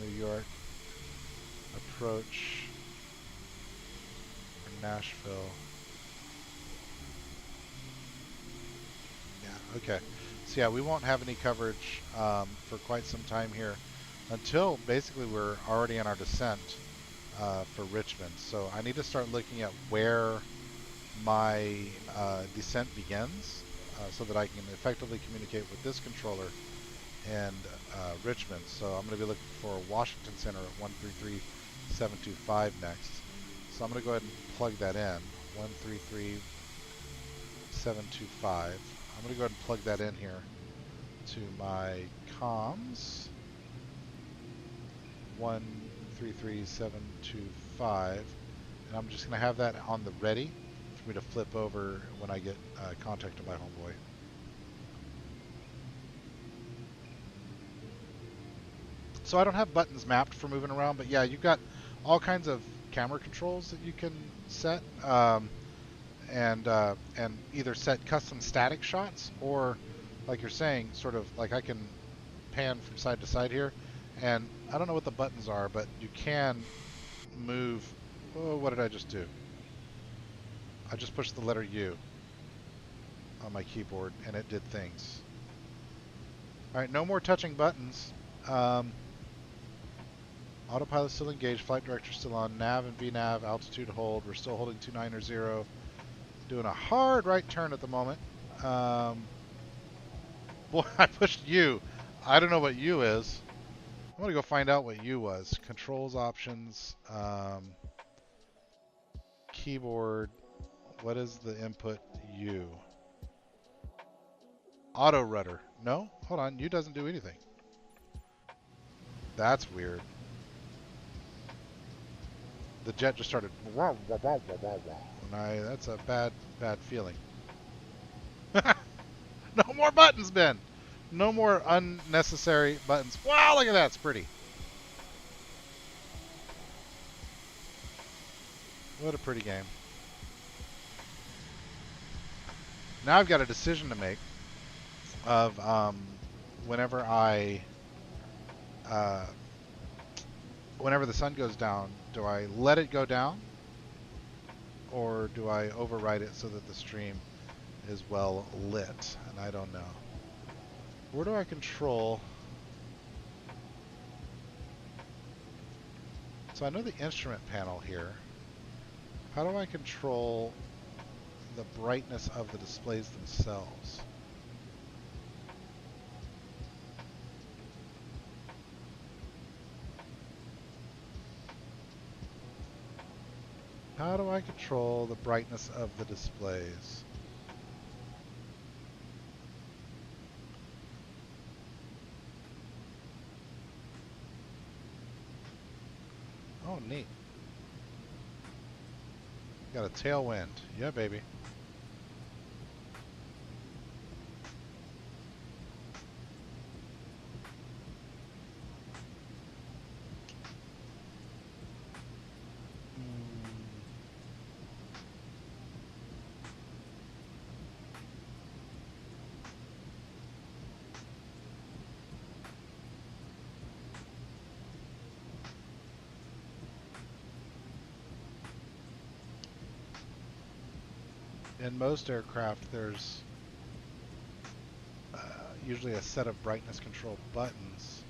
New York. Approach. Or Nashville. Yeah, okay. So yeah, we won't have any coverage for quite some time here until basically we're already in our descent for Richmond. So I need to start looking at where my descent begins so that I can effectively communicate with this controller and Richmond. So I'm going to be looking for Washington Center at 133725 next. So I'm going to go ahead and plug that in, 133725. I'm going to go ahead and plug that in here to my comms. 133725, and I'm just going to have that on the ready for me to flip over when I get contacted by homeboy. So I don't have buttons mapped for moving around, but yeah, you've got all kinds of camera controls that you can set, and either set custom static shots or, like you're saying, sort of like I can pan from side to side here, and I don't know what the buttons are, but you can move. Oh, what did I just do? I just pushed the letter U on my keyboard, and it did things. All right, no more touching buttons. Autopilot still engaged, flight director still on, nav and VNav, altitude hold. We're still holding 290. Doing a hard right turn at the moment. Boy, I pushed U. I don't know what U is. I'm gonna go find out what U was. Controls options, keyboard. What is the input U? Auto rudder. No, hold on. U doesn't do anything. That's weird. The jet just started. And that's a bad feeling. No more buttons, Ben. No more unnecessary buttons. Wow, look at that. It's pretty. What a pretty game. Now I've got a decision to make of whenever the sun goes down, do I let it go down or do I override it so that the stream is well lit? And I don't know. Where do I control? So I know the instrument panel here. How do I control the brightness of the displays themselves? How do I control the brightness of the displays? Oh, neat. Got a tailwind. Yeah, baby. In most aircraft, there's usually a set of brightness control buttons.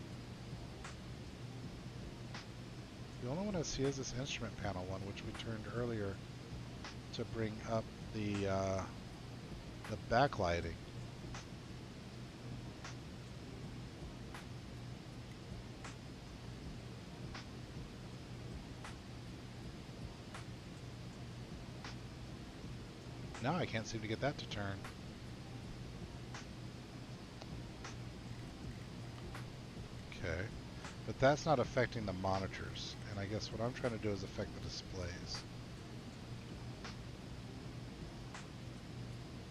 The only one I see is this instrument panel one, which we turned earlier to bring up the backlighting. Now I can't seem to get that to turn. Okay, but that's not affecting the monitors, and I guess what I'm trying to do is affect the displays.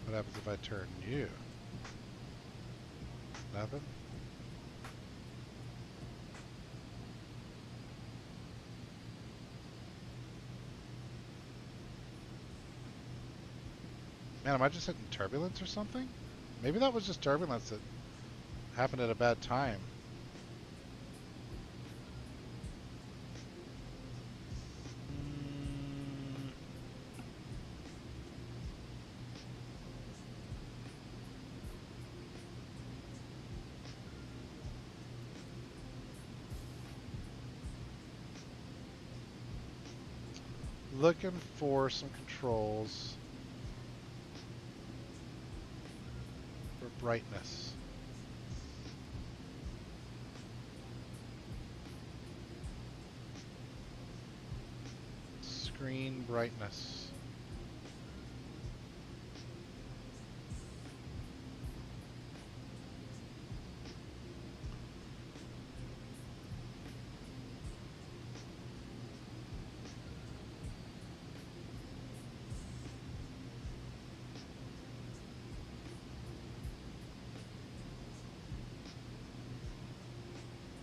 What happens if I turn U? Nothing? Man, am I just hitting turbulence or something? Maybe that was just turbulence that happened at a bad time. Looking for some controls for brightness. Screen brightness.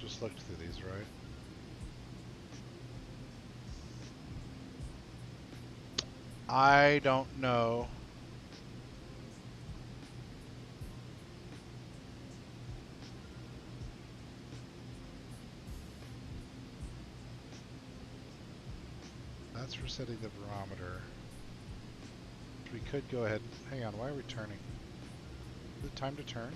just looked through these, right? I don't know. That's for setting the barometer. We could go ahead. Hang on, why are we turning? Is it time to turn?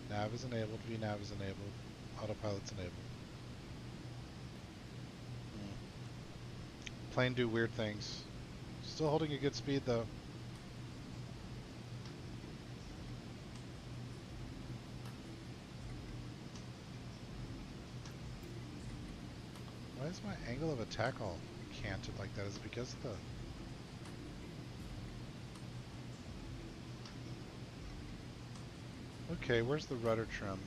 Nav is enabled, VNav is enabled, autopilot's enabled. Plane do weird things. Still holding a good speed though. Why is my angle of attack all canted like that? Is it because of the... Okay, where's the rudder trim?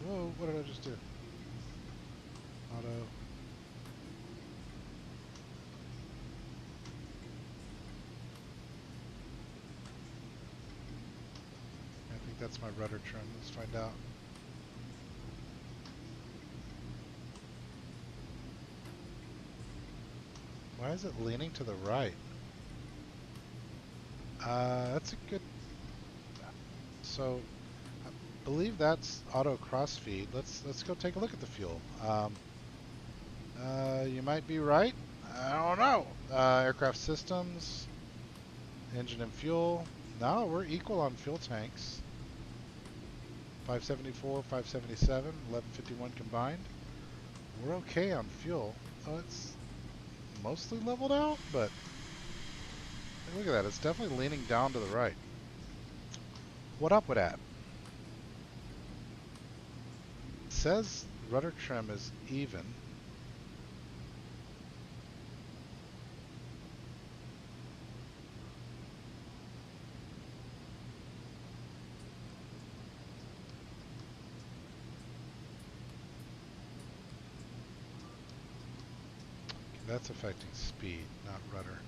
Whoa, what did I just do? Auto. I think that's my rudder trim. Let's find out. Why is it leaning to the right? That's a good... So, I believe that's auto crossfeed. Let's go take a look at the fuel. You might be right. I don't know. Aircraft systems, engine and fuel. No, we're equal on fuel tanks. 574, 577, 1151 combined. We're okay on fuel. Oh, it's mostly leveled out, but look at that. It's definitely leaning down to the right. What up with that? It says rudder trim is even. That's affecting speed, not rudder.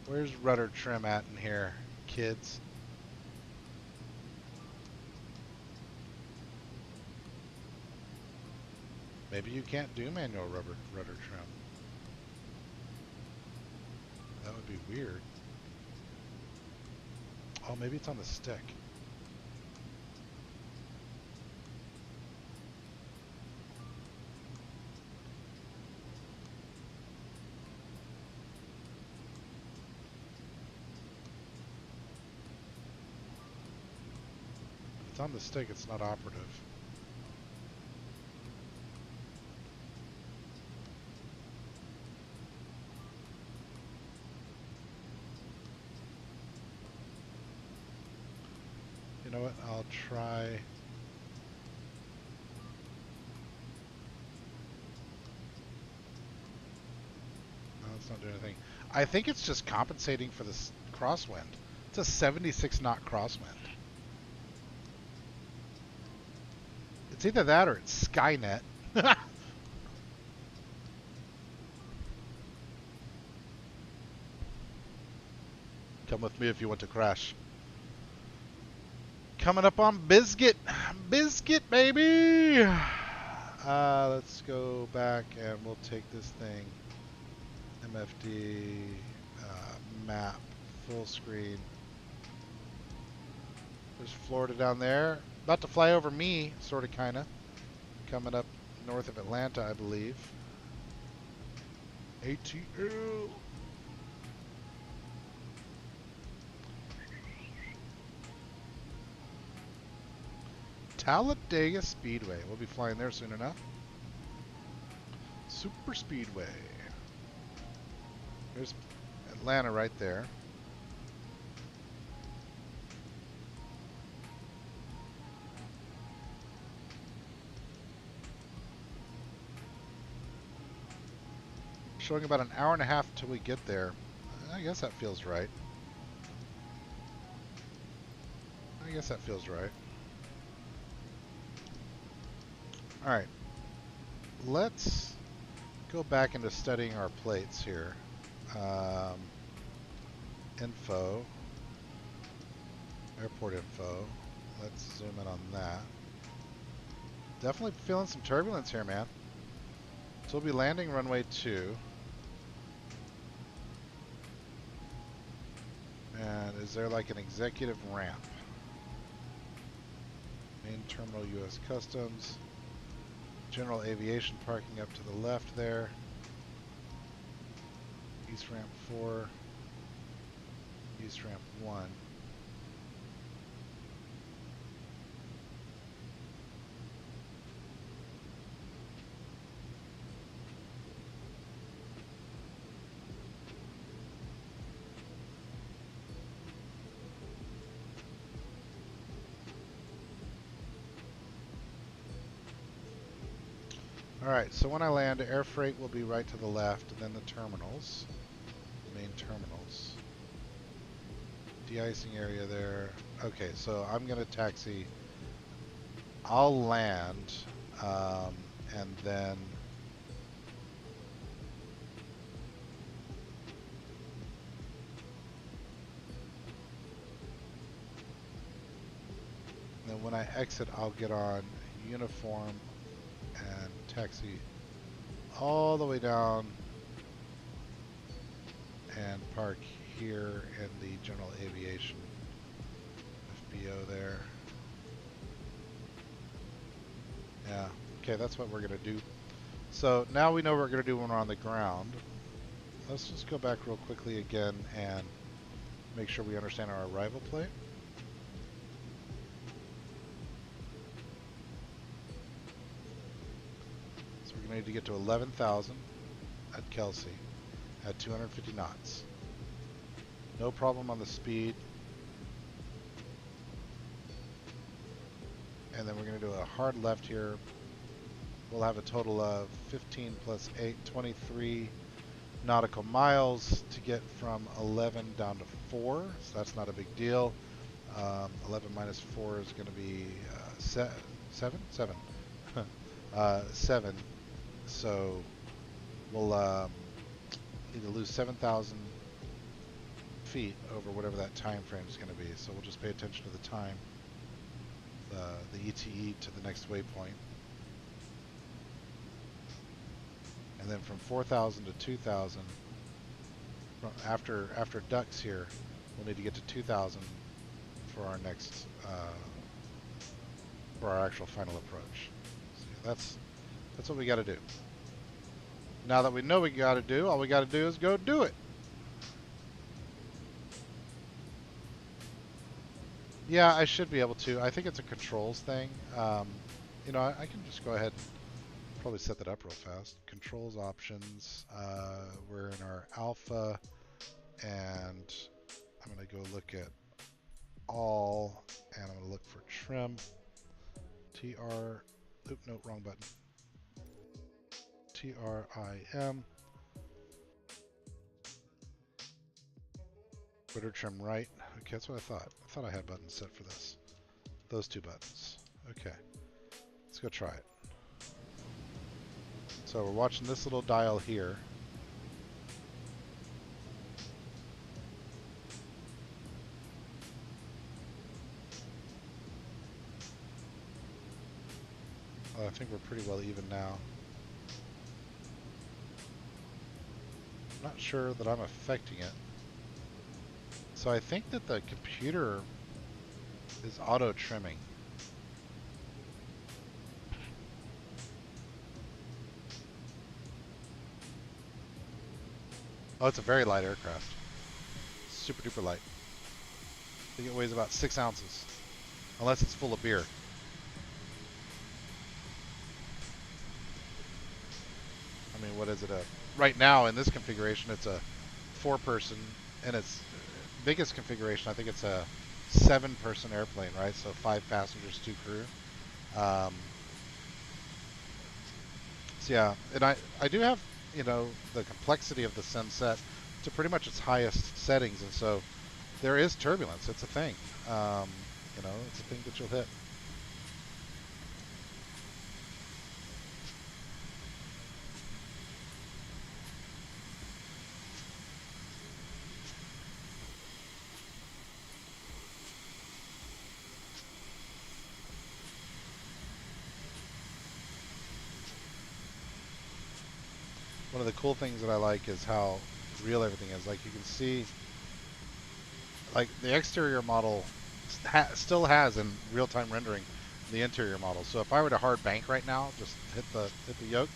Where's rudder trim at in here, kids? Maybe you can't do manual rudder trim. That would be weird. Oh, maybe it's on the stick. It's on the stick, it's not operative. You know what, I'll try... No, it's not doing anything. I think it's just compensating for this crosswind. It's a 76 knot crosswind. It's either that or it's Skynet. Come with me if you want to crash. Coming up on Biscuit. Biscuit, baby! Let's go back and we'll take this thing. MFD, map, full screen. There's Florida down there. About to fly over me, sort of, kind of. Coming up north of Atlanta, I believe. ATL. Talladega Speedway. We'll be flying there soon enough. Super Speedway. There's Atlanta right there. Showing about an hour and a half till we get there. I guess that feels right. I guess that feels right. All right. Let's go back into studying our plates here. Info. Airport info. Let's zoom in on that. Definitely feeling some turbulence here, man. So we'll be landing runway 2. And is there like an executive ramp? Main terminal U.S. Customs. General aviation parking up to the left there. East ramp 4. East ramp 1. Alright, so when I land, air freight will be right to the left, and then the terminals. Main terminals. De-icing area there. Okay, so I'm going to taxi. I'll land, and then when I exit, I'll get on uniform and taxi all the way down and park here in the general aviation FBO there. Yeah, okay, that's what we're going to do. So now we know what we're going to do when we're on the ground. Let's just go back real quickly again and make sure we understand our arrival plate. So we're going to need to get to 11,000 at Kelsey at 250 knots. No problem on the speed. And then we're going to do a hard left here. We'll have a total of 15 plus 8, 23 nautical miles to get from 11 down to 4. So that's not a big deal. 11 minus 4 is going to be 7? 7. 7. So we'll need to lose 7,000 feet over whatever that time frame is going to be. So we'll just pay attention to the time. The ETE to the next waypoint. And then from 4,000 to 2,000, after ducks here, we'll need to get to 2,000 for our next, for our actual final approach. So that's what we got to do. Now that we know what we got to do, all we got to do is go do it. Yeah, I should be able to. I think it's a controls thing. You know, I can just go ahead and probably set that up real fast. Controls options. We're in our alpha, and I'm going to go look at all, and I'm going to look for trim. TR. Oop, no, wrong button. TRIM. Quitter trim right. Okay, that's what I thought. I thought I had buttons set for this. Those two buttons. Okay. Let's go try it. So we're watching this little dial here. I think we're pretty well even now. I'm not sure that I'm affecting it. So I think that the computer is auto trimming. Oh, it's a very light aircraft. Super duper light. I think it weighs about 6 ounces. Unless it's full of beer. I mean, what is it? Right now in this configuration, it's a 4-person, and its biggest configuration, I think it's a 7-person airplane, right? So 5 passengers, 2 crew. So yeah, and I do have, you know, the complexity of the sim set to pretty much its highest settings, and so there is turbulence. It's a thing. You know, it's a thing that you'll hit. one of the cool things that I like is how real everything is. Like you can see, like the exterior model still has in real-time rendering the interior model. So if I were to hard bank right now, just hit the yoke,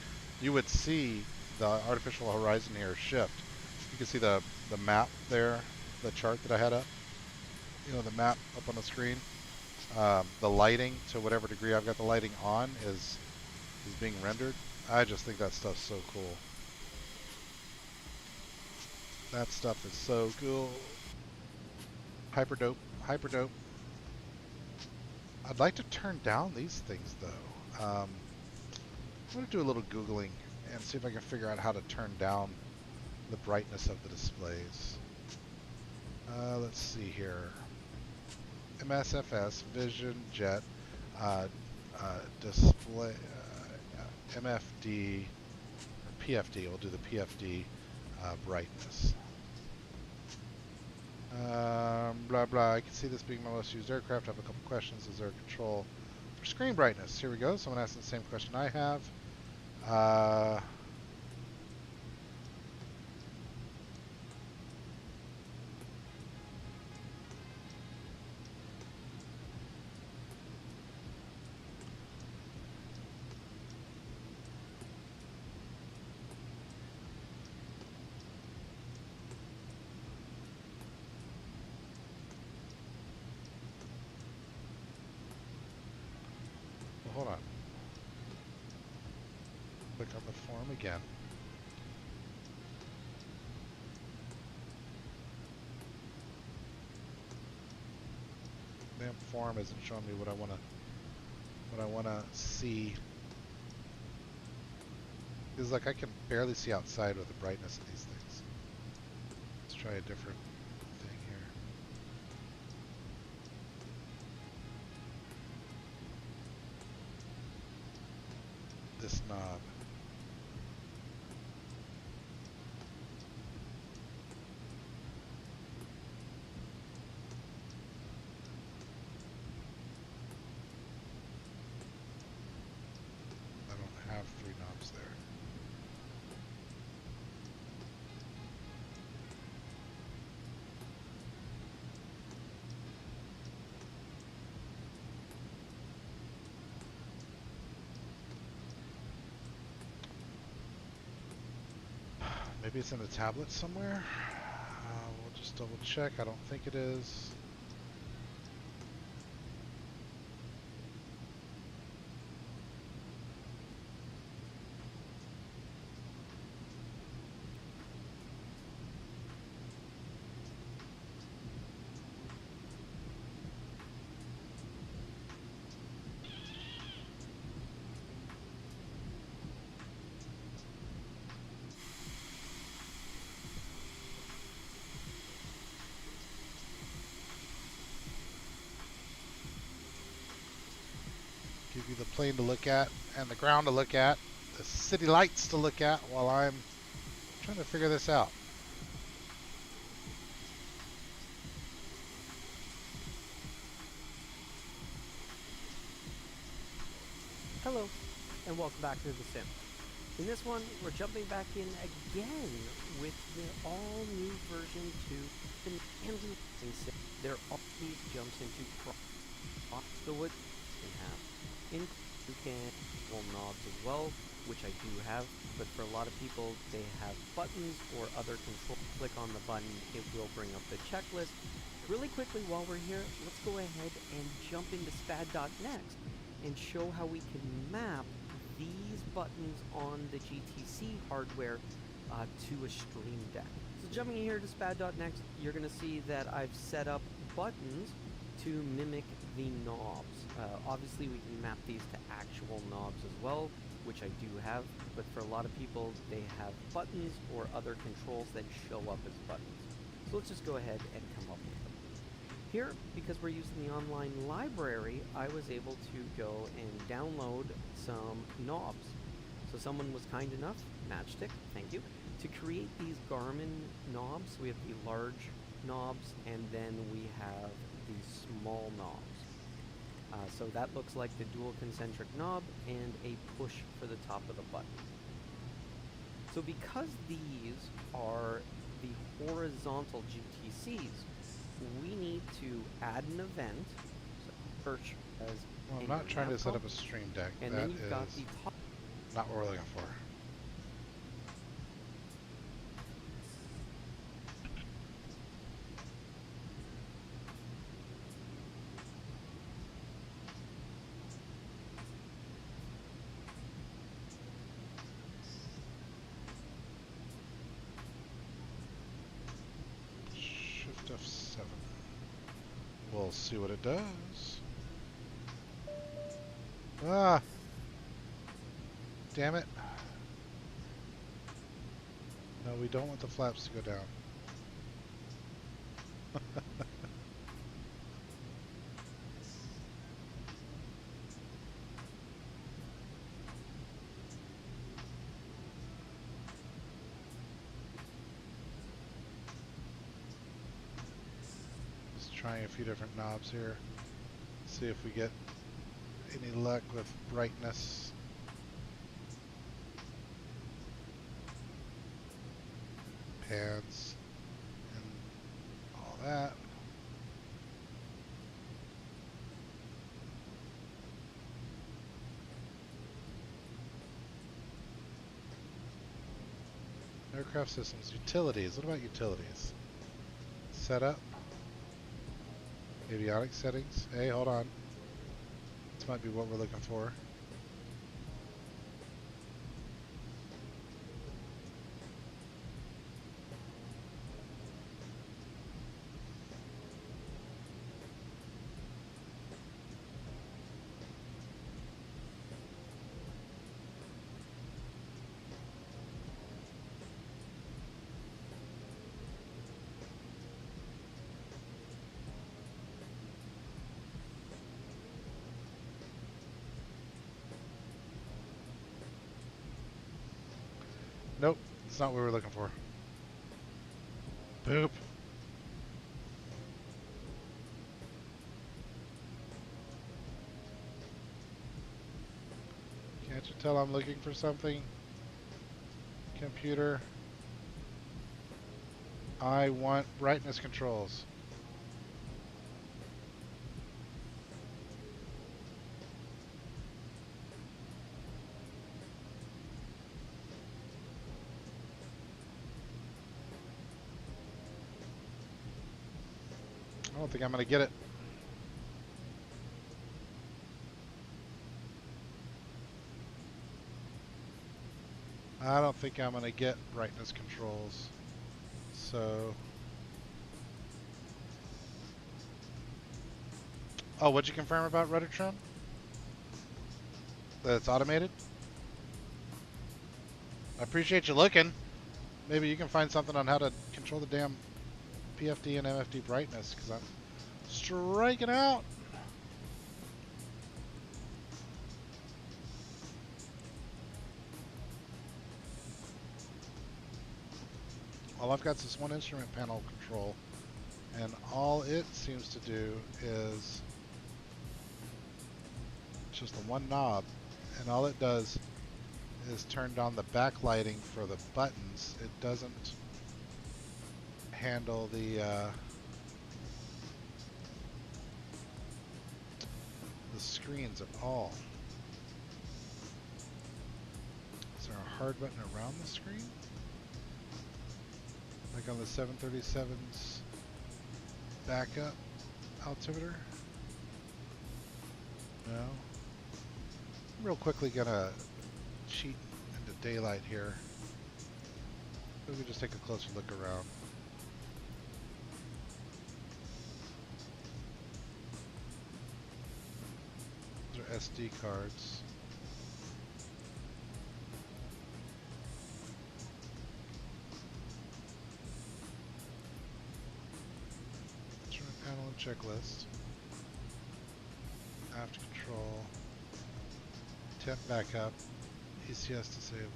you would see the artificial horizon here shift. You can see the map there, the chart that I had up. You know, the map up on the screen. The lighting, to whatever degree I've got the lighting on, is being rendered. I just think that stuff's so cool. That stuff is so cool. Hyper dope. Hyper dope. I'd like to turn down these things though. I'm going to do a little Googling and see if I can figure out how to turn down the brightness of the displays. Let's see here. MSFS, Vision, Jet, display, MFD, or PFD. We'll do the PFD brightness. Blah blah. I can see this being my most used aircraft. I have a couple questions. Is there a control for screen brightness? Here we go. Someone asked the same question I have. Hold on. Click on the form again. Damn form isn't showing me what I wanna see. Because like I can barely see outside with the brightness of these things. Let's try a different thing here. This knob. I don't have 3 knobs there. Maybe it's in the tablet somewhere. We'll just double check. I don't think it is. Give you the plane to look at and the ground to look at, the city lights to look at while I'm trying to figure this out. Hello, and welcome back to The Sim. In this one, we're jumping back in again with the all-new version 2 and Sim. There are these jumps into the wood you can have. You can roll knobs as well, which I do have, but for a lot of people, they have buttons or other controls. Click on the button, it will bring up the checklist. Really quickly, while we're here, let's go ahead and jump into SPAD.next and show how we can map these buttons on the GTC hardware to a Stream Deck. So jumping in here to SPAD.next, you're going to see that I've set up buttons to mimic the knobs. Obviously, we can map these to actual knobs as well, which I do have, but for a lot of people, they have buttons or other controls that show up as buttons. So let's just go ahead and come up with them. Here, because we're using the online library, I was able to go and download some knobs. So someone was kind enough, Matchstick, thank you, to create these Garmin knobs. We have the large knobs, and then we have the small knobs. So that looks like the dual concentric knob and a push for the top of the button. So because these are the horizontal GTCs, we need to add an event, so search as well, I'm not trying to set up a stream deck. And that then you've got the top. Not what we're looking for. Shift F7. We'll see what it does. Ah! Damn it. No, we don't want the flaps to go down. Just trying a few different knobs here. See if we get any luck with brightness. Pans and all that. Aircraft systems, utilities. What about utilities? Setup. Avionics settings. Hey, hold on. This might be what we're looking for. Nope, it's not what we were looking for. Boop. Can't you tell I'm looking for something? Computer. I want brightness controls. I don't think I'm going to get it. I don't think I'm going to get brightness controls. So... Oh, what'd you confirm about rudder trim? That it's automated? I appreciate you looking. Maybe you can find something on how to control the damn PFD and MFD brightness, because I'm striking out. All I've got is this one instrument panel control, and all it seems to do is just the one knob, and all it does is turn on the backlighting for the buttons. It doesn't handle the screens at all. Is there a hard button around the screen? Like on the 737's backup altimeter? No. I'm real quickly gonna cheat into daylight here. Maybe just take a closer look around. Those are SD cards. Instrument panel and checklist. Aft control. Temp backup. ECS disable.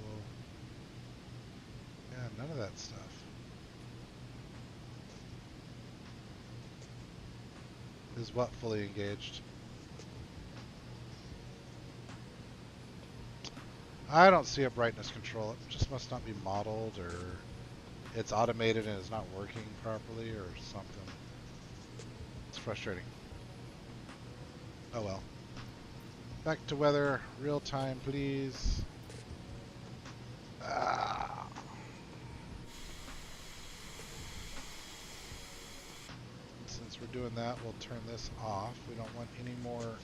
Yeah, none of that stuff. Is what fully engaged? I don't see a brightness control. It just must not be modeled, or it's automated and is not working properly, or something. It's frustrating. Oh well. Back to weather, real time, please. Since we're doing that, we'll turn this off. We don't want any more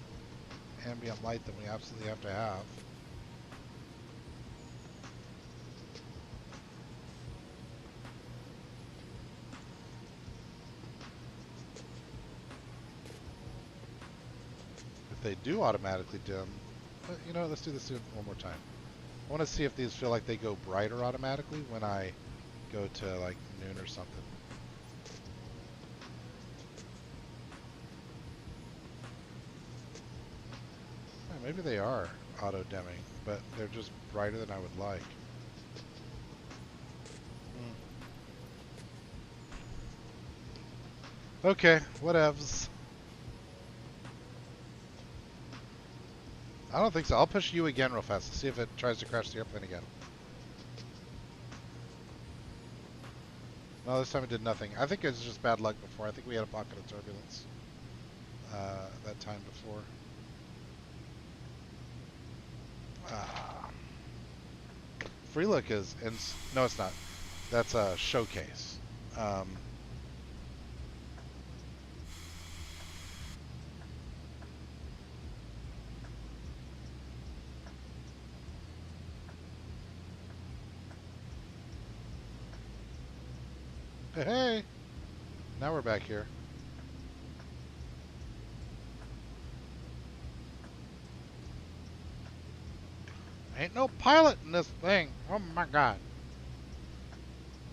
ambient light than we absolutely have to have. If they do automatically dim, but you know, let's do this one more time. I want to see if these feel like they go brighter automatically when I go to like noon or something. Yeah, maybe they are auto dimming, but they're just brighter than I would like. Okay, whatevs. I don't think so. I'll push you again real fast to see if it tries to crash the airplane again. No, this time it did nothing. I think it was just bad luck before. I think we had a pocket of turbulence that time before. Free look is... no, it's not. That's a showcase. Hey! Now we're back here. Ain't no pilot in this thing. Oh my god.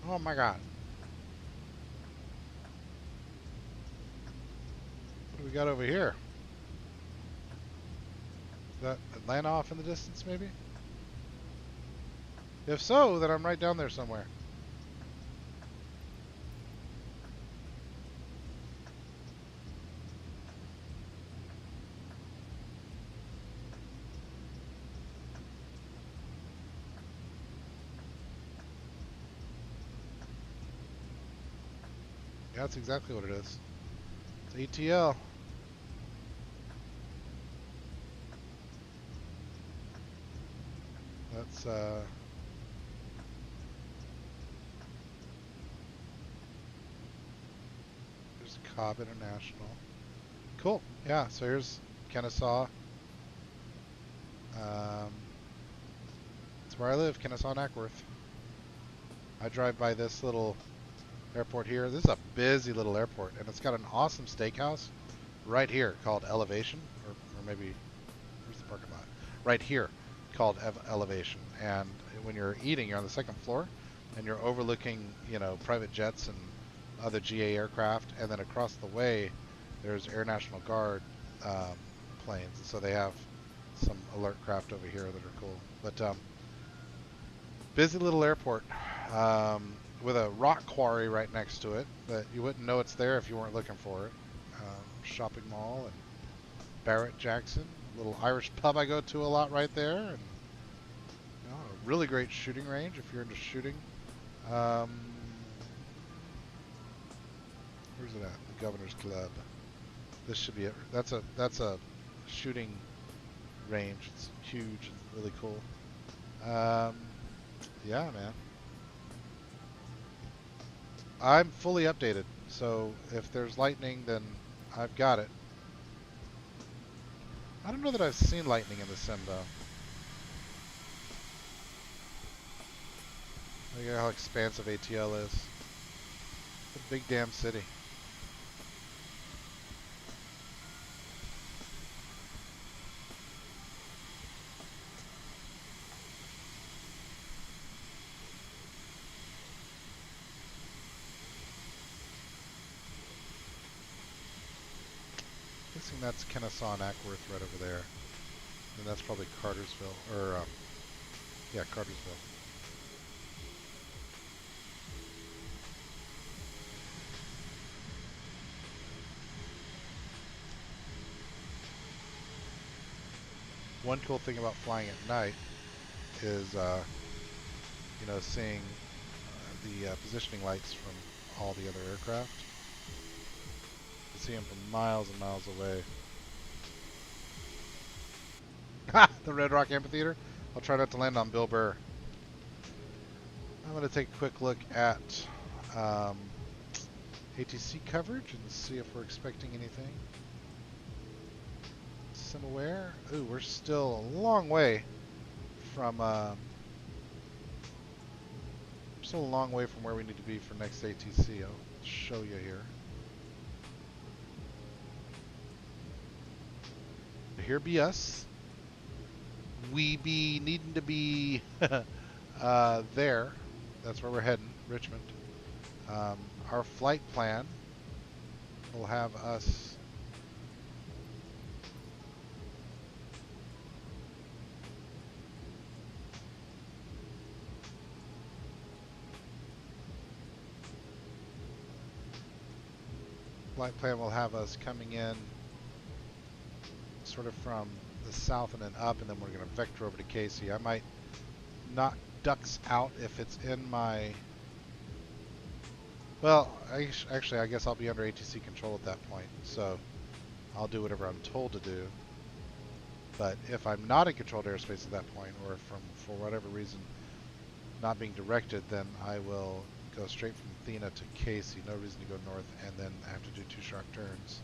Oh my god. What do we got over here? Is that Atlanta off in the distance, maybe? If so, then I'm right down there somewhere. Yeah, that's exactly what it is. It's ATL. That's there's Cobb International. Cool. Yeah, so here's Kennesaw. It's where I live, Kennesaw and Ackworth. I drive by this little airport here. This is a busy little airport, and it's got an awesome steakhouse right here called Elevation, or maybe, where's the parking lot? Right here, called Elevation. And when you're eating, you're on the second floor, and you're overlooking, you know, private jets and other GA aircraft, and then across the way, there's Air National Guard planes. So they have some alert craft over here that are cool. But busy little airport. With a rock quarry right next to it that you wouldn't know it's there if you weren't looking for it. Shopping mall and Barrett Jackson, little Irish pub I go to a lot right there, and you know, a really great shooting range if you're into shooting. Where's it at? The Governor's Club. This should be it. That's a shooting range. It's huge and really cool. Yeah, man. I'm fully updated, so if there's lightning, then I've got it. I don't know that I've seen lightning in the sim, though. Look at how expansive ATL is. It's a big damn city. Guessing that's Kennesaw and Ackworth right over there. And that's probably Cartersville, or, yeah, Cartersville. One cool thing about flying at night is, you know, seeing the positioning lights from all the other aircraft. You can see them from miles and miles away. The Red Rock Amphitheater. I'll try not to land on Bill Burr. I'm going to take a quick look at ATC coverage and see if we're expecting anything. SimAware. Ooh, we're still a long way from still a long way from where we need to be for next ATC. I'll show you here. Here be us. We be needing to be there. That's where we're heading, Richmond. Our flight plan will have us coming in sort of from the south and then up, and then we're going to vector over to Casey. I might knock ducks out if it's in my... Well, actually, I guess I'll be under ATC control at that point, so I'll do whatever I'm told to do. But if I'm not in controlled airspace at that point, or for whatever reason not being directed, then I will go straight from Athena to Casey. No reason to go north and then have to do 2 sharp turns.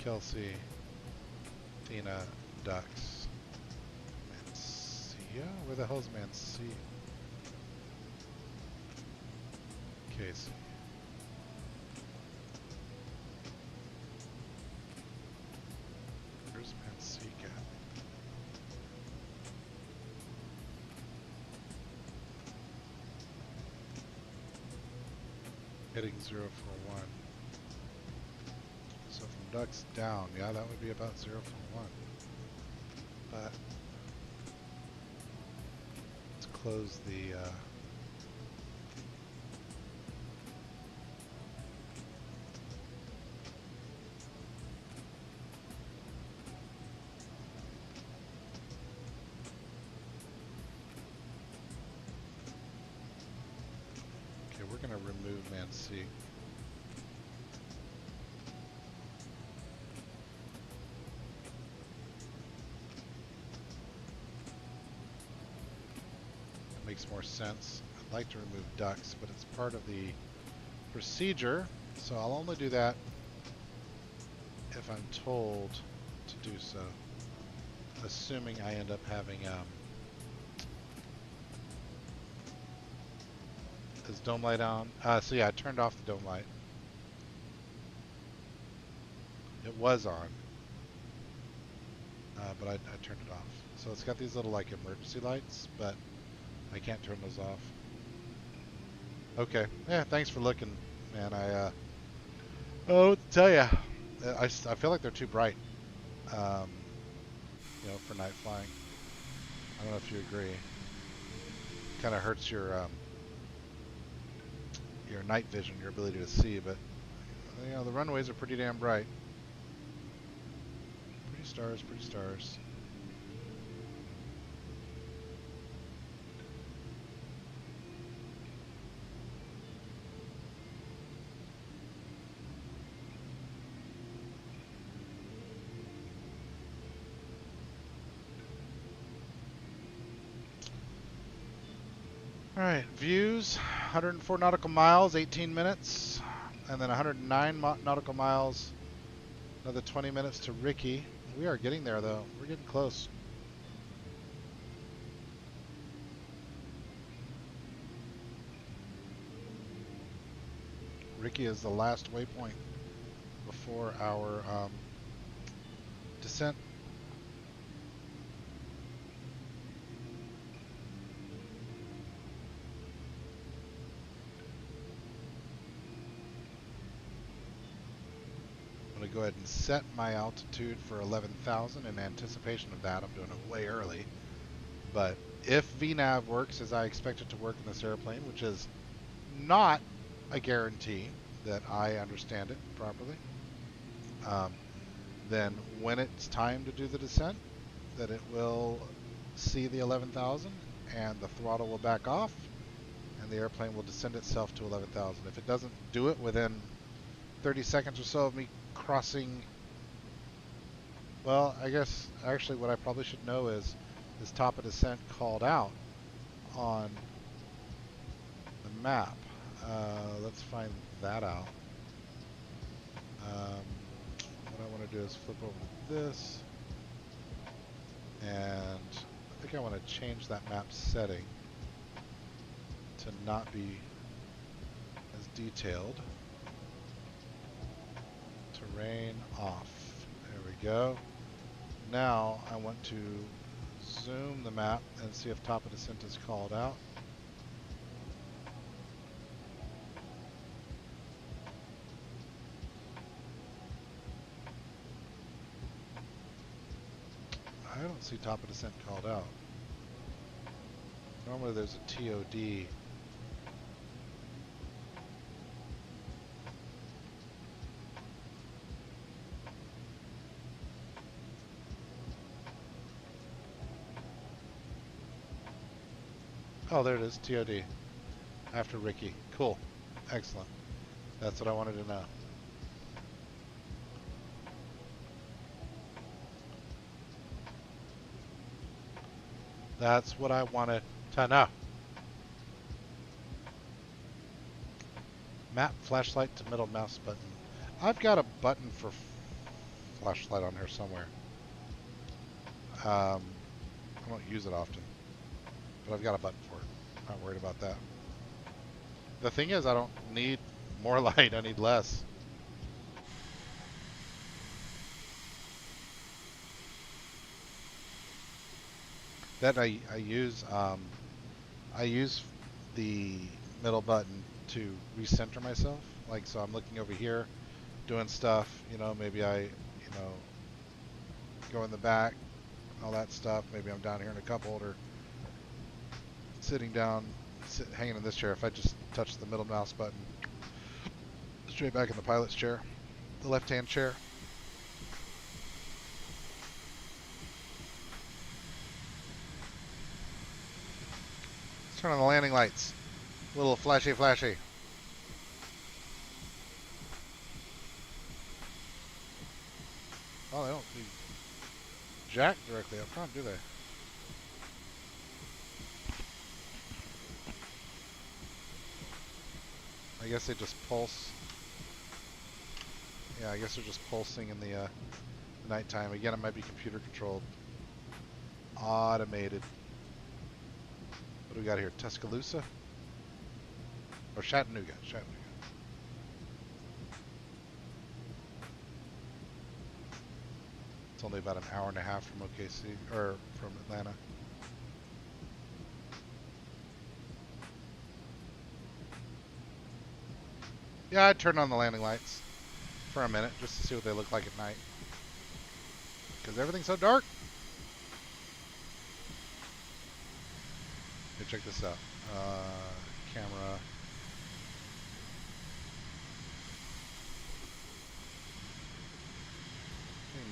Kelsey, Athena, ducks. Mancia? Where the hell's Mancia? Casey. Where's Mancia? Heading 041. So from ducks down, yeah, that would be about 041. But let's close the okay, we're gonna remove Mancia. Makes more sense. I'd like to remove ducks, but it's part of the procedure, so I'll only do that if I'm told to do so, assuming I end up having is dome light on? So yeah, I turned off the dome light. It was on, but I turned it off. So it's got these little like emergency lights, but I can't turn those off. Okay. Yeah, thanks for looking, man. Oh, tell ya, I feel like they're too bright, you know, for night flying. I don't know if you agree. Kind of hurts your night vision, your ability to see, but you know, the runways are pretty damn bright. Pretty stars, pretty stars. Alright, views, 104 nautical miles, 18 minutes, and then 109 nautical miles, another 20 minutes to Ricky. We are getting there though, we're getting close. Ricky is the last waypoint before our descent. I'm going to go ahead and set my altitude for 11,000 in anticipation of that. I'm doing it way early, but if VNAV works as I expect it to work in this airplane, which is not a guarantee that I understand it properly, then when it's time to do the descent, that it will see the 11,000 and the throttle will back off and the airplane will descend itself to 11,000. If it doesn't do it within 30 seconds or so of me crossing, well, I guess actually what I probably should know is top of descent called out on the map? Let's find that out. What I want to do is flip over to this, and I think I want to change that map setting to not be as detailed. Terrain off. There we go. Now I want to zoom the map and see if top of descent is called out. I don't see top of descent called out. Normally there's a TOD. Oh, there it is, TOD. After Ricky. Cool. Excellent. That's what I wanted to know. That's what I wanted to know. Map flashlight to middle mouse button. I've got a button for flashlight on here somewhere. I don't use it often, but I've got a button for it. Not worried about that. The thing is, I don't need more light, I need less. That I use the middle button to recenter myself. Like, so I'm looking over here, doing stuff, you know, maybe I, go in the back, all that stuff. Maybe I'm down here in a cup holder, sitting down, hanging in this chair. If I just touch the middle mouse button, straight back in the pilot's chair, the left-hand chair. Let's turn on the landing lights. A little flashy, flashy. Oh, they don't do jack directly up front, do they? I guess they just pulse. Yeah, I guess they're just pulsing in the nighttime. Again, it might be computer controlled. Automated. What do we got here? Tuscaloosa? Or Chattanooga? Chattanooga. It's only about an hour and a half from OKC, or from Atlanta. Yeah, I'd turn on the landing lights for a minute just to see what they look like at night. Because everything's so dark. Hey, check this out. Camera.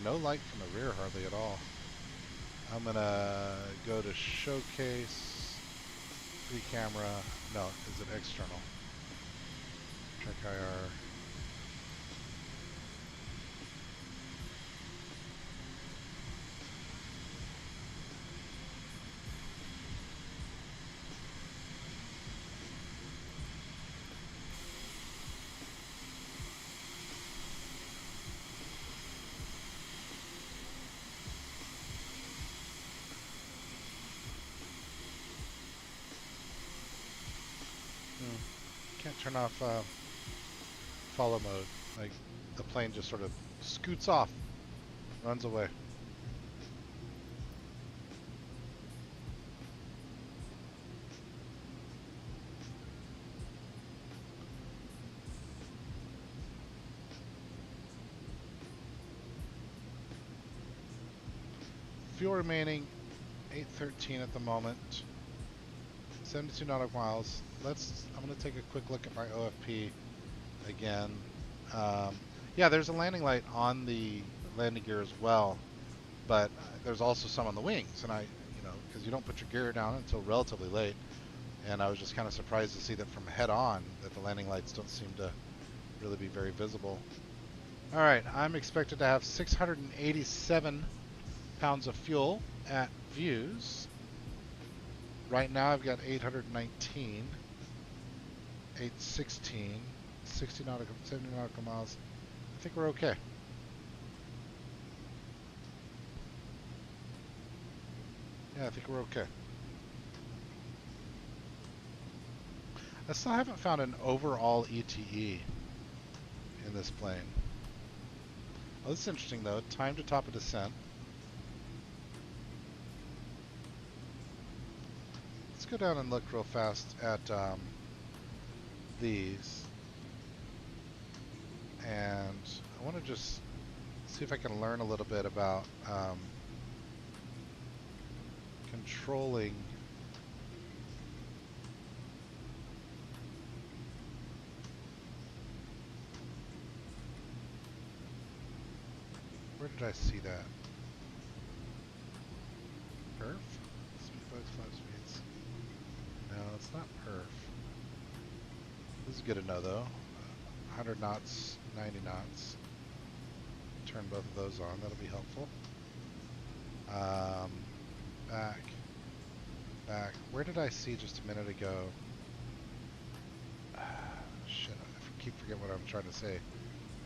No light from the rear hardly at all. I'm gonna go to showcase, free camera. No, is it external? Check IR. Can't turn off follow mode. Like, the plane just sort of scoots off, runs away. Fuel remaining 813 at the moment. 72 nautical miles. I'm going to take a quick look at my OFP again. Yeah, there's a landing light on the landing gear as well, but there's also some on the wings, and because you don't put your gear down until relatively late, and I was just kind of surprised to see that from head on that the landing lights don't seem to really be very visible. All right, I'm expected to have 687 pounds of fuel at views. Right now I've got 819, 816, 60 nautical, 70 nautical miles. I think we're okay. Yeah, I think we're okay. I still haven't found an overall ETE in this plane. Oh, this is interesting though. Time to top a descent. Let's go down and look real fast at these. And I want to just see if I can learn a little bit about controlling where did I see that? Perf? Speedboats, 5 speeds. No, it's not perf. This is good to know though. 100 knots, 90 knots. Turn both of those on, that'll be helpful. Back. Where did I see just a minute ago? Shit, I keep forgetting what I'm trying to say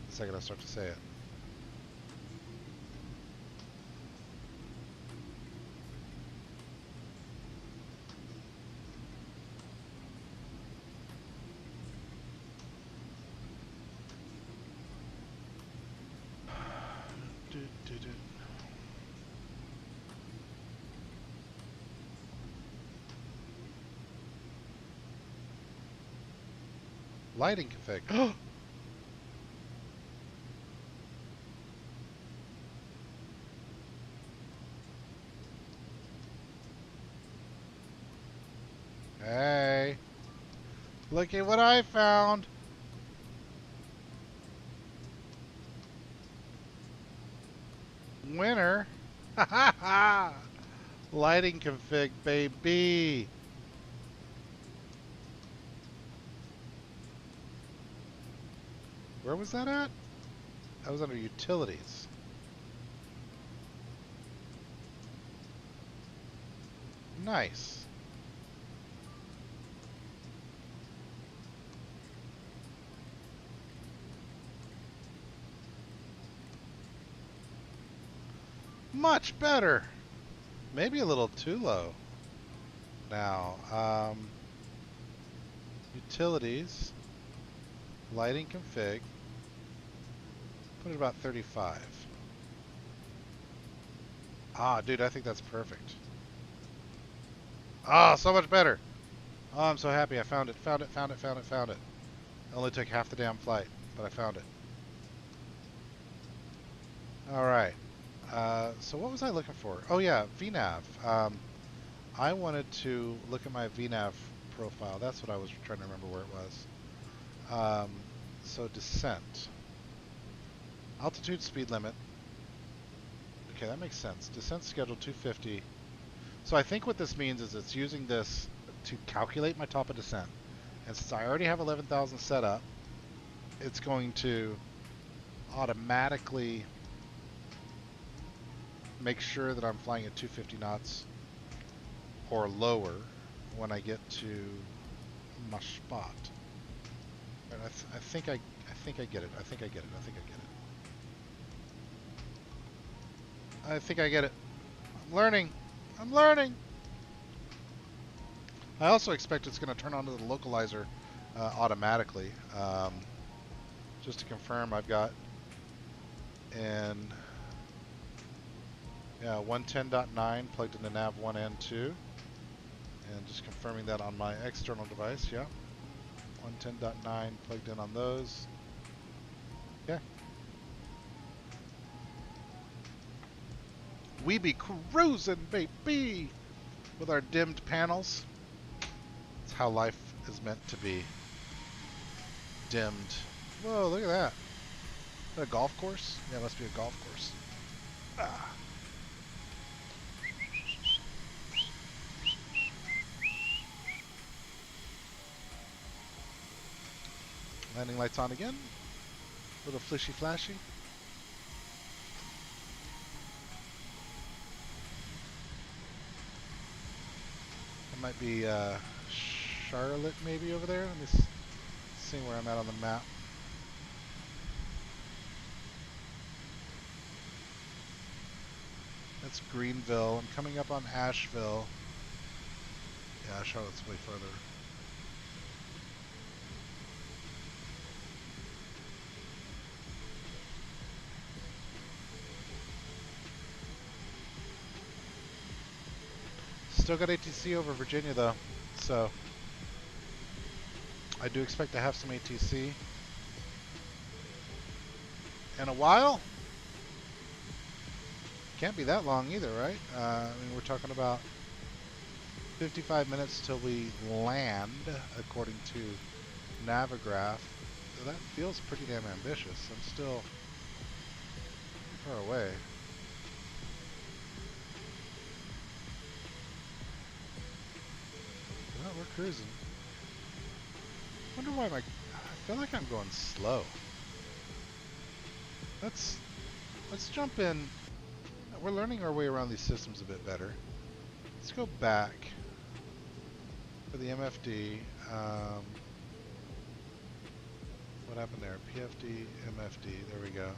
the second I start to say it. Lighting config. Hey, look at what I found. Winner. Ha ha ha. Lighting config, baby. Where was that at? That was under utilities. Nice. Much better. Maybe a little too low. Now, utilities, lighting config. Put it about 35. Ah, dude, I think that's perfect. Ah, so much better. Oh, I'm so happy I found it. Found it. It only took half the damn flight, but I found it. All right. So what was I looking for? Oh yeah, VNAV. I wanted to look at my VNAV profile. That's what I was trying to remember where it was. So descent. Altitude, speed limit. Okay, that makes sense. Descent schedule 250. So I think what this means is it's using this to calculate my top of descent. And since I already have 11,000 set up, it's going to automatically make sure that I'm flying at 250 knots or lower when I get to my spot. And I think I get it. I think I get it. I'm learning. I also expect it's going to turn on to the localizer automatically. Just to confirm, I've got in 110.9 plugged into nav 1 and 2. And just confirming that on my external device, yeah. 110.9 plugged in on those. Yeah. we be cruising, baby, with our dimmed panels. It's how life is meant to be. Dimmed. Whoa, look at that. Is that a golf course? Yeah, it must be a golf course. Ah. Landing lights on again. A little flishy flashy. That might be Charlotte maybe over there. Let me see where I'm at on the map. That's Greenville. I'm coming up on Asheville. Yeah, Charlotte's way further. Still got ATC over Virginia though, so I do expect to have some ATC in a while. Can't be that long either, right? I mean, we're talking about 55 minutes till we land, according to Navigraph. So that feels pretty damn ambitious. I'm still far away. Well, we're cruising. Wonder why I feel like I'm going slow. Let's jump in. We're learning our way around these systems a bit better. Let's go back for the MFD. What happened there? PFD, MFD. There we go.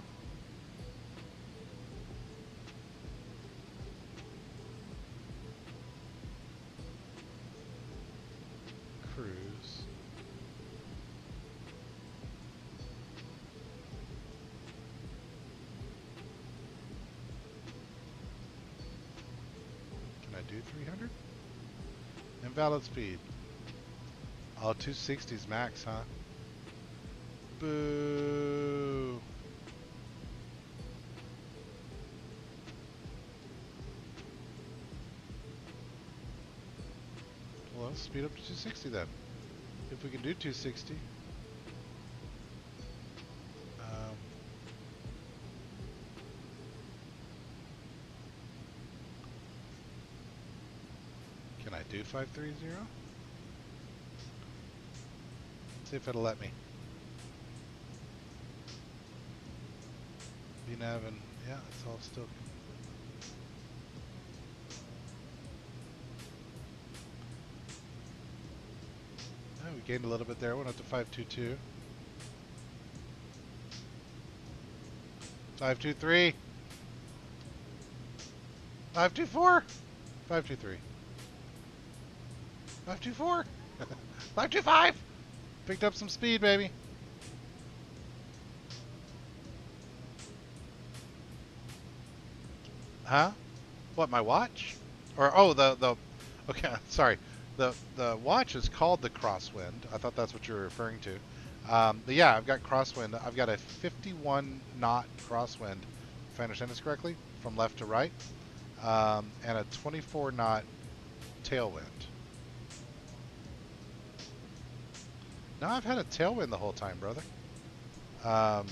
Cruise. Can I do 300? Invalid speed. Oh, 260's max, huh? Boo. Well, let's speed up to 260 then. If we can do 260. Can I do 530? See if it'll let me. VNav and yeah, it's all still. Oh, we gained a little bit there. Went up to 522. 523. 524. 523. 524. 525. Picked up some speed, baby. Huh? What, my watch? Or oh, the okay, sorry. The watch is called the Crosswind. I thought that's what you were referring to. But yeah, I've got crosswind. I've got a 51 knot crosswind, if I understand this correctly, from left to right, and a 24 knot tailwind. No, I've had a tailwind the whole time, brother. But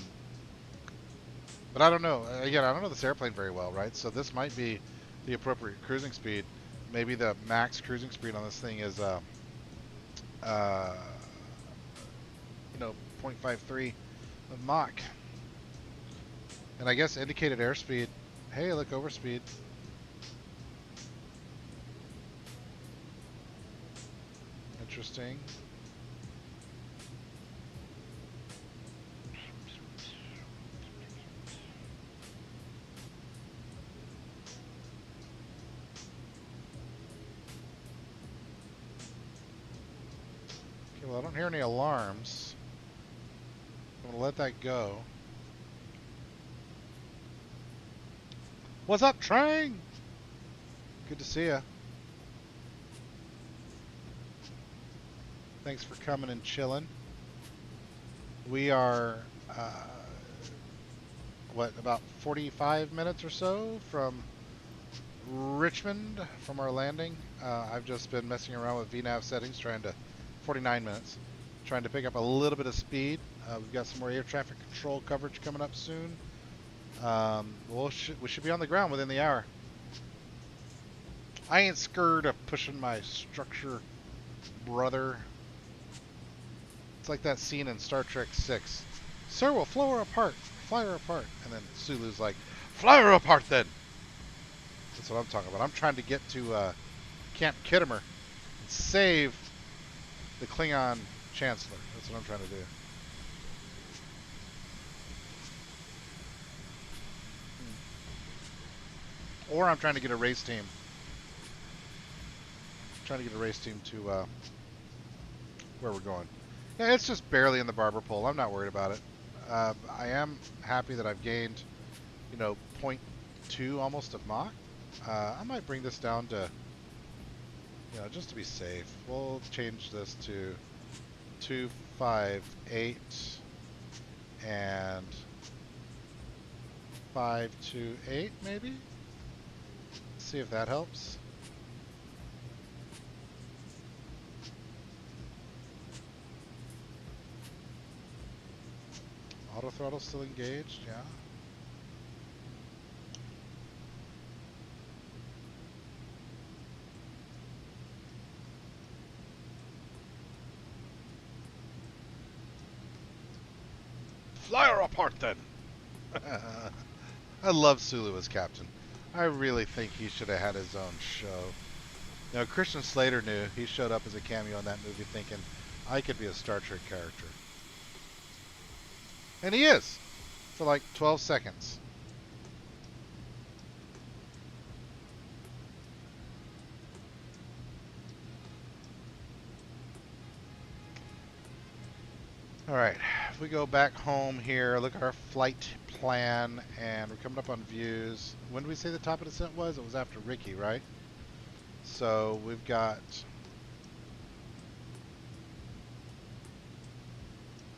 I don't know. Again, I don't know this airplane very well, right? So this might be the appropriate cruising speed. Maybe the max cruising speed on this thing is, you know, 0.53 of Mach. And I guess indicated airspeed. Hey, look, overspeed. Interesting. Well, I don't hear any alarms. I'm going to let that go. What's up, train? Good to see ya. Thanks for coming and chilling. We are, what, about 45 minutes or so from Richmond from our landing. I've just been messing around with VNAV settings, 49 minutes, trying to pick up a little bit of speed. We've got some more air traffic control coverage coming up soon. We should be on the ground within the hour. I ain't scared of pushing my structure, brother. It's like that scene in Star Trek 6. Sir, we'll fly her apart. And then Sulu's like, fly her apart then. That's what I'm talking about. I'm trying to get to Camp Kittimer and save the Klingon Chancellor. That's what I'm trying to do. Or I'm trying to get a race team. To where we're going. Yeah, it's just barely in the barber pole. I'm not worried about it. I am happy that I've gained, 0.2 almost of Mach. I might bring this down to, just to be safe. We'll change this to 258 and 528 maybe? See if that helps. Auto throttle still engaged, yeah. Fly her apart then! I love Sulu as captain. I really think he should have had his own show. Christian Slater knew. He showed up as a cameo in that movie thinking, I could be a Star Trek character. And he is, for like 12 seconds. Alright, if we go back home here, look at our flight plan, and we're coming up on views. When did we say the top of descent was? It was after Ricky, right? So we've got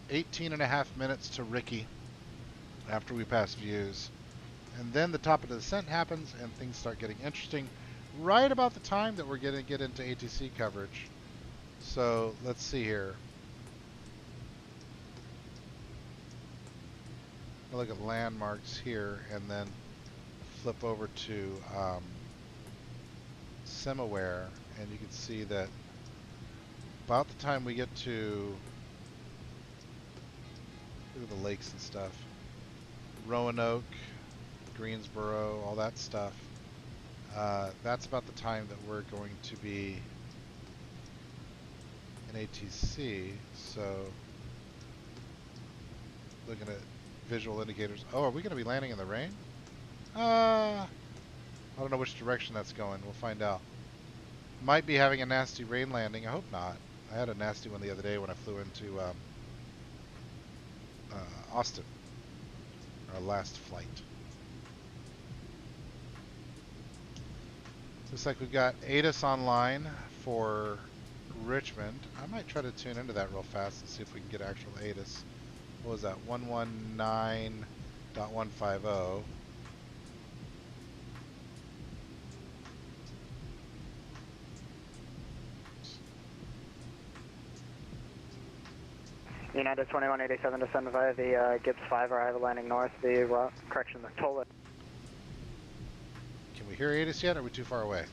18.5 minutes to Ricky after we pass views. And then the top of the descent happens and things start getting interesting right about the time that we're going to get into ATC coverage. So let's see here. I'll look at landmarks here and then flip over to Semaware, and you can see that about the time we get to, look at the lakes and stuff, Roanoke, Greensboro, all that stuff, that's about the time that we're going to be in ATC. So looking at visual indicators. Oh, are we going to be landing in the rain? I don't know which direction that's going. We'll find out. Might be having a nasty rain landing. I hope not. I had a nasty one the other day when I flew into Austin. Our last flight. Looks like we've got ATIS online for Richmond. I might try to tune into that real fast and see if we can get actual ATIS. What was that? 119.150. United 2187 to 75, the Gibbs 5 arrival landing north, the Tola. Can we hear ATIS yet, or are we too far away?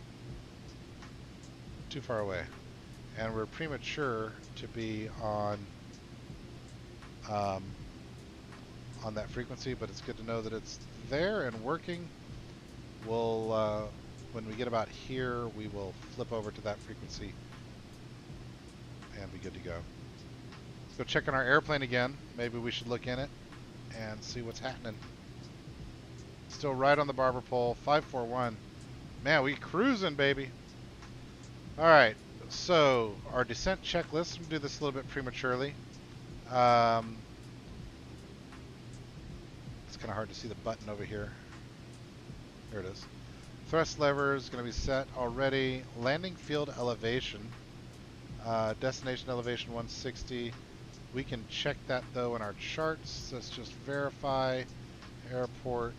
Too far away. And we're premature to be on that frequency, but it's good to know that it's there and working. We'll, when we get about here, we will flip over to that frequency and be good to go. Let's go check on our airplane again. Maybe we should look in it and see what's happening. Still right on the barber pole, 541. Man, we cruising, baby. All right, so our descent checklist. We'll do this a little bit prematurely. It's kind of hard to see the button over here. There it is. Thrust lever is going to be set already. Landing field elevation. Destination elevation 160. We can check that though in our charts. Let's just verify airport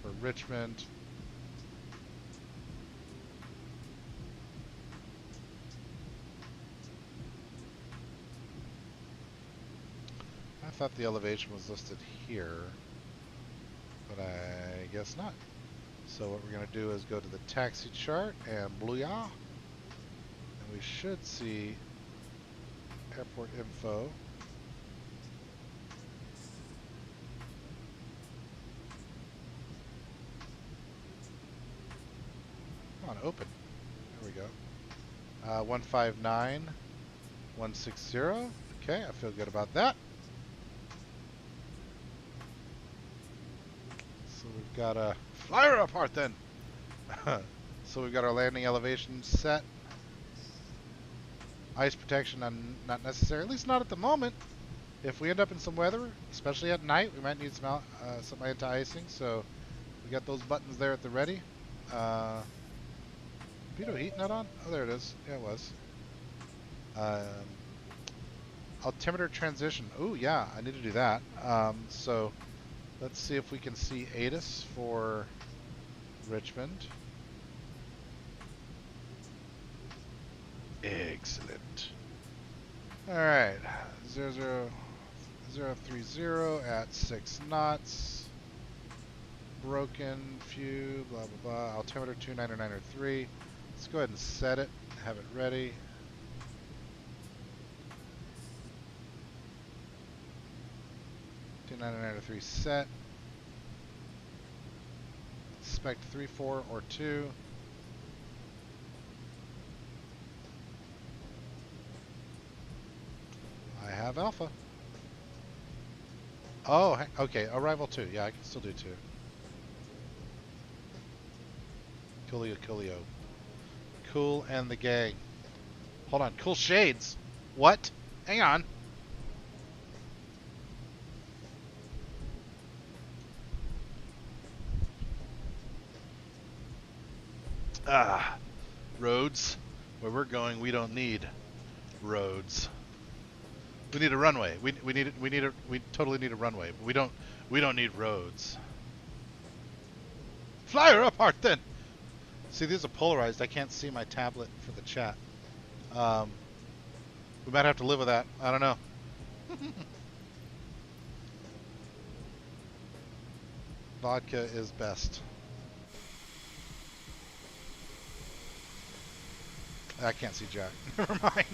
for Richmond. I thought the elevation was listed here, but I guess not. So what we're going to do is go to the taxi chart and booyah. And we should see airport info. Come on, open. There we go. 159160. Okay, I feel good about that. So we've got a flyer apart then. So we've got our landing elevation set. Ice protection not necessary, at least not at the moment. If we end up in some weather, especially at night, we might need some anti-icing. So we got those buttons there at the ready. Torpedo heat not on? Oh, there it is. Yeah, it was. Altimeter transition. Oh, yeah, I need to do that. So let's see if we can see ATIS for Richmond. Excellent. All right, 030 at 6 knots. Broken few, blah blah blah. Altimeter 29903. Let's go ahead and set it. Have it ready. (29903) set. Expect 3, 4, or 2. I have Alpha. Oh, okay. Arrival 2. Yeah, I can still do 2. Coolio. Cool and the gang. Hold on. Cool shades. What? Hang on. Roads. Where we're going, we don't need roads. We need a runway. We totally need a runway. But we don't need roads. Flyer apart then. See, these are polarized. I can't see my tablet for the chat. We might have to live with that. I don't know. Vodka is best. I can't see Jack. Never mind.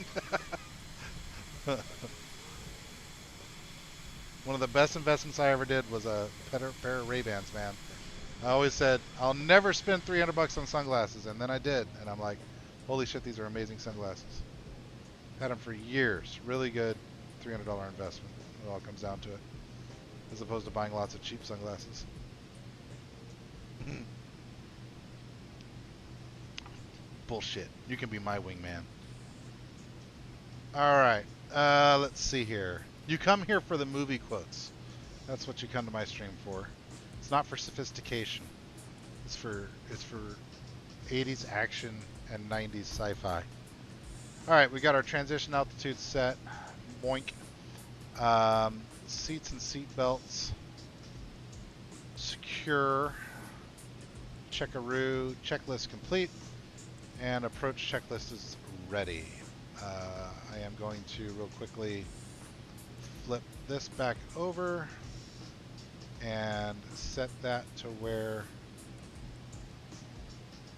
One of the best investments I ever did was a pair of Ray-Bans, man. I always said, I'll never spend $300 on sunglasses, and then I did. And I'm like, holy shit, these are amazing sunglasses. Had them for years. Really good $300 investment. It all comes down to it. As opposed to buying lots of cheap sunglasses. Bullshit. You can be my wingman. Alright. Let's see here. You come here for the movie quotes. That's what you come to my stream for. It's not for sophistication. It's for 80s action and 90s sci-fi. Alright, we got our transition altitude set. Boink. Seats and seat belts. Secure. Checkaroo. Checklist complete. And approach checklist is ready. I am going to real quickly flip this back over and set that to where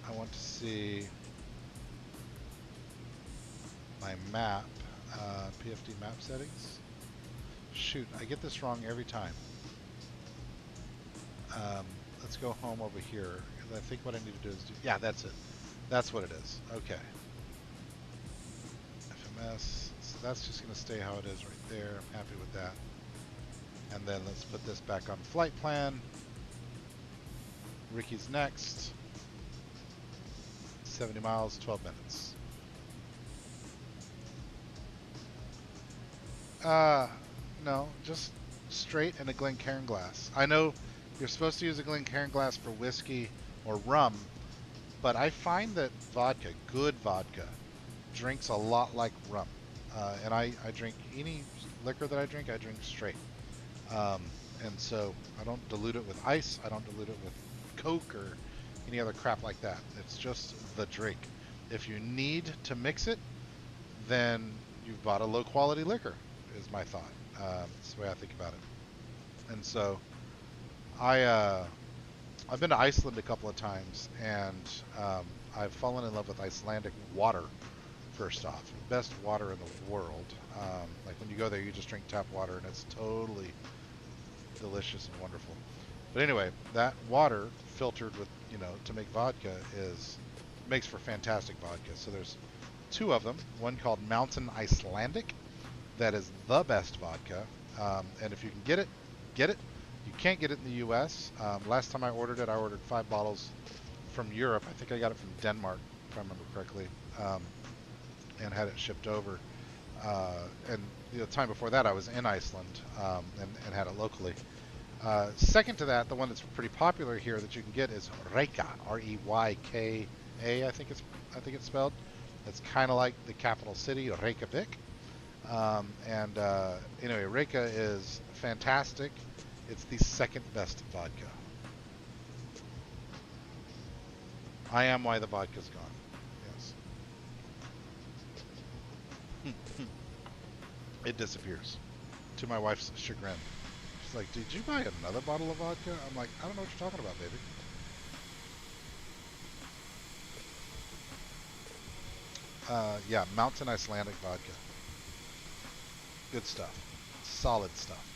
I want to see my map, PFD map settings. Shoot, I get this wrong every time. Let's go home over here, because I think what I need to do is do, yeah, that's it. That's what it is. Okay. FMS. So that's just going to stay how it is right there. I'm happy with that. And then let's put this back on flight plan. Ricky's next. 70 miles, 12 minutes. No, just straight and a Glencairn glass. I know you're supposed to use a Glencairn glass for whiskey or rum, but I find that vodka, good vodka, drinks a lot like rum. And I drink any liquor that I drink straight. And so I don't dilute it with ice. I don't dilute it with Coke or any other crap like that. It's just the drink. If you need to mix it, then you've bought a low quality liquor, is my thought. That's the way I think about it. And so I've been to Iceland a couple of times, and I've fallen in love with Icelandic water. First off, best water in the world. Like when you go there, you just drink tap water, and it's totally delicious and wonderful. But anyway, that water filtered with, to make vodka makes for fantastic vodka. So there's two of them. One called Mountain Icelandic, that is the best vodka. And if you can get it, get it. You can't get it in the U.S. Last time I ordered it, I ordered 5 bottles from Europe. I think I got it from Denmark, if I remember correctly, and had it shipped over. And the time before that, I was in Iceland and had it locally. Second to that, the one that's pretty popular here that you can get is Reyka, R-E-Y-K-A. I think it's spelled. It's kind of like the capital city, Reykjavik. Anyway, Reyka is fantastic. It's the second best vodka. I am why the vodka's gone. Yes. It disappears, to my wife's chagrin. She's like, "Did you buy another bottle of vodka?" I'm like, "I don't know what you're talking about, baby." Yeah, Mountain Icelandic vodka. Good stuff. Solid stuff.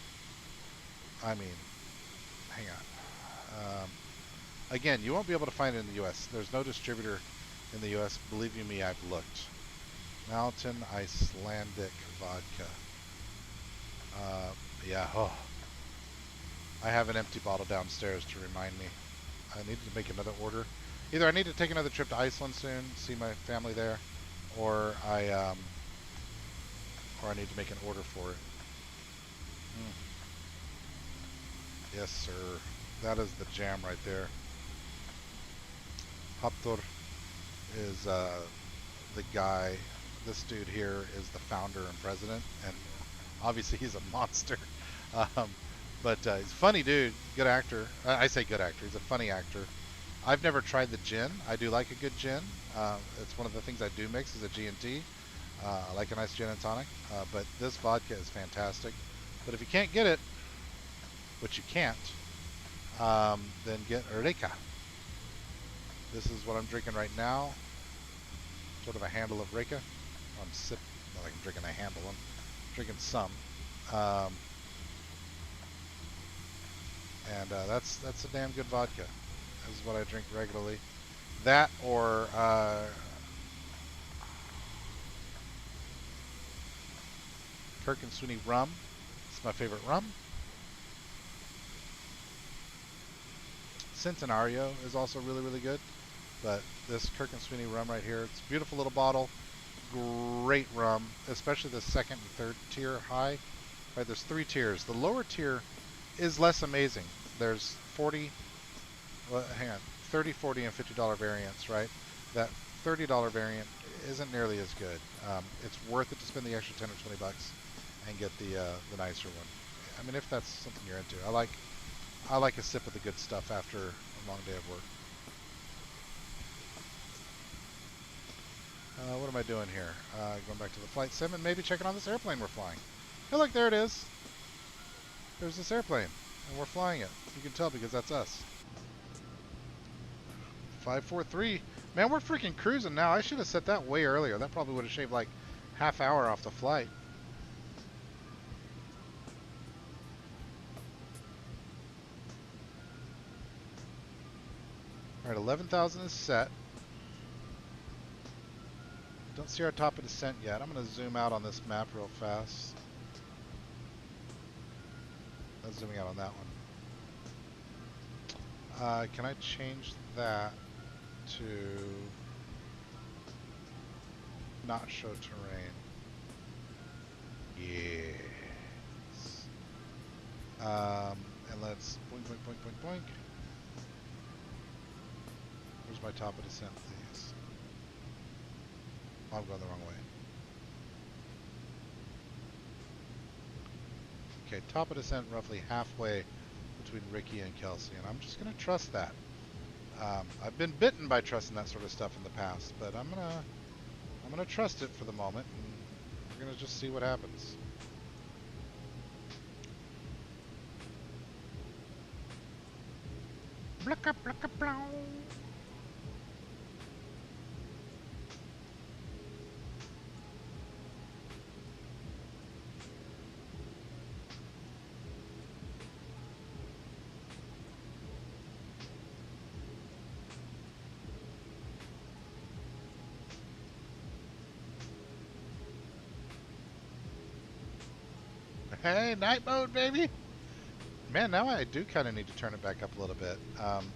I mean, hang on. Again, you won't be able to find it in the U.S. There's no distributor in the U.S. Believe you me, I've looked. Mountain Icelandic vodka. Yeah, oh. I have an empty bottle downstairs to remind me. I need to make another order. Either I need to take another trip to Iceland soon, see my family there, or I need to make an order for it. Yes, sir. That is the jam right there. Hafþór is the guy. This dude here is the founder and president, and obviously he's a monster. But he's a funny dude, good actor. I say good actor. He's a funny actor. I've never tried the gin. I do like a good gin. It's one of the things I do mix is a G&T. I like a nice gin and tonic. But this vodka is fantastic. But if you can't get it, which you can't, then get Reyka. This is what I'm drinking right now. Sort of a handle of Reyka. I'm sipping, not like I'm drinking a handle. I'm drinking some. And that's a damn good vodka. This is what I drink regularly. That or Kirk and Sweeney rum. It's my favorite rum. Centenario is also really, really good. But this Kirk and Sweeney rum right here, it's a beautiful little bottle. Great rum, especially the second and third tier high. Right, there's 3 tiers. The lower tier is less amazing. There's 40, well, hang on, 30, 40, and $50 variants, right? That $30 variant isn't nearly as good. It's worth it to spend the extra 10 or 20 bucks and get the nicer one. I mean, if that's something you're into. I like a sip of the good stuff after a long day of work. What am I doing here? Going back to the flight sim and maybe checking on this airplane we're flying. Hey, look, there it is. There's this airplane, and we're flying it. You can tell because that's us. 543. Man, we're freaking cruising now. I should have set that way earlier. That probably would have shaved like half hour off the flight. All right, 11,000 is set. Don't see our top of descent yet. I'm going to zoom out on this map real fast. That's zooming out on that one. Can I change that to not show terrain? Yes. And let's boink, boink, boink, boink, boink. Where's my top of descent, please? Oh, I'm going the wrong way. Okay, top of descent roughly halfway between Ricky and Kelsey, and I'm just going to trust that. I've been bitten by trusting that sort of stuff in the past, but I'm gonna trust it for the moment, and we're gonna just see what happens. Blicka, blicka, blow. Hey, night mode, baby! Man, now I do kind of need to turn it back up a little bit.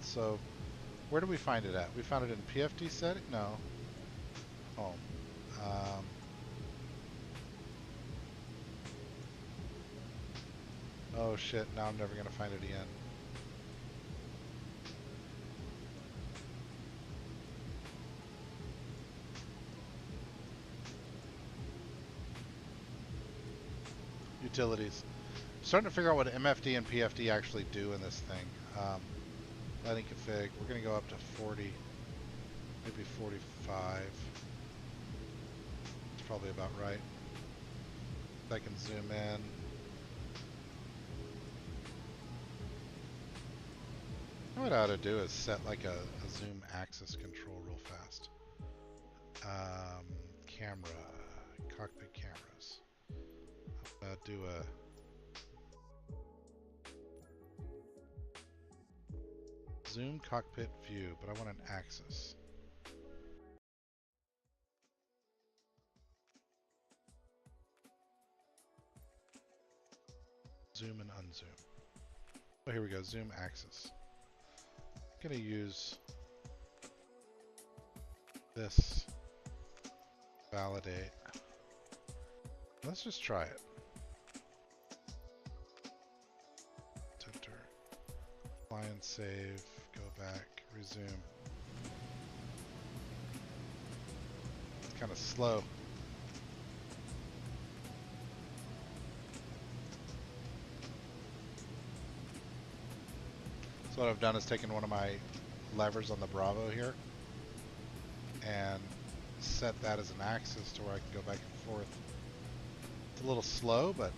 So, where do we find it at? We found it in PFD setting? No. Home. Oh shit, now I'm never going to find it again. Utilities. I'm starting to figure out what MFD and PFD actually do in this thing. Lighting config. We're going to go up to 40, maybe 45. It's probably about right. I can zoom in. What I ought to do is set like a zoom axis control real fast. Camera, cockpit cameras. Do a zoom cockpit view, but I want an axis. Zoom and unzoom. Oh, here we go, zoom axis. I'm gonna use this, validate. Let's just try it. Enter. Apply and save, go back, resume. It's kind of slow. So what I've done is taken one of my levers on the Bravo here and set that as an axis to where I can go back and forth. It's a little slow, but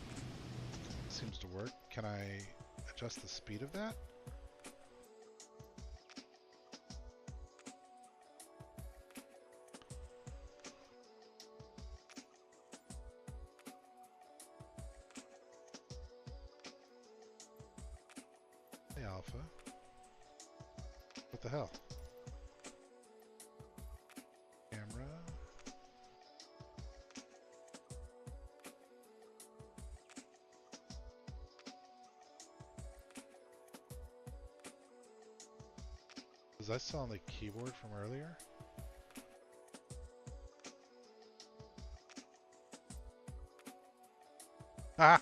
it seems to work. Can I adjust the speed of that? Hey, Alpha. What the hell? Camera. Was I still on the keyboard from earlier? Ah!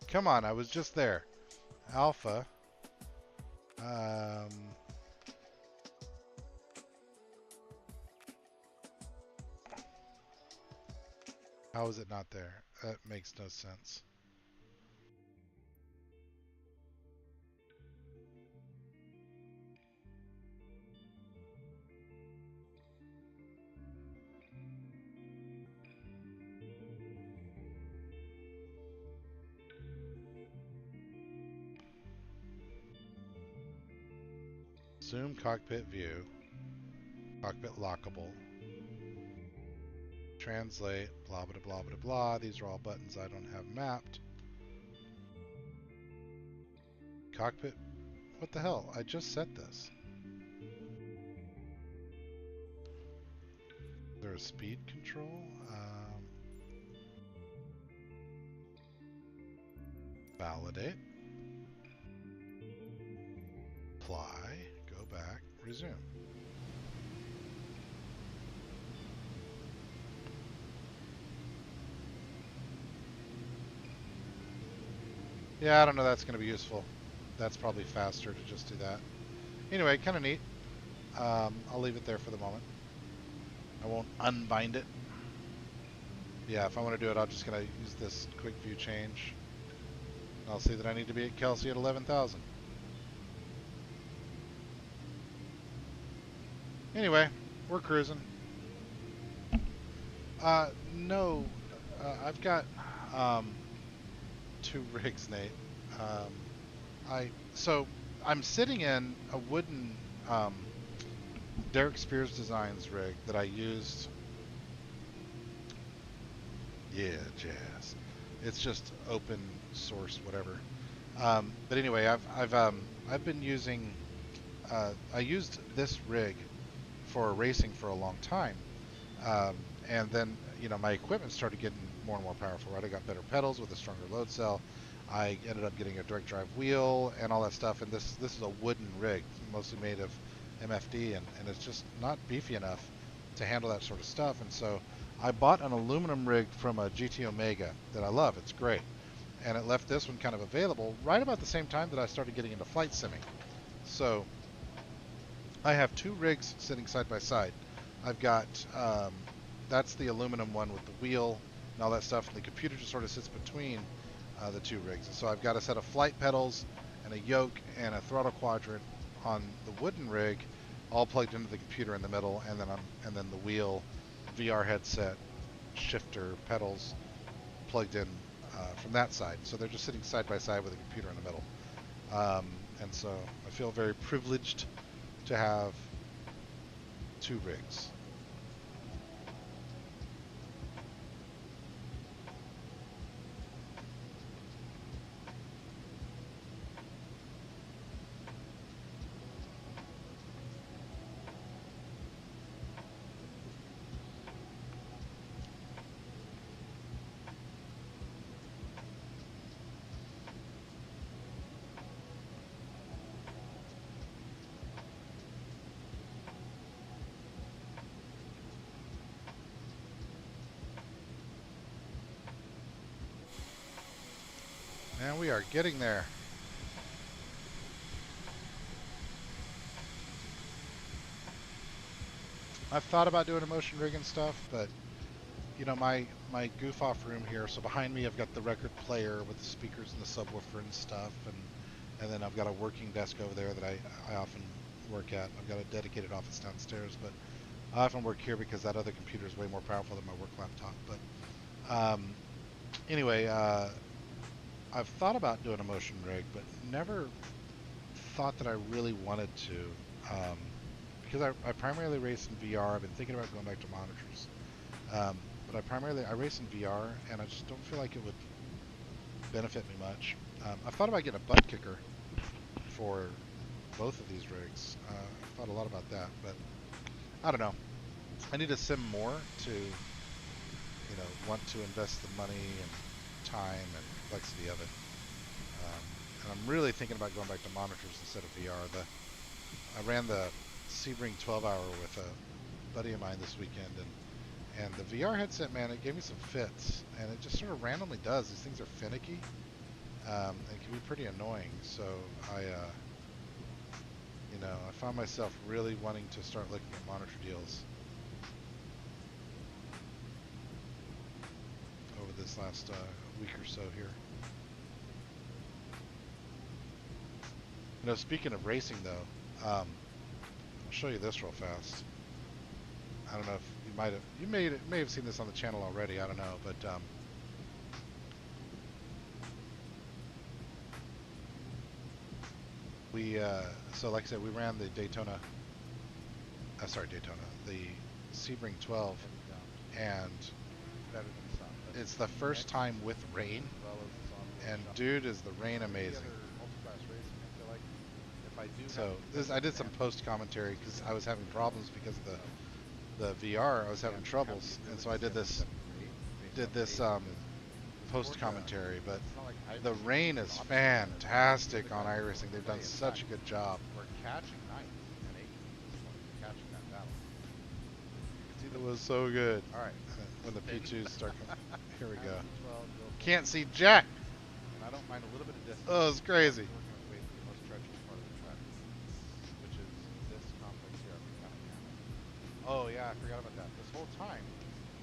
Come on, I was just there. Alpha. How is it not there? That makes no sense. Zoom cockpit view. Cockpit lockable. Translate, blah blah blah blah blah. These are all buttons I don't have mapped. Cockpit. What the hell? I just set this. Is there a speed control? Validate. Apply. Go back. Resume. Yeah, I don't know that's going to be useful. That's probably faster to just do that. Anyway, kind of neat. I'll leave it there for the moment. I won't unbind it. Yeah, if I want to do it, I'm just going to use this quick view change. I'll see that I need to be at Kelsey at 11,000. Anyway, we're cruising. No, I've got 2 rigs, Nate. So I'm sitting in a wooden Derek Spears Designs rig that I used. Yeah, jazz. It's just open source, whatever. But anyway, I've been using. I used this rig for racing for a long time, and then my equipment started getting more and more powerful. Right, I got better pedals with a stronger load cell. I ended up getting a direct drive wheel and all that stuff. And this is a wooden rig, mostly made of MFD, and it's just not beefy enough to handle that sort of stuff. And so I bought an aluminum rig from a GT Omega that I love. It's great. And it left this one kind of available right about the same time that I started getting into flight simming. So I have 2 rigs sitting side by side. I've got, that's the aluminum one with the wheel and all that stuff, and the computer just sort of sits between the 2 rigs. And so I've got a set of flight pedals and a yoke and a throttle quadrant on the wooden rig, all plugged into the computer in the middle, and then the wheel, VR headset, shifter, pedals plugged in from that side. So they're just sitting side by side with a computer in the middle. And so I feel very privileged to have 2 rigs. And we are getting there. I've thought about doing a motion rig and stuff, but my goof off room here. So behind me, I've got the record player with the speakers and the subwoofer and stuff, and then I've got a working desk over there that I often work at. I've got a dedicated office downstairs, but I often work here because that other computer is way more powerful than my work laptop. But anyway, I've thought about doing a motion rig, but never thought that I really wanted to, because I primarily race in VR. I've been thinking about going back to monitors, but I race in VR, and I just don't feel like it would benefit me much. I've thought about getting a butt kicker for both of these rigs. I've thought a lot about that, but I don't know. I need to sim more to, want to invest the money and time and complexity of it. And I'm really thinking about going back to monitors instead of VR. I ran the Sebring 12-hour with a buddy of mine this weekend, and the VR headset, man, it gave me some fits, and it just sort of randomly does. These things are finicky. It can be pretty annoying. So I found myself really wanting to start looking at monitor deals over this last week or so here. Speaking of racing, though, I'll show you this real fast. I don't know if you may have seen this on the channel already. I don't know, but so like I said, we ran the the Sebring 12, and it's the first time with rain, and dude, is the rain amazing. So I did some post commentary because I was having problems because of the VR. I was having troubles, and so I did this post commentary. But the rain is fantastic on iRacing. They've done such a good job. We're catching 9th and 8th. Catching that battle. It was so good. All right, when the P2s start coming, here we go. Can't see jack. And I don't mind a little bit of distance. Oh, it's crazy. Oh yeah, I forgot about that. This whole time,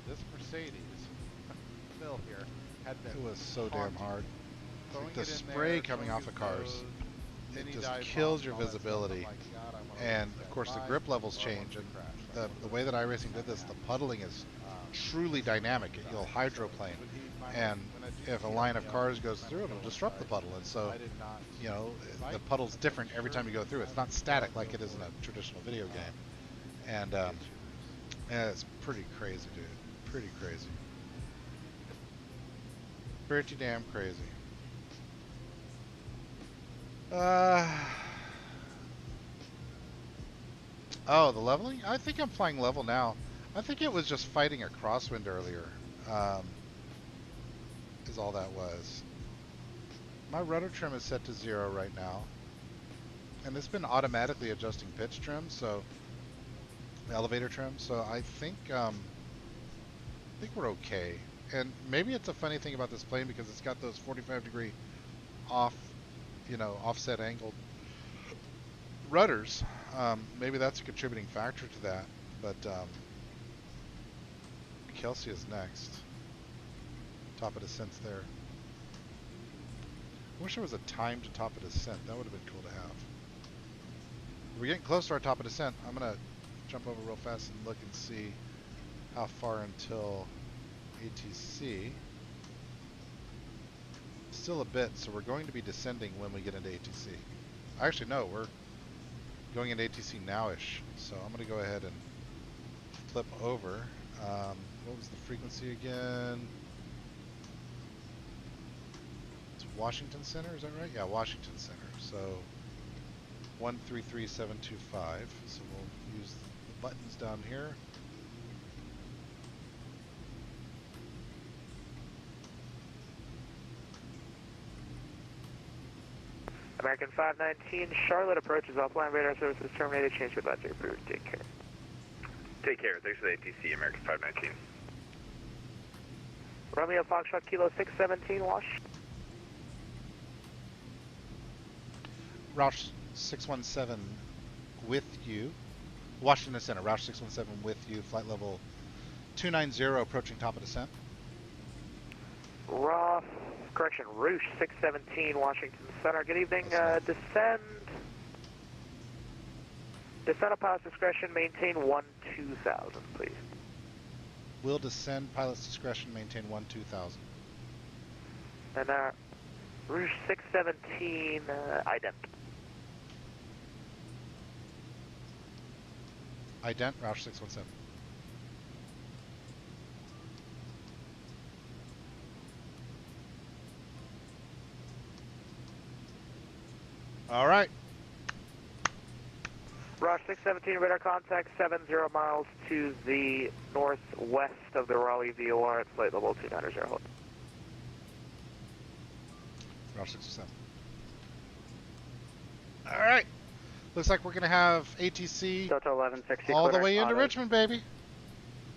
this Mercedes, Phil here, had been. It was so damn hard. Like the spray coming off of cars. it just kills your visibility. And of course the grip levels change, and the way that iRacing did this, the puddling is truly dynamic. You'll hydroplane, and if a line of cars goes through, it'll disrupt the puddle. And so, you know, the puddle's different every time you go through. It's not static like it is in a traditional video game. And yeah, it's pretty crazy, dude. Pretty crazy. Pretty damn crazy. Oh, the leveling? I think I'm flying level now. I think it was just fighting a crosswind earlier. Is all that was. My rudder trim is set to 0 right now. And it's been automatically adjusting pitch trim, so elevator trim, so I think we're okay. And maybe it's a funny thing about this plane because it's got those 45-degree off, you know, offset angled rudders. Maybe that's a contributing factor to that. But Kelsey is next. Top of descent's there. I wish there was a time to top of descent. That would have been cool to have. We're getting close to our top of descent. I'm gonna jump over real fast and look and see how far until ATC. Still a bit, so we're going to be descending when we get into ATC. Actually, no, we're going into ATC now-ish. So I'm going to go ahead and flip over. What was the frequency again? It's Washington Center, is that right? Yeah, Washington Center. So 133725. So we'll use the buttons down here. American 519, Charlotte approaches offline radar services terminated. Change your budget approved. Take care. Take care. Thanks for the ATC, American 519. Romeo Foxtrot Kilo 617, wash. Roush 617 with you. Washington Center, Roush 617 with you. Flight level 290 approaching top of descent. Correction, Roosh 617, Washington Center. Good evening. Descend at pilot's discretion. Maintain 1-2000, please. Will descend pilot's discretion. Maintain 1-2000. And Roosh 617, ident. Ident, Roush 617. All right. Roush 617, radar contact 70 miles to the northwest of the Raleigh VOR at flight level 290. Hold. Roush 617. All right. Looks like we're going to have ATC COTA 1160 all the way into autos. Richmond, baby.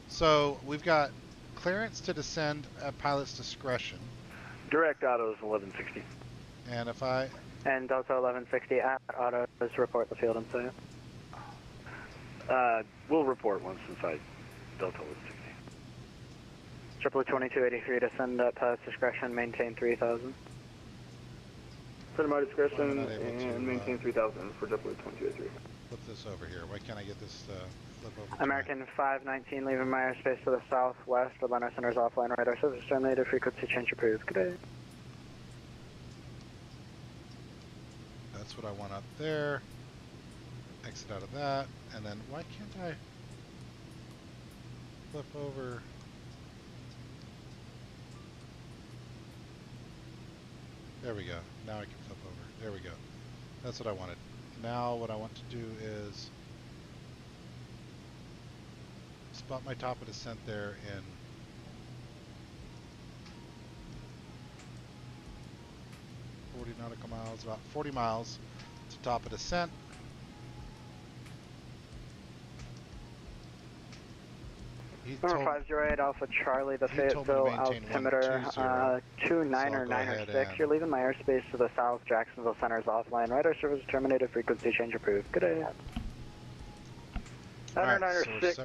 So we've got clearance to descend at pilot's discretion. Direct autos 1160. And if I... And Delta 1160 at autos, report the field inside. We'll report once inside Delta 160. Triple 2283, descend at pilot's discretion, maintain 3000. Set my discretion and maintain 3000 for Triple 2283. Flip this over here. Why can't I get this flip over? American 519, leaving my airspace to the southwest. Atlanta Center's offline radar service terminated. Frequency change approved. Good day. That's what I want up there. Exit out of that. And then why can't I flip over? There we go. Now I can flip over. There we go. That's what I wanted. Now what I want to do is spot my top of descent there in 40 nautical miles, about 40 miles to top of descent. Number 508 Alpha Charlie, the Fayetteville altimeter 29906. You're leaving my airspace to the south. Jacksonville Center's offline. Radar service terminated. Frequency change approved. Good day. 996,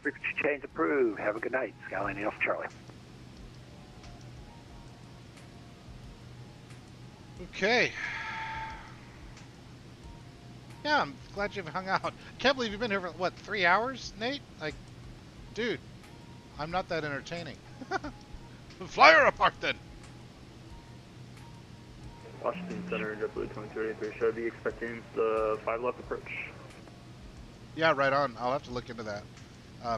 frequency change approved. Have a good night. Skylining Alpha Charlie. Okay. Yeah, I'm glad you've hung out. Can't believe you've been here for, what, 3 hours, Nate? Like, dude, I'm not that entertaining. Fly her apart then. Washington Center, JetBlue 2283, should I be expecting the 5 left approach? Yeah, right on. I'll have to look into that.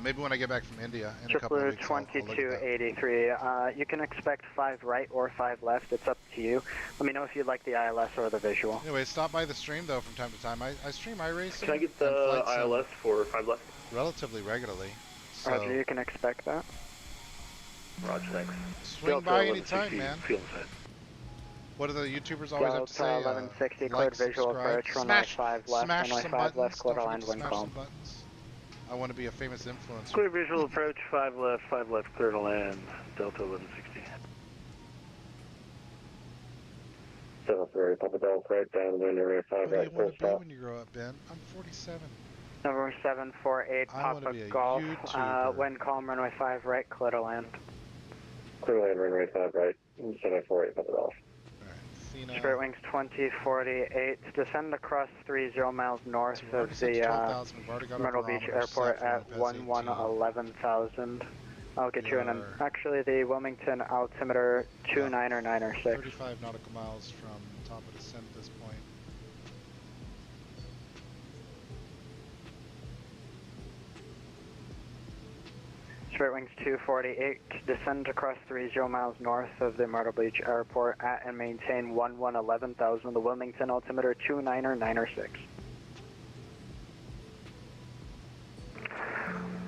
Maybe when I get back from India in a couple of weeks. JetBlue 2283, you can expect 5 right or 5 left. It's up to you. Let me know if you'd like the ILS or the visual. Anyway, stop by the stream though from time to time. I stream iRacing. Can I get the ILS for 5 left? Relatively regularly. So Roger, you can expect that. Roger, thanks. Swing by anytime, man. What do the YouTubers always have to say? 1160, cleared visual approach, runway 5 left, runway 5 left, clear to land when called. I want to be a famous influencer. Clear visual approach, 5 left, clear to land, Delta 1160. 73, Papa Golf, right down, wind area 5 right, full stop. What do you want to be when you grow up, Ben? I'm 47. Number 748, Papa Golf, wind calm, runway 5 right, clear to land. Clear land, runway 5 right, 748, Papa Golf. Spirit Wings 2048, descend across 30 miles north of the Myrtle Beach Airport at 11,000. I'll get you in actually the Wilmington altimeter 29906. 35 nautical miles from top of descent at this point. Spirit Wings 248, descend across 30 miles north of the Myrtle Beach Airport at and maintain 11,000, the Wilmington altimeter 29906.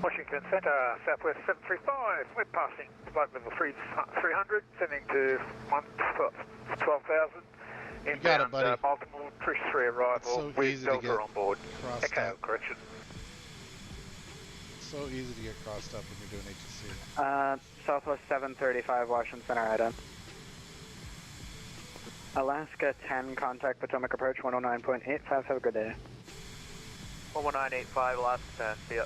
Washington Center, Southwest 735, we're passing flight level 300, sending to 12,000. Inbound Baltimore, push 3 arrival with Delta on board. Echo, correction. So easy to get crossed up when you're doing ATC. Southwest 735, Washington Center, item. Alaska 10, contact Potomac approach 109.85, have a good day. 11985, Alaska 10, see ya.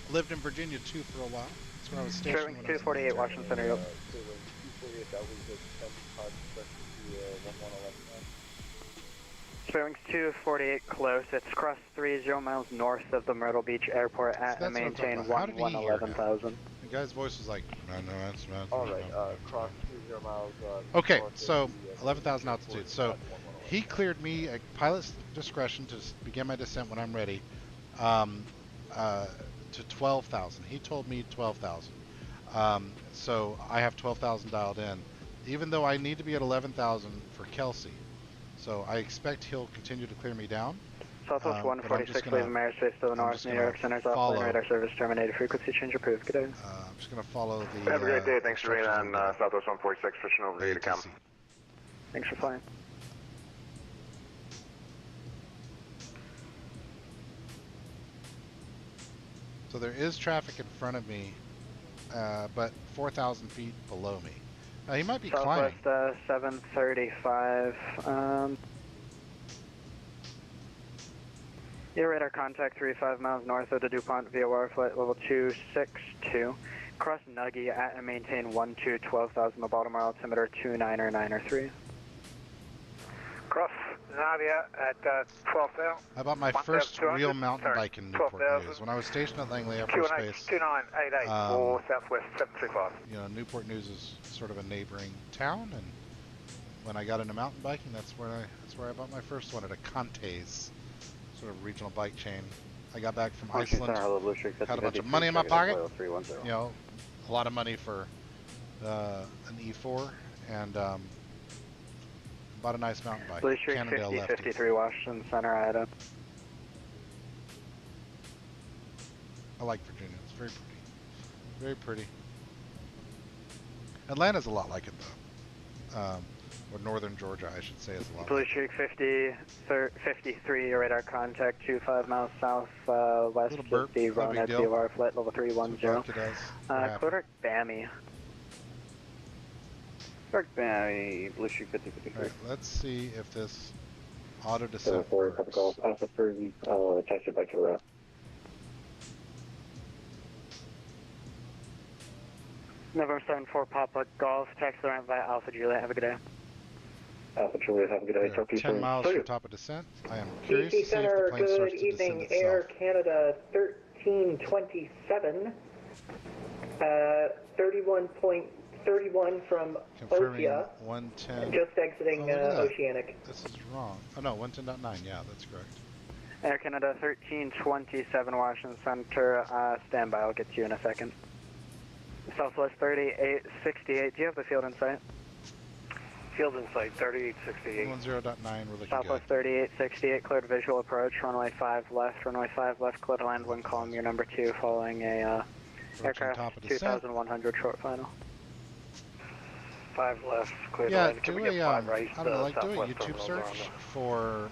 Lived in Virginia too for a while. That's where I was stationed. 248, Washington Center, yep. 248, that was a 10 Spirit Wings 248 close. It's cross 30 miles north of the Myrtle Beach Airport at and maintain 11,000. The guy's voice was like, that's Alright, cross 30 miles. Okay, so 11,000 altitude. So he cleared me at pilot's discretion to begin my descent when I'm ready to 12,000. He told me 12,000. So I have 12,000 dialed in, even though I need to be at 11,000 for Kelsey. So I expect he'll continue to clear me down. Southwest 146, leaving airspace to the north, New York Center's offline radar service terminated. Frequency change approved. Good day. I'm just going to follow the... Have a great day. Thanks for being on Southwest 146, pushing over to come. Thanks for flying. So there is traffic in front of me, but 4,000 feet below me. He might be climbing. Southwest 735. Your radar contact 35 miles north of the DuPont VOR flight level 262. Cross Nuggy at and maintain 12,000, the Baltimore altimeter 29903. Cross Nadia at 12,000. I bought my first real mountain bike in Newport News. When I was stationed at Langley Air Force Base. 2988 for Southwest 735. You know, Newport News is sort of a neighboring town, and when I got into mountain biking, that's where I bought my first one at a Contes, sort of regional bike chain. I got back from Iceland, had a bunch of money in my pocket, you know, a lot of money for an E4, and bought a nice mountain bike. Blue Streak 5053 Washington Center, item. I like Virginia. It's very pretty. Very pretty. Atlanta's a lot like it though. Or northern Georgia, I should say, is a lot. Blue Streak 53 radar contact 25 miles south west of the Ronet VOR flight level 310. Clear Bammy. Dark Bay, Blue Streak 5053. Alright, let's see if this auto descent 74, Papa Golf, Alpha 30, tested by Kira. November 74 Papa Golf, taxi the ramp via Alpha Juliet. Have a good day. Alpha Juliet, have a good day. Talk to you 10 soon. miles from top of descent. I am curious to see if the plane starts to descend itself. Air Canada 1327, 31.31 from Confirming Otia. 110. Just exiting Oceanic. This is wrong. Oh no, 110.9. Yeah, that's correct. Air Canada 1327, Washington Center. Standby. I'll get to you in a second. Southwest 3868. Do you have the field in sight? Field in sight, 3868. 10.9, we're looking Southwest good. 3868, cleared visual approach, runway 5 left, clear to land, wind calm, your number 2, following a aircraft 2100 short final. 5 left, clear to Yeah, land. Can do we get a, 5 right? I don't know, like do a YouTube search for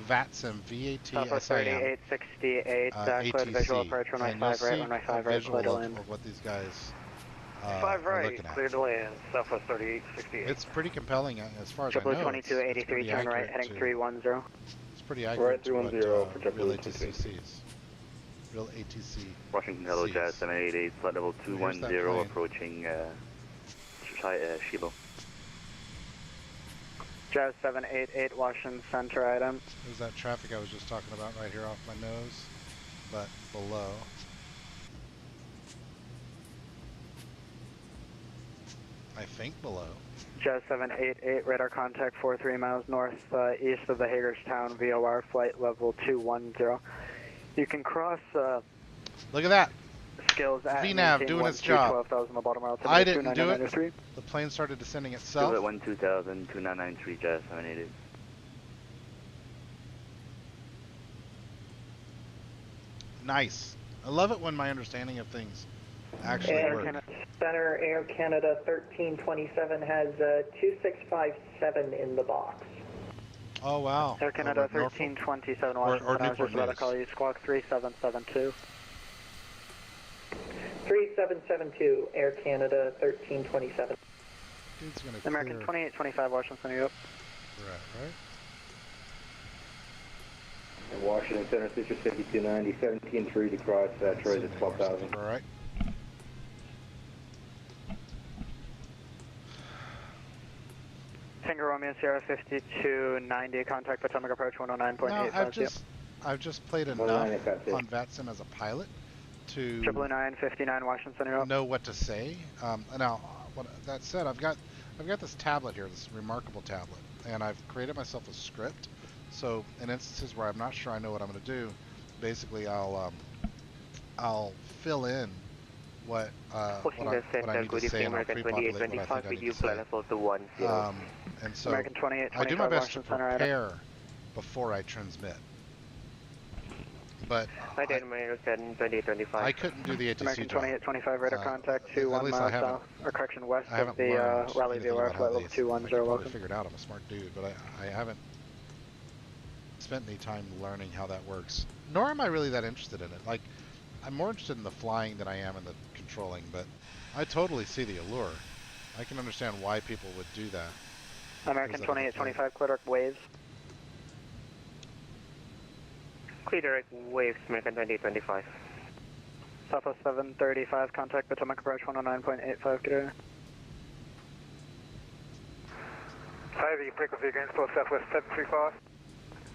VATSIM, Southwest V-A-T-S-I-M, 3868, cleared visual approach, runway 5 right, runway 5 right, clear to land. of what these guys 5 are right, looking at. clear to land, Southwest 3868. It's pretty compelling as far as I know. JetBlue 2283, turn right, heading 310. It's pretty accurate to what real ATCCs. Real ATC. Washington, hello, Jazz 788, flight level 210, approaching Shibo. Jazz 788, Washington Center item. There's that traffic I was just talking about right here off my nose, but below. I think below. Jazz 788, radar contact 43 miles north east of the Hagerstown VOR, flight level 210. You can cross. Look at that. Skills at VNAV doing its job. I didn't do it. The plane started descending itself. Still at 12000, 2993, Jazz 788. Nice. I love it when my understanding of things actually work. Center Air Canada 1327 has 2657 in the box. Oh wow. Air Canada 1327 Washington, I was just about to call you Squawk 3772. 3772 Air Canada 1327. American 2825 Washington Center, you up? Right. Washington Center, Citrus 5290, 17-3 to cross Troy's at 12,000. All right. Tango Romeo Sierra 5290, contact Potomac approach 109.85. No, I've just played enough on VATSIM as a pilot to 959 Washington Center, know what to say. Now, that said, I've got this tablet here, this remarkable tablet, and I've created myself a script. So in instances where I'm not sure I know what I'm going to do, basically I'll fill in what I need to say and I'll pre-populate what I think I need to say. And so I do my best to prepare before I transmit. But I couldn't do the ATC American job. 2825 radar contact 21 miles south, or correction, west of the Raleigh VOR, flight level 210, welcome. I figured out I'm a smart dude, but I haven't spent any time learning how that works. Nor am I really that interested in it. Like, I'm more interested in the flying than I am in the controlling, but I totally see the allure. I can understand why people would do that. American 2825, clear direct waves. Clear direct waves, American 2825. Southwest 735, contact Potomac approach 109.85, get air. Hi, the frequency against both Southwest 735.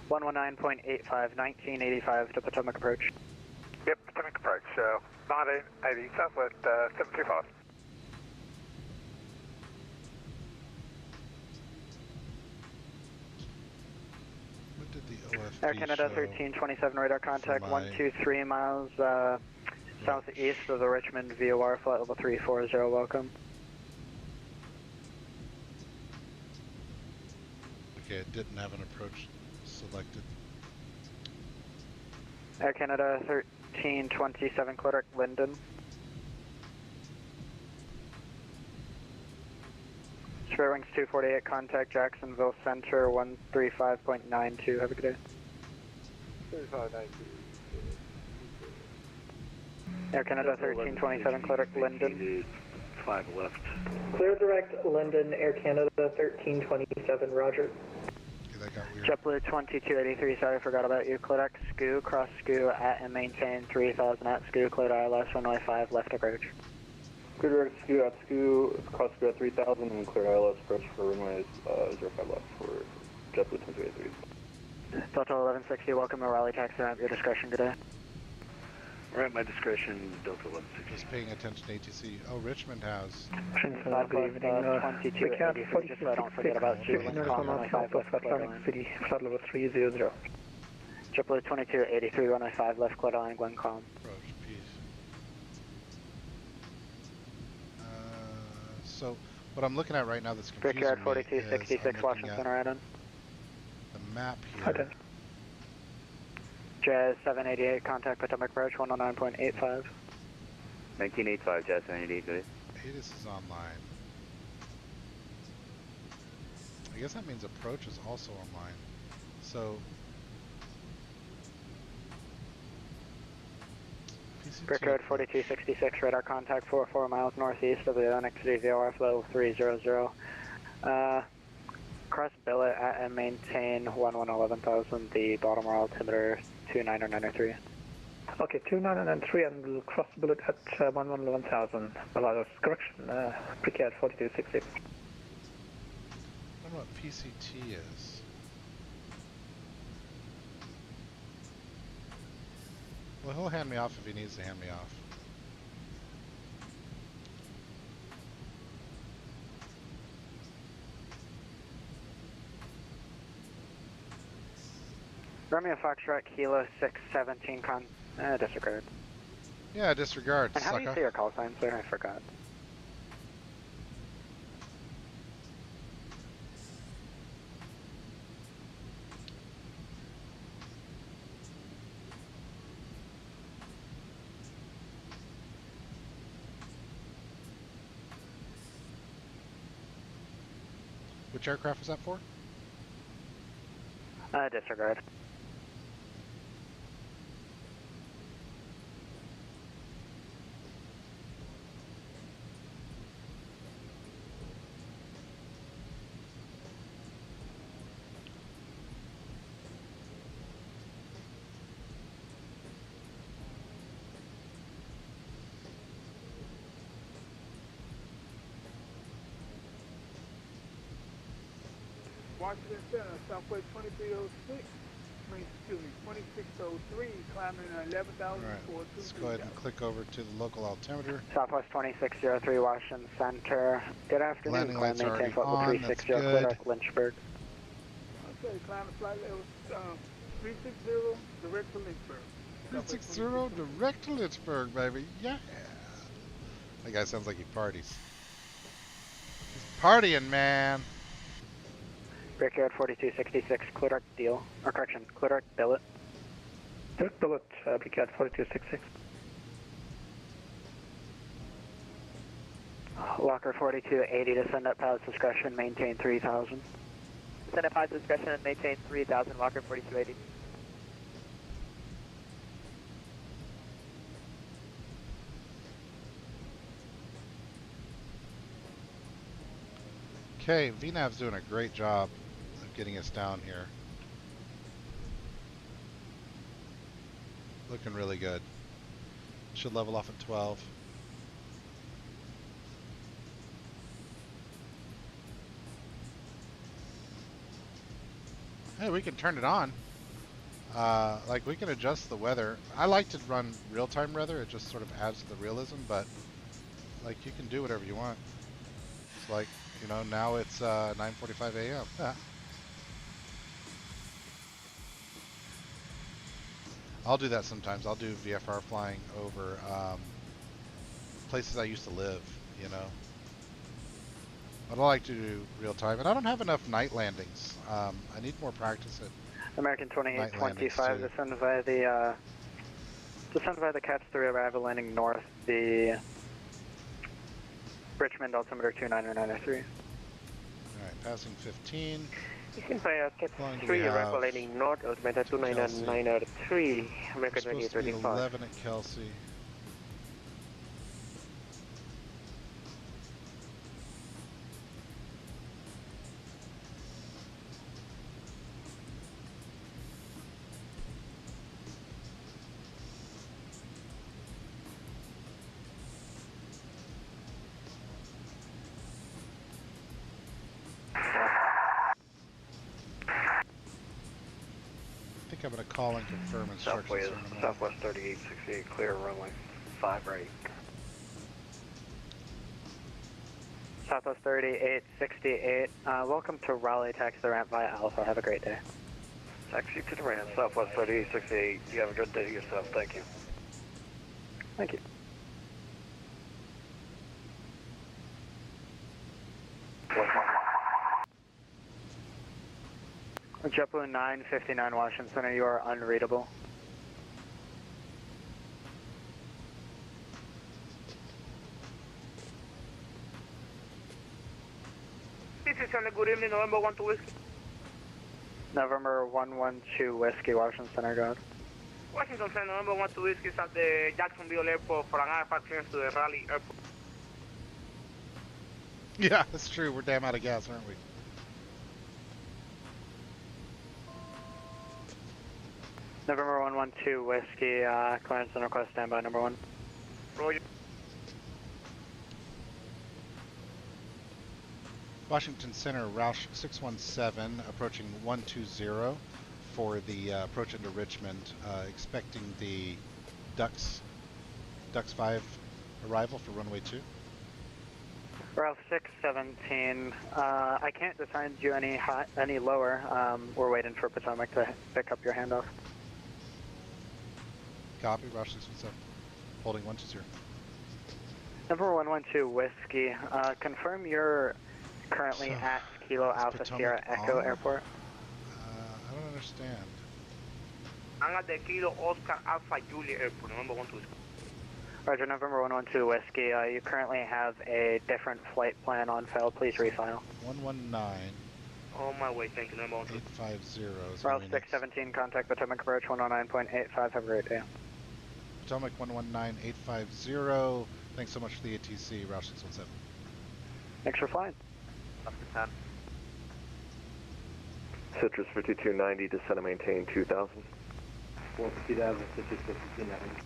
119.85, 1985 to Potomac approach. Yep, Potomac approach, 1980 Southwest 735. What did the OFB Air Canada 1327 radar contact 123 miles southeast of the Richmond VOR, flight level 340, welcome. Okay, it didn't have an approach selected. Air Canada 1327, clear direct Linden. Spirit Wings 248, contact Jacksonville Center 135.92. Have a good day. 3592. Air Canada 1327, clear direct Linden. 5 left. Clear direct Linden, Air Canada 1327, roger. JetBlue 2283, sorry, forgot about you. Clear direct SCU, cross SCU at and maintain 3000 at SCU, clear ILS runway 5, left approach. Clear skew at skew, cross skew at 3000, and clear ILS approach for runway 05 left for JetBlue 2383. Delta 1160, welcome to Raleigh taxi at your discretion today. We're at my discretion, Delta 1160. Just paying attention to ATC. Oh, Richmond has. Good evening. 2283, just so I don't forget about you. Southwest Atlantic City, flight level 300. JetBlue 2283, runway 5 left, clear to line, Glen Calm. Approach, peace. So, what I'm looking at right now that's confusing me is 4266, Washington, right on. The map here. Jazz 788, contact Potomac approach 109.85. 1985, Jazz 788, good. ATIS is online. I guess that means approach is also online. So, Brick Road 4266, radar contact 44 miles northeast of the Atlantic City VOR level 300. Cross billet and maintain 111000, the Baltimore altimeter 29903. Okay, 29993, and we'll cross billet at 111000. Correction, Brickyard 4266. I don't know what PCT is. Well, he'll hand me off if he needs to hand me off. Romeo Foxtrot, Kilo 617, disregard. Yeah, disregard, And how do you say your call sign, sir? I forgot. Which aircraft was that for? Disregard. Washington Center, Southwest 2306. Excuse me, 2603, climbing 11,000. Alright, let's go ahead and click over to the local altimeter. Southwest 2603, Washington Center. Good afternoon. Landing lights are already on, that's good. Lynchburg. Okay, climbing flight level 360, direct to Lynchburg. 360, direct to Lynchburg, baby. Yeah. That guy sounds like he parties. He's partying, man. Brickyard 4266, clear dark deal. Or correction, clear dark billet. Direct billet, Brickyard 4266. Locker 4280, descend at pilot's discretion, maintain 3000. Descend at pilot's discretion and maintain 3000, Locker 4280. Okay, VNAV's doing a great job of getting us down here. Looking really good. Should level off at 12. Hey, we can turn it on. Like, we can adjust the weather. I like to run real-time weather. It just sort of adds to the realism, but like, you can do whatever you want. It's like, you know, now it's 9:45 a.m. Yeah. I'll do that sometimes. I'll do VFR flying over places I used to live, you know. But I like to do real time, and I don't have enough night landings. I need more practice at American 2825, descend via the Catch 3 arrival landing north, the Richmond altimeter 29903. Alright, passing 15. Descend via Catch 3 arrival landing north, altimeter 29903, American 2825. 11 at Kelsey. I'm going to call and confirm instructions. Southwest 3868, clear runway 5 right. Southwest 3868, welcome to Raleigh, taxi the ramp via Alpha. Have a great day. Taxi to the ramp, Southwest 3868. You have a good day yourself. Thank you. Thank you. JetBlue 959 Washington Center, you are unreadable. This is good evening, November 12 Whiskey. November 112 Whiskey, Washington Center, go ahead. Washington Center, November 12 Whiskey is at the Jacksonville Airport for an RFK clearance to the Raleigh Airport. Yeah, that's true. We're damn out of gas, aren't we? November 112 Whiskey, clearance and request standby, number 1. Roger. Washington Center, Roush 617, approaching 120 for the approach into Richmond, expecting the Ducks 5 arrival for runway 2. Ralph 617, I can't assign you any lower. We're waiting for Potomac to pick up your handoff. Copy, Roush 617, holding 120. Number 112 Whiskey, confirm you're currently at Kilo Alpha Sierra Echo Airport. I don't understand. I'm at the Kilo Oscar Alpha Julia Airport, November 12 Whiskey. Roger, November 112 Whiskey, you currently have a different flight plan on file. Please refile. 119. On my way, thank you, number 850. Ralph 617, contact Potomac approach 109.85. Have a great day. Potomac 119850. Thanks so much for the ATC, Roush 617. Thanks for flying. After 10. Citrus 5290, descend and maintain 2000. 450,000, Citrus 5290.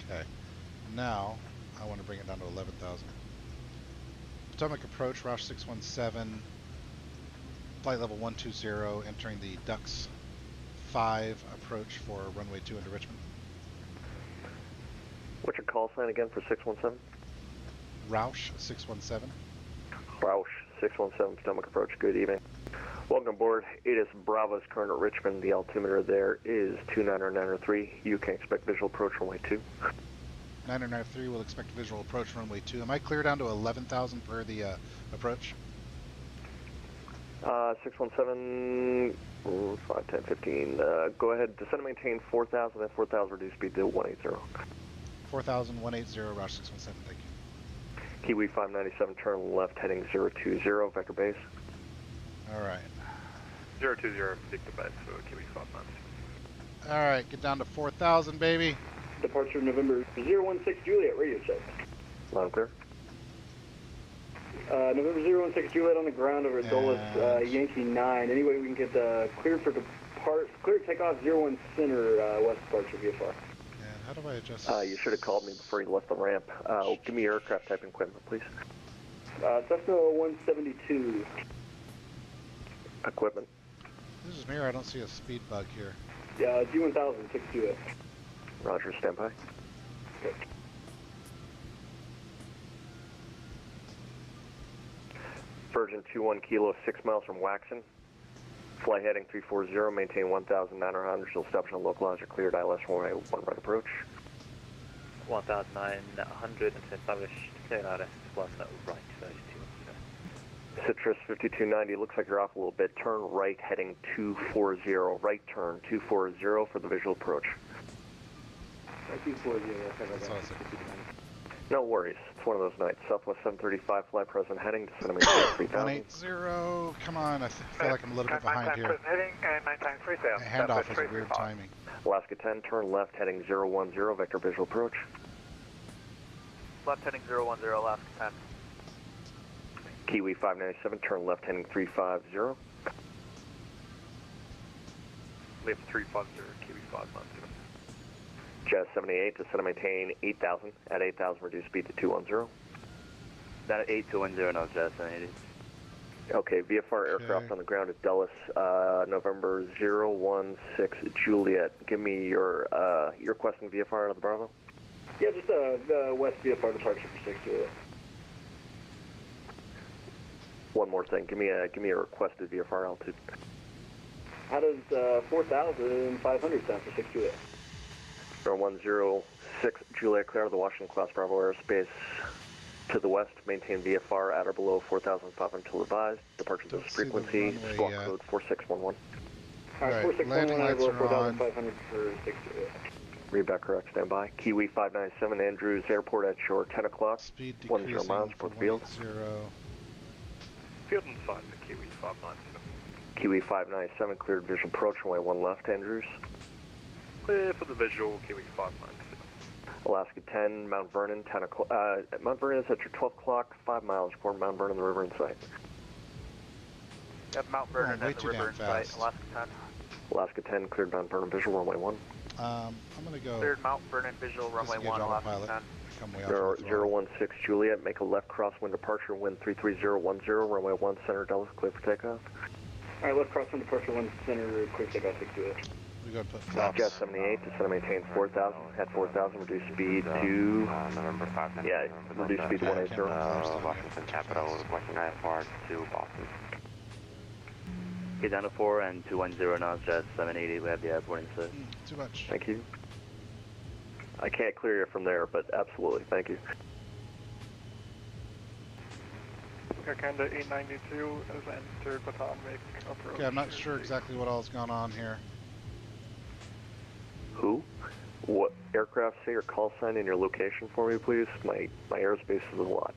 Okay, now I want to bring it down to 11,000. Potomac approach, Roush 617, flight level 120, entering the Ducks 5 approach for runway 2 into Richmond. What's your call sign again for 617? Roush 617. Roush 617, Potomac approach, good evening. Welcome aboard, ATIS Bravo is current at Richmond. The altimeter there is 29903. You can expect visual approach runway 2. 993 will expect visual approach runway 2. Am I clear down to 11,000 per the approach? 617, 5, 10, 15. Go ahead, descend and maintain 4,000, then 4,000 reduce speed to 180. 4,000, 180, Roush 617, thank you. Kiwi 597, turn left heading 020, vector base. Alright. 020, stick to base, so Kiwi 597. Alright, get down to 4,000, baby. Departure November 016 Juliet, radio check. Loud clear. November 016 Juliet on the ground over at Dulles, Yankee 9. Any way we can get clear for clear takeoff 01 center, west departure VFR. How do I adjust? You should have called me before you left the ramp. Give me your aircraft type and equipment, please. Cessna 172. Equipment. This is Mir, I don't see a speed bug here. Yeah, G1000, 6 Juliet. Roger, stand by. Okay. Virgin 21 Kilo, 6 miles from Waxon. Fly heading 340, maintain 1,900. You'll stop on localizer cleared ILS 1 right approach. 1,900 and established clear ILS 1 right, 32. Citrus 5290, looks like you're off a little bit. Turn right heading 240, right turn 240 for the visual approach. 240, no worries, it's one of those nights. Southwest 735, fly present heading, descend and 3000. 180, come on, I feel like I'm a little bit behind here. Heading and 9 Handoff was weird timing. Alaska 10, turn left heading 010, vector visual approach. Left heading 010, Alaska 10. Kiwi 597, turn left heading 350. Lift 350, Kiwi 590. Jazz 78, descend and maintain 8,000. At 8,000, reduce speed to 210. That 8210 now, Jazz 78. Okay, VFR aircraft on the ground at Dulles, November 016 Juliet. Give me your requesting VFR out of the Bravo. Yeah, just the west VFR departure for 6 Juliet. One more thing, give me a requested VFR altitude. How does 4,500 sound for 6 Juliet? 106 Juliet, clear of the Washington class Bravo airspace. To the west, maintain VFR at or below 4,500 until advised. Departure this frequency, squawk code 4611. Alright, 4611 at or below 4,500 for 6 Juliet. Read back correct, stand by. Kiwi 597, Andrews Airport at shore 10 o'clock. Speed 10 miles, Port Field. Field and fun, the Kiwi 597. Kiwi 597, cleared visual approach, runway 1 left, Andrews. Clear for the visual, Kiwi 597. Alaska 10, Mount Vernon, 10 o'clock. Mount Vernon is at your 12 o'clock, 5 miles, report Mount Vernon, the river in sight. Yep, Mount Vernon at the river in sight, Alaska 10. Alaska 10, cleared Mount Vernon, visual, runway 1. I'm going to go... Cleared Mount Vernon, visual, runway 1, Alaska 10. 016 Juliet, make a left crosswind departure, wind 33010, runway 1, center Dulles, clear for takeoff. Alright, left crosswind departure 1, center, clear for takeoff 6 Juliet. We got to put flaps. Jet 78, descend and maintain 4,000, at 4,000, reduce speed to... November 5. Yeah, reduce speed to 180. Washington Capital, requesting IFR to Boston. Get down to 4 and 210 knots, Jet 780, we have the airport in sight. Too much. Thank you. I can't clear you from there, but absolutely, thank you. Air Canada 892 has entered Baton, make approach. Okay, I'm not sure exactly what all's gone on here. Who? What aircraft, say your call sign and your location for me, please? My airspace is a lot.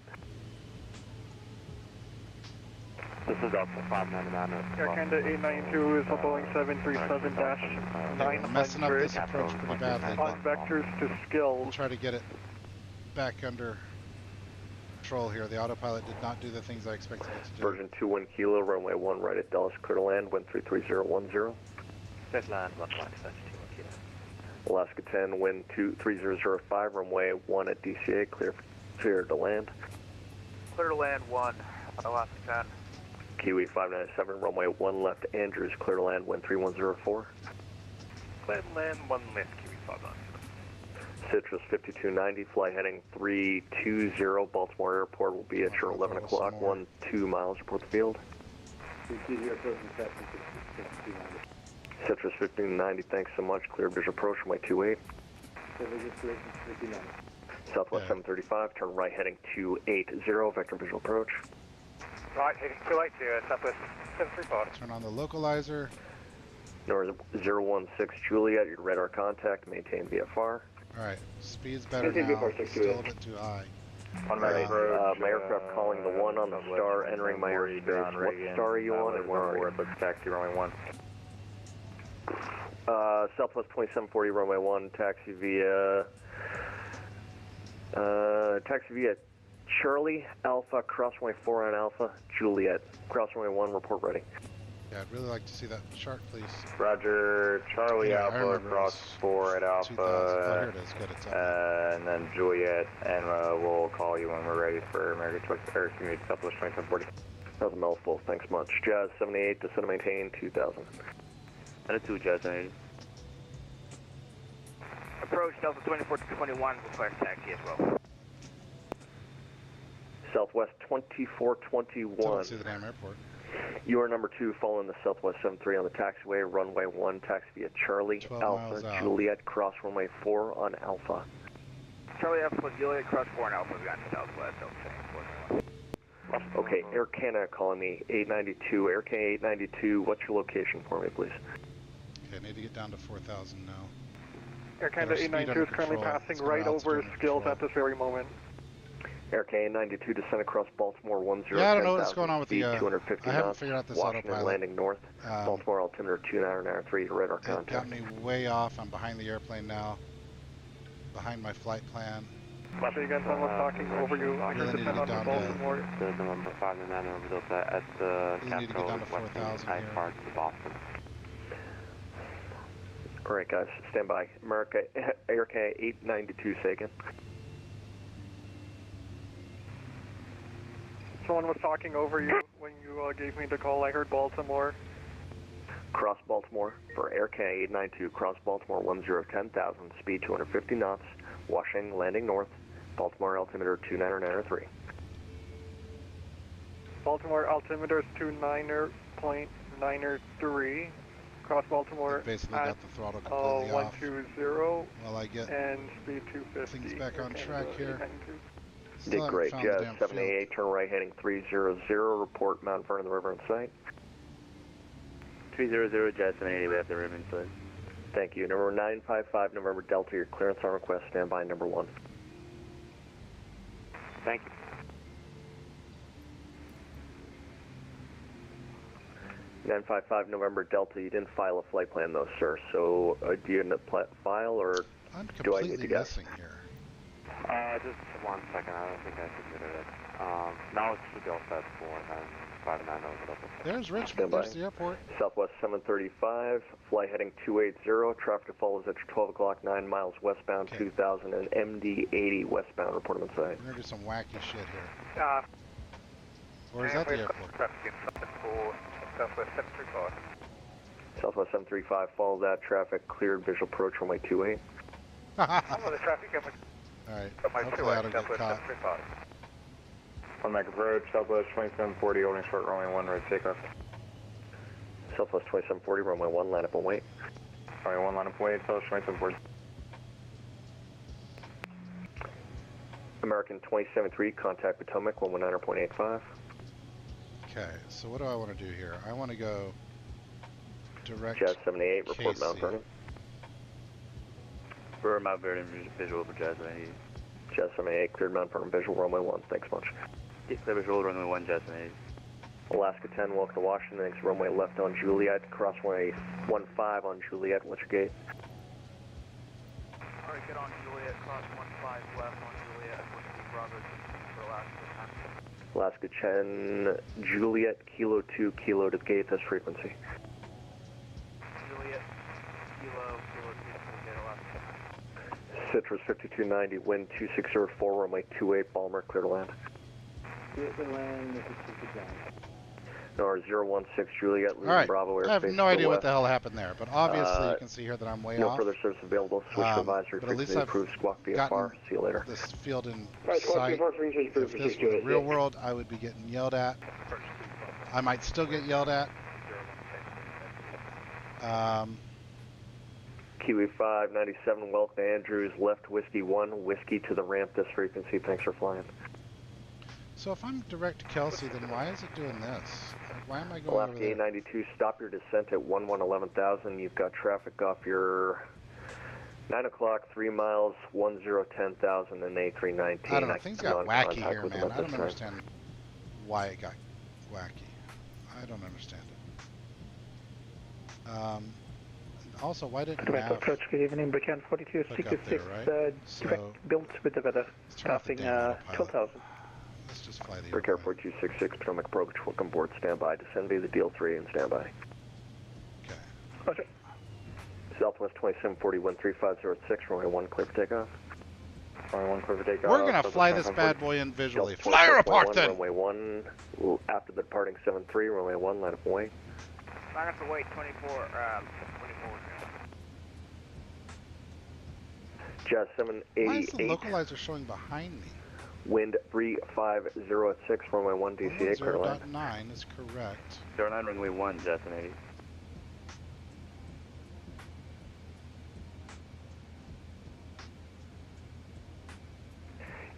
This is Delta 599. Air Canada 892 is a Boeing 737-900. We're messing up this approach pretty badly. On vectors to skill. We'll try to get it back under control here. The autopilot did not do the things I expected it to do. Virgin 21 Kilo, runway 1 right at Dulles, clear to land, wind 33010. Set land, left line, that's 21 Kilo. Alaska 10, wind 23005, runway 1 at DCA, clear to land. Clear to land 1, Alaska 10. Kiwi 597, runway 1 left, Andrews, clear to land, wind 3104. Clear to land 1 left, Kiwi 597. Citrus 5290, fly heading 320, Baltimore Airport will be at your 11 o'clock, 12 miles, report the field. Citrus 1590, thanks so much, clear visual approach, runway 28. Southwest 735, turn right heading 280, vector visual approach. Right, heading 28 to Southwest 735. Turn on the localizer. North 016 Juliet, your radar contact, maintain VFR. Alright, speed's better now, still a bit too high. My aircraft calling the 1 on the star, entering my airspace. What star are you on and where are you? Taxi runway 1. Southwest 2740 runway 1, taxi via Charlie, Alpha, cross runway 4 on Alpha, Juliet, cross runway 1, report ready. Yeah, I'd really like to see that chart, please. Roger, Charlie Alpha, cross 4 at Alpha, oh, here it is. Good, it's and then Juliet, and we'll call you when we're ready for American Community Southwest 2740. That was a mouthful, thanks much. Jazz 78, descend and maintain 2000. And a 2 Jazz 78. Approach Delta 2421, request taxi as well. Southwest 2421. Don't see the damn airport. You are number 2, following the Southwest 73 on the taxiway, runway 1, taxi via Charlie, Alpha, Juliet, cross runway 4 on Alpha. Charlie Alpha, Juliet, cross 4 on Alpha, we got Southwest, Delta. Okay, Air Canada calling me, 892, Air Canada 892, what's your location for me, please? Okay, I need to get down to 4,000 now. Air Canada 892 is currently passing right over skills at this very moment. Air Canada 92, descend across Baltimore 10. Yeah, I don't know what's going on with the, 250 I haven't knots, figured out this Washington autopilot. landing north, Baltimore altimeter 2993, radar contact. It got me way off, I'm behind the airplane now, behind my flight plan. So you guys, someone's talking over you, I can depend on Baltimore. The November 599 over Delta at the Capital, requesting IFR to Boston. Alright guys, stand by. Air Canada 892, say again. someone was talking over you when you gave me the call. I heard Baltimore. Cross Baltimore for RFK 892, cross Baltimore 1010,000, speed 250 knots, washing, landing north, Baltimore altimeter 29903. Baltimore altimeter is 29.93, cross Baltimore basically at got the throttle completely off. 120 while I get and speed 250. things back on track here. Did great, Jazz 788, turn right heading 300, report Mount Vernon, the river in sight. 300, Jazz 788, we have the river in sight. Thank you. Number 955, November Delta, your clearance on request, stand by number 1. Thank you. (955) November Delta, you didn't file a flight plan though, sir, so do you need to file or do I need to guess? Here. Just 1 second, I don't think I submitted it. Now it's the Delta 49590 over Delta. There's Richmond, there's the airport. Southwest 735, flight heading 280, traffic follows at 12 o'clock, 9 miles westbound, 2000 and MD 80 westbound, report on site. We're going to do some wacky shit here. Or is that the airport? Southwest 735. Southwest 735, follow that traffic, cleared, visual approach runway 28. Follow the traffic coming. Alright, hopefully I don't get caught. On Mac approach, Southwest 2740, holding short runway 1, right takeoff. Southwest 2740, runway 1, line up and wait. Runway 1, line up and wait, Southwest 2740. American 273, contact Potomac 119.85. Okay, so what do I want to do here? I want to go direct Jazz 78, report Mount Vernon. For Mount Vernon, visual for Jazz 78. Jazz 78, cleared Mount Vernon, visual runway 1, thanks much. Clear visual runway 1, Jazz 78. Alaska 10, welcome to Washington, thanks, runway left on Juliet, crossway 15 on Juliet, what's your gate? Alright, get on Juliet, cross 15 left on Juliet, Whiskey Bravo for Alaska 10. Alaska 10, Juliet, Kilo 2, Kilo to the gate, that's frequency. Juliet, Kilo 2, gate Alaska 10. Citrus 5290, wind 2604, runway 28, Balmer, clear to land. Clear to land, Mississippi Down. NOR 016 Juliet, leaving Alright, Bravo airspace. I have no idea what the hell happened there, but obviously you can see here that I'm way off. No further service available, switch to advisory, but at least frequency approved, squawk VFR, see you later. This field in sight. If this was the real world, I would be getting yelled at. I might still get yelled at. Kiwi 597, welcome to Andrews, left Whiskey 1, Whiskey to the ramp, this frequency, thanks for flying. So if I'm direct to Kelsey, then why is it doing this? Why am I going Alaska over there? 892, stop your descent at 11,000. You've got traffic off your 9 o'clock, 3 miles, 1010,000 and A319. I don't know, things got wacky here, man. I don't understand why it got wacky. I don't understand it. Also, why didn't Direct Nav approach, good evening, Brican 4266, right? direct built with the weather, stopping 12,000. Let's just fly the Brick Air 4266, Potomac approach, welcome aboard, standby, descend via the deal 3 and standby. Okay. Roger. Southwest 2740, 13506, runway 1, clear for takeoff. Runway 1, clear for takeoff. We're going to fly this bad boy in visually. Fly her apart then! Runway 1, after the departing 73, runway 1, line up and wait. Line up and wait, 24. Jazz 788. Why is the localizer showing behind me? Wind 3506, runway 1, DCA, clear to land. 0.9 is correct. 09, runway 1, Jazz 780.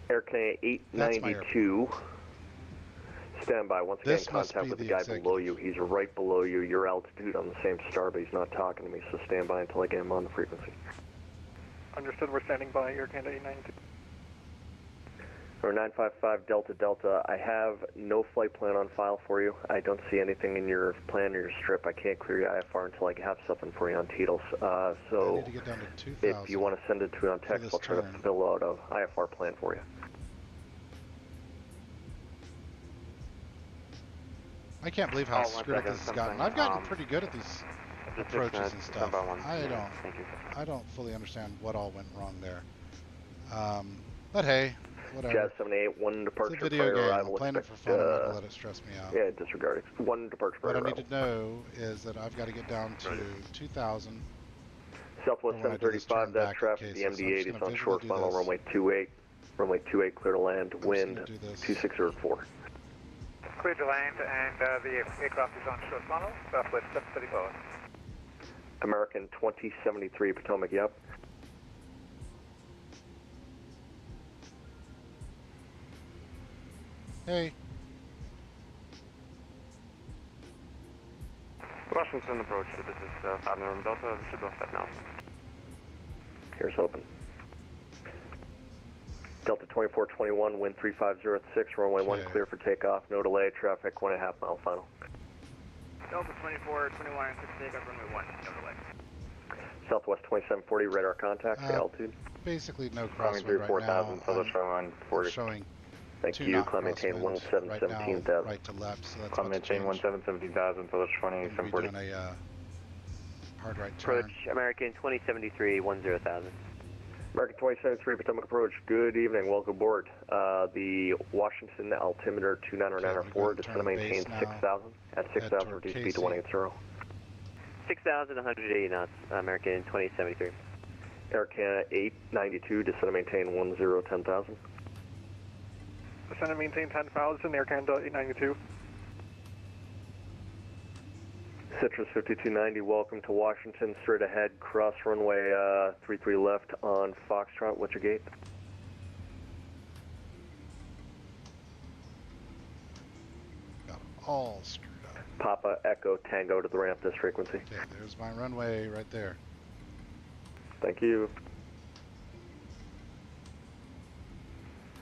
Aircane 892. Stand by. Once again, contact with the guy below you. He's right below you. Your altitude on the same star, but he's not talking to me, so stand by until I get him on the frequency. Understood, we're standing by, Aircane 892. Or 955 Delta Delta, I have no flight plan on file for you. I don't see anything in your plan or your strip. I can't clear your IFR until I have something for you on TDLs. So I need to get down to 2,000 if you want to send it to me on text, I'll try to fill out an IFR plan for you. I can't believe how screwed up this has gotten. I've gotten pretty good at these approaches and stuff. I don't fully understand what all went wrong there. But hey, whatever. Jazz 78, one departure. It's a video game. I'm playing it for fun. I'm not gonna let it stress me out. Yeah, disregard it. One departure. What I need to know is that I've got to get down to 2,000. Southwest 735, that traffic, the MD-8 is on short final, runway 28. Runway 28, clear to land, wind 2604. Clear to land, and the aircraft is on short funnel, Southwest 735. American 2073, Potomac, yep. Hey. Washington approach, this is 5 November Delta, should go set now. Here's open. Delta 2421, wind 3506, runway 1 clear for takeoff, no delay, traffic 1.5 mile final. Delta 2421, takeoff, runway 1, no delay. Southwest 2740, radar contact, altitude. Basically no crosswind right now. I'm showing Thank you, climb maintain 17,000. Right to left, so that's climb maintain 17,000, so that's 2740. We'll be doing a hard right turn. Approach American 2073, 10,000. American 2073, Potomac approach, good evening, welcome aboard. The Washington altimeter 29904, descend to maintain 6,000. At 6,000, reduce speed to 180. 6,180 knots, American 2073. Air Canada 892, descend to maintain 10,000. Descend and maintain 10,000, Air Canada 892. Citrus 5290, welcome to Washington, straight ahead, cross runway 33 left on Foxtrot, what's your gate? Got them all screwed up. Papa Echo Tango to the ramp, this frequency. Okay, there's my runway right there. Thank you.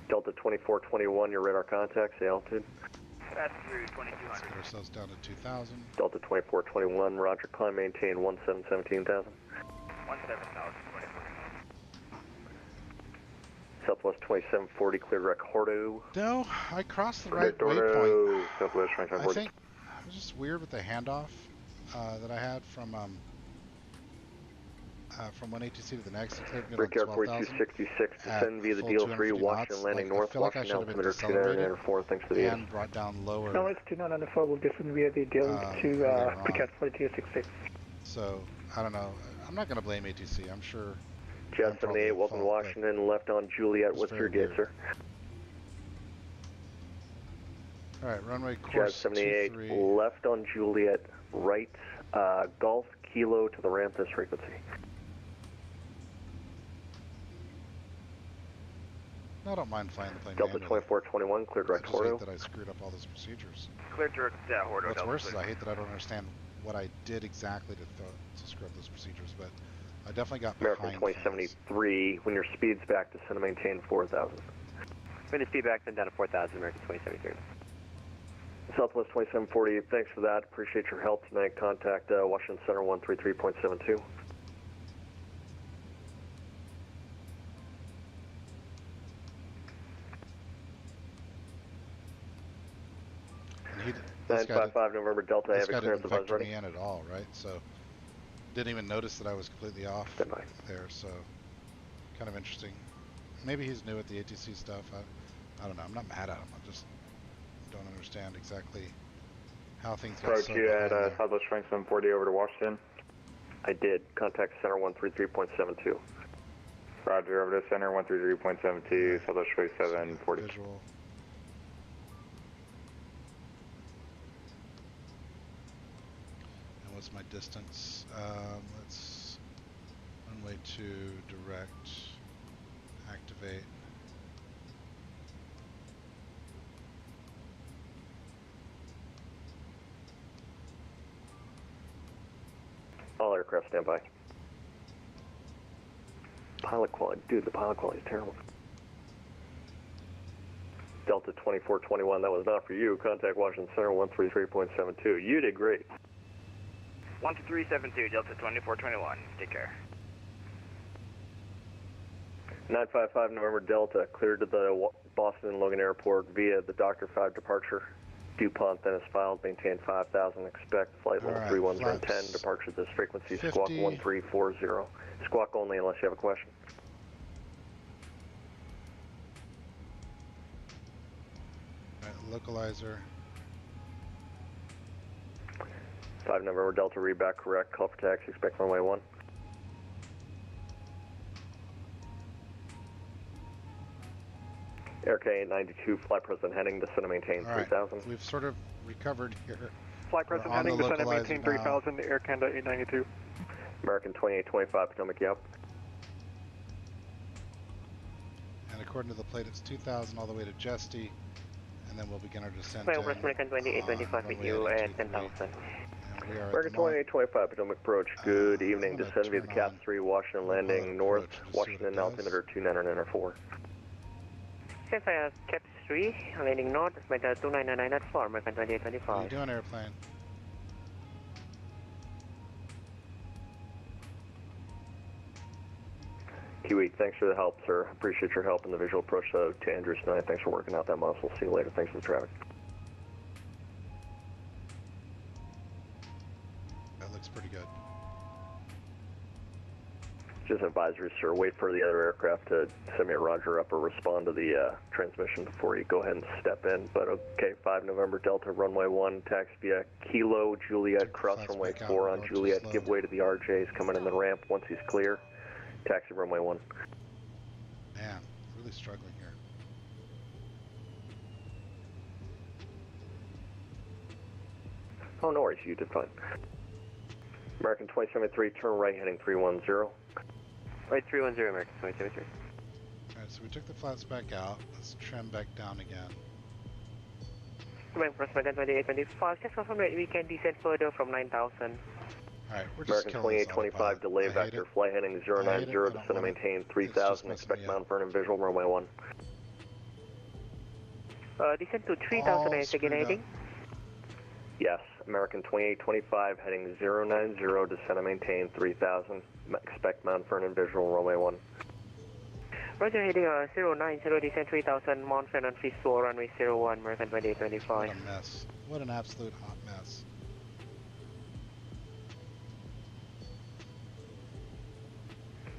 Delta 2421, your radar contacts, the altitude. Pass through 2200. Let's get ourselves down to 2,000. Delta 2421, roger, climb, maintain 17,000. 17,000, Southwest 2740, clear direct Hordo. No, I crossed the right waypoint. Southwest I think it was just weird with the handoff that I had from one ATC to the next. Brickyard 4266, descend via the DL3, Washington landing north, Washington altimeter 294, thanks for the and brought down lower. No, it's 2994, we'll descend via the DL2, Brickyard 4266. So, I don't know. I'm not going to blame ATC, I'm sure. Jazz 78, welcome to Washington, left on Juliet, what's your gate, sir? Alright, runway course Jazz 78, 23. left on Juliet, right, Golf Kilo to the ramp, this frequency. I don't mind flying the plane. Delta 2421, clear direct Hordo. I just hate that I screwed up all those procedures. Clear direct Hordo. What's worse is I hate that I don't understand what I did exactly to screw up those procedures, but I definitely got behind. American 2073, when your speed's back, descend to maintain 4,000. When the speed back, then down to 4,000, American 2073. Southwest 2740, thanks for that. Appreciate your help tonight. Contact Washington Center 133.72. This 955 November Delta, I have a clearance of buzz ready. Me in at all, right? So didn't even notice that I was completely off there. So kind of interesting. Maybe he's new at the ATC stuff. I don't know. I'm not mad at him. I just don't understand exactly how things got so you at Southwest 2740 over to Washington? I did. Contact Center 133.72. Roger, over to Center 133.72, Southwest 2740. Visual. What's my distance? Let's runway 2 direct, activate. All aircraft stand by. Pilot quality, dude, the pilot quality is terrible. Delta 2421, that was not for you. Contact Washington Center 133.72. You did great. 12372, Delta 2421. Take care. 955 November Delta, cleared to the Boston Logan Airport via the Dr. 5 departure. DuPont then is filed, maintain 5,000, expect flight level 310, departure this frequency, 50. Squawk 1340. Squawk only unless you have a question. localizer. 5 November Delta, read back correct. Call for taxi, expect runway 1. RFK 92, flight present heading, descend and maintain 3000. We've sort of recovered here. Flight present heading, descend and maintain 3000, Air Canada 892. American 2825, Potomac, yep. And according to the plate, it's 2000 all the way to Jesty, and then we'll begin our descent. Well, American 2825 with you at 10,000. American 2825, Potomac approach. Good evening. Descend via the Cap 3, Washington landing north, Washington altimeter 2994. Cap 3, landing north, altimeter 2999 at 4, American 2825. How are you doing, airplane? Kiwi, thanks for the help, sir. Appreciate your help in the visual approach to Andrews tonight. Thanks for working out that muscle. See you later. Thanks for the traffic. That looks pretty good. Just advisory, sir. Wait for the other aircraft to send me a roger up or respond to the transmission before you go ahead and step in. But okay, 5 November Delta, runway 1, taxi via Kilo Juliet, cross runway 4 on Juliet. Give way to the RJs coming in the ramp once he's clear. Taxi runway 1. Man, really struggling here. Oh, no worries. You did fine. American 2073, turn right heading 310. Right 310, American 2073. Alright, so we took the flats back out. Let's trim back down again. American 2825, just confirm that we can descend further from 9,000. Alright, we're just American 2825, delay vector, flight heading 090, descend and maintain 3000, expect Mount Vernon visual, runway 1. Descend to 3000 and second heading? Yes, American 2825, heading 090, descend and maintain 3000, expect Mount Vernon visual, runway 1. Roger, heading 090, descend 3000, Mount Vernon visual, runway 01, American 2825. What a mess. What an absolute hot mess.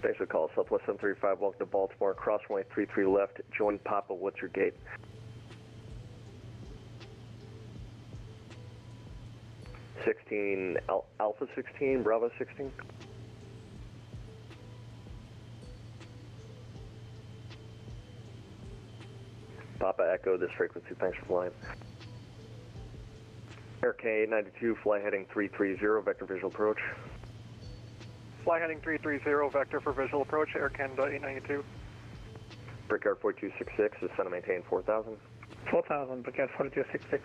Thanks for the call. Southwest 735, welcome to Baltimore. Cross runway 33 left, join Papa. What's your gate? 16, Alpha 16, Bravo 16. Papa Echo, this frequency. Thanks for flying. RFK 92, fly heading 330, vector visual approach. Fly heading 330, vector for visual approach, Air Canada 892. Brickyard 4266, descend and maintain 4000. 4000, Brickyard 4266.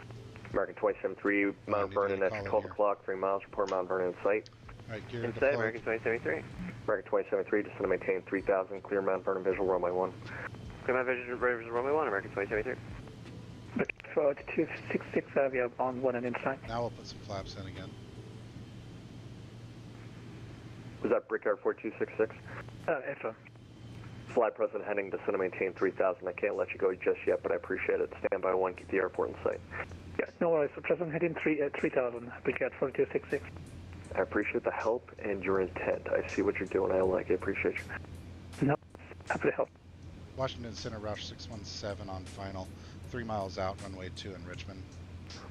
American 273, Mount Vernon at 12 o'clock, 3 miles, report Mount Vernon in sight. Alright, gear in sight, American 273. American 273, descend and maintain 3000, clear Mount Vernon visual, runway 1. Clear Mount Vernon visual, runway 1, American 273. Brickyard 4266, we are on 1 and inside. Now we'll put some flaps in again. Was that Brickyard 4266? Echo. Fly present heading, descend and maintain 3000. I can't let you go just yet, but I appreciate it. Stand by 1, keep the airport in sight. Yeah, no worries. So present heading 3000, Brickyard 4266. I appreciate the help and your intent. I see what you're doing. I like it. Appreciate you. No, happy to help. Washington Center, Roush 617 on final. 3 miles out, runway 2 in Richmond.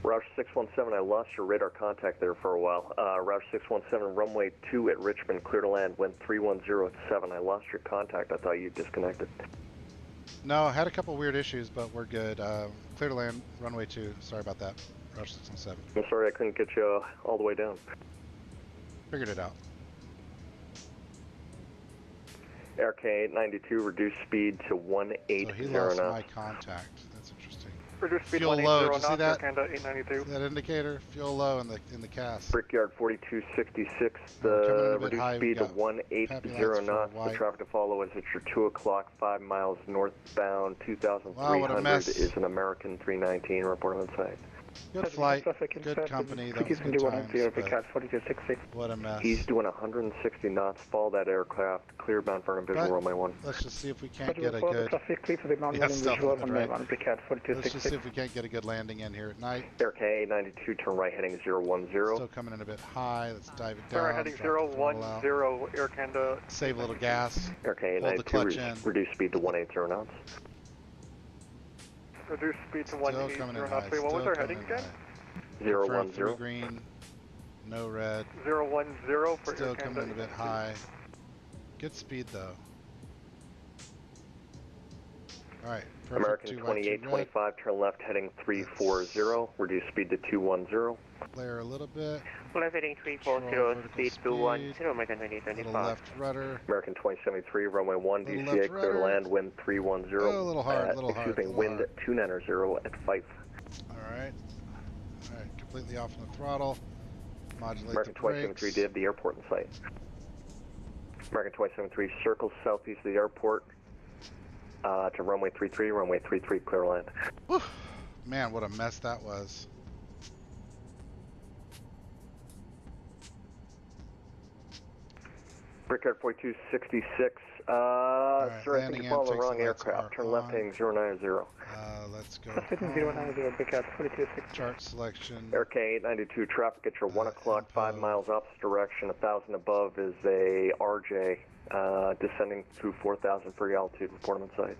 Roush 617, I lost your radar contact there for a while. Roush 617, runway 2 at Richmond, clear to land, wind 310 at 7. I lost your contact. I thought you disconnected. No, I had a couple weird issues, but we're good. Clear to land, runway 2. Sorry about that. Roush 617. I'm sorry I couldn't get you all the way down. Figured it out. RFK 92, reduce speed to 180 knots. So he lost my contact. That's interesting. Reduce speed Fuel low. Did you see that? Canada 892. That indicator? Fuel low in the cast. Brickyard 4266. The reduced speed to 180 knots. The traffic to follow is at your 2 o'clock, 5 miles northbound, 2,300 is an American 319. Report on site. Good flight, good company, that was good times, what a mess. He's doing 160 knots, follow that aircraft, clear Mount Vernon visual, runway 1. Let's just see if we can't get a good... Let's just see if we can't get a good landing in here at night. RFK 92, turn right heading 010. Still coming in a bit high, let's dive it down. Heading 010, Air Canada. Save a little gas. RFK 92, reduce speed to 180 knots. Reduce speed to Still 180 coming in high. knots. What was our heading again? 010. Through green, no red. 010 for Still Air coming Canada in a bit high. Good speed though. Alright, American 2825, turn left heading 340, reduce speed to 210. Flare a little bit. Left heading 340, speed 210, American 2825. Little left rudder. American 2073, runway 1, DCA, clear to land, wind 310. Oh, a little hard, wind 290 at Fife. Alright. Alright, completely off on the throttle. Modulate American the brakes. 2073, do you have the airport in sight? American 2073, circle southeast of the airport. To runway 33, runway 33, clear land. Whew. Man, what a mess that was. Brickyard 4266, sir, I think you followed the wrong aircraft. Turn left heading 090. Let's go. Heading 090, Brickyard 4266. Chart selection. Air K892, traffic at your 1 o'clock, 5 miles opposite direction, 1,000 above is a RJ, descending to 4,000 free altitude, report on site.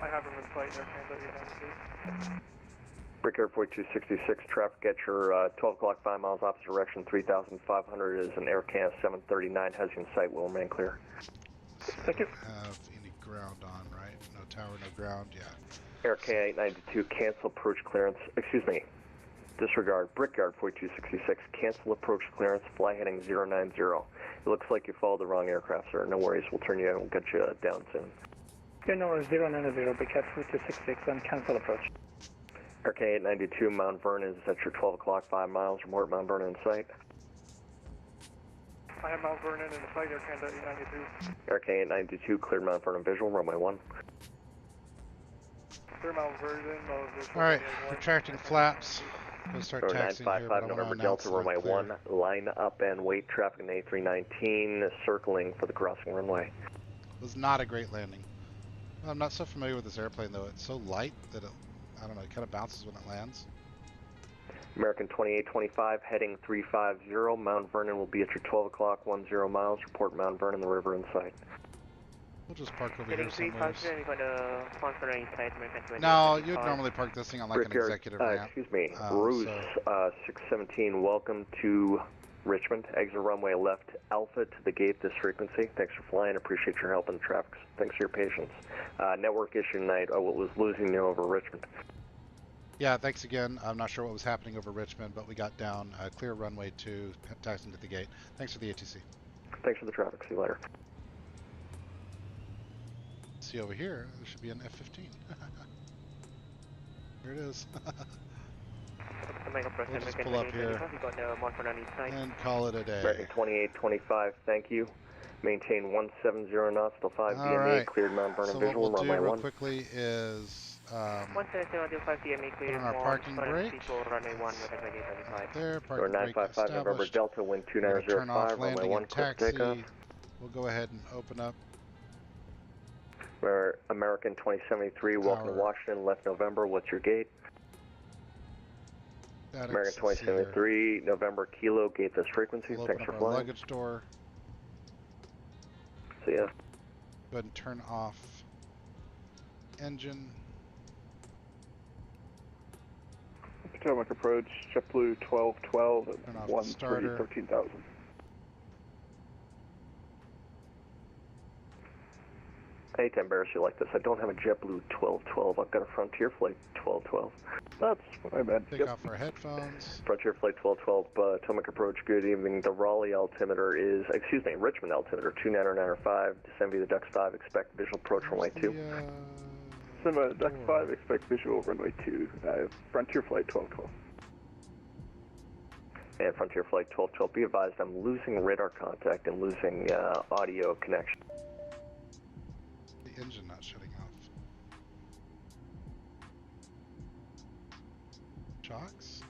I have him in sight, Air Canada 892. Brickyard 4266, traffic at your 12 o'clock, 5 miles opposite direction, 3,500 is an Air Can 739, has you in sight, will remain clear. Thank you. Have any ground on, right? No tower, no ground, yeah. Air K892, cancel approach clearance, excuse me, disregard, Brickyard 4266, cancel approach clearance, fly heading 090. It looks like you followed the wrong aircraft, sir. No worries, we'll turn you in, we'll get you down soon. Yeah, no, 090, Brickyard 4266, and cancel approach. Air K892, Mount Vernon is at your 12 o'clock, 5 miles, report Mount Vernon in sight. I have Mount Vernon in sight, Air Canada 892. Air K892, cleared Mount Vernon visual, runway 1. Clear Mount Vernon, Alright, retracting flaps. We'll start taxiing here, but I November want to Delta, runway 1, line up and wait, traffic in A319, circling for the crossing runway. It was not a great landing. I'm not so familiar with this airplane though. It's so light that it, I don't know, it kind of bounces when it lands. American 2825, heading 350, Mount Vernon will be at your 12 o'clock, 10 miles, report Mount Vernon, the river in sight. We'll just park over here somewhere. No, No, you'd normally park this thing on like Brickyard, an executive ramp. Excuse me, Bruce 617, welcome to Richmond, exit runway left Alpha to the gate this frequency. Thanks for flying, appreciate your help in the traffic. Thanks for your patience. Network issue tonight, what was losing you over Richmond. Yeah, thanks again. I'm not sure what was happening over Richmond, but we got down clear runway 2, taxiing to the gate. Thanks for the ATC. Thanks for the traffic, see you later. See over here, there should be an F-15. Here it is. We'll just pull up here and call it a day. American 2825, thank you. Maintain 170 knots till 5 DME, right. Cleared Mount Vernon so visual, what we'll do runway real 1. quickly is put on our parking brake. There, parking brake 955 November established. Delta, wind Turn 2905, off runway landing 1, and clear taxi. takeoff. We'll go ahead and open up. American 2073, welcome to Washington, left November, what's your gate? American 2073, November Kilo, gate this frequency, We'll thanks open for up our flying. luggage door. See ya. Go ahead and turn off engine. Potomac approach, JetBlue 1212 at 13,000. I hate to embarrass you like this. I don't have a JetBlue 1212. I've got a Frontier Flight 1212. That's what I meant. Take off our headphones. Frontier Flight 1212, Potomac approach, good evening. The Raleigh altimeter is, excuse me, Richmond altimeter 29905. Descend via the Ducks 5, expect visual approach runway 2. Descend via the Ducks 5, expect visual runway 2. Frontier Flight 1212. And Frontier Flight 1212, be advised I'm losing radar contact and losing audio connection. The engine not shutting off. Shocks?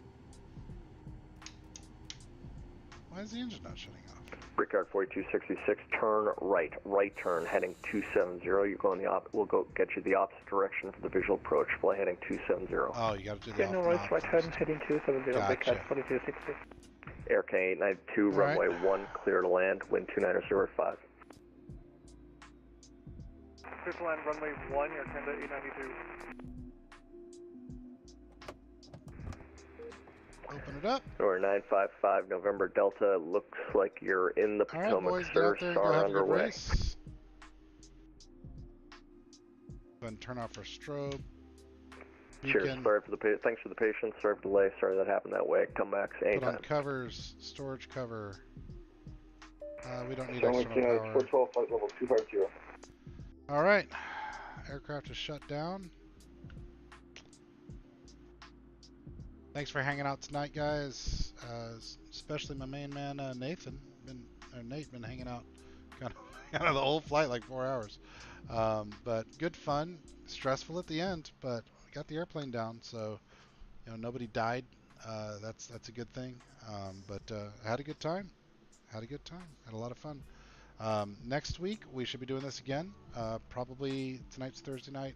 Why is the engine not shutting off? Brickyard 4266, turn right, right turn, heading 270. You're going the we'll go get you the opposite direction for the visual approach, fly heading 270. Oh, you got to do the right turn, heading 270, Brickyard 4266. Air K892, runway 1, clear to land, wind 290 at 5. Clear to land runway 1, Air Canada 892. Open it up. Or 955 November Delta. Looks like you're in the Potomac. All right, boys, get out there and go have a good race. Go ahead and turn off our strobe. Cheers. Beacon. Sorry for the thanks for the patience. Sorry for the delay. Sorry that happened that way. Come back anytime. Put on covers. Storage cover. We don't need external power. 412, flight level 250. All right. Aircraft is shut down. Thanks for hanging out tonight, guys. Especially my main man Nathan. Nate been hanging out kind of the whole flight, like 4 hours. But good fun. Stressful at the end, but we got the airplane down, so nobody died. That's a good thing. But I had a good time. Had a lot of fun. Next week we should be doing this again. Probably tonight's Thursday night.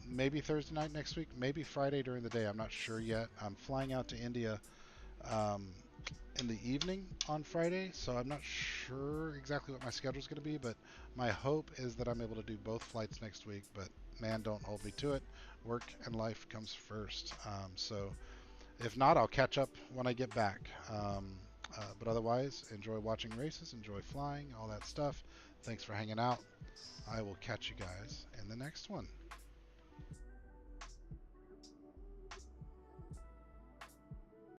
Maybe Thursday night next week. Maybe Friday during the day. I'm not sure yet. I'm flying out to India in the evening on Friday, so I'm not sure exactly what my schedule is going to be. But my hope is that I'm able to do both flights next week. But man, don't hold me to it. Work and life comes first. So if not, I'll catch up when I get back. But otherwise, enjoy watching races, enjoy flying, all that stuff. Thanks for hanging out. I will catch you guys in the next one.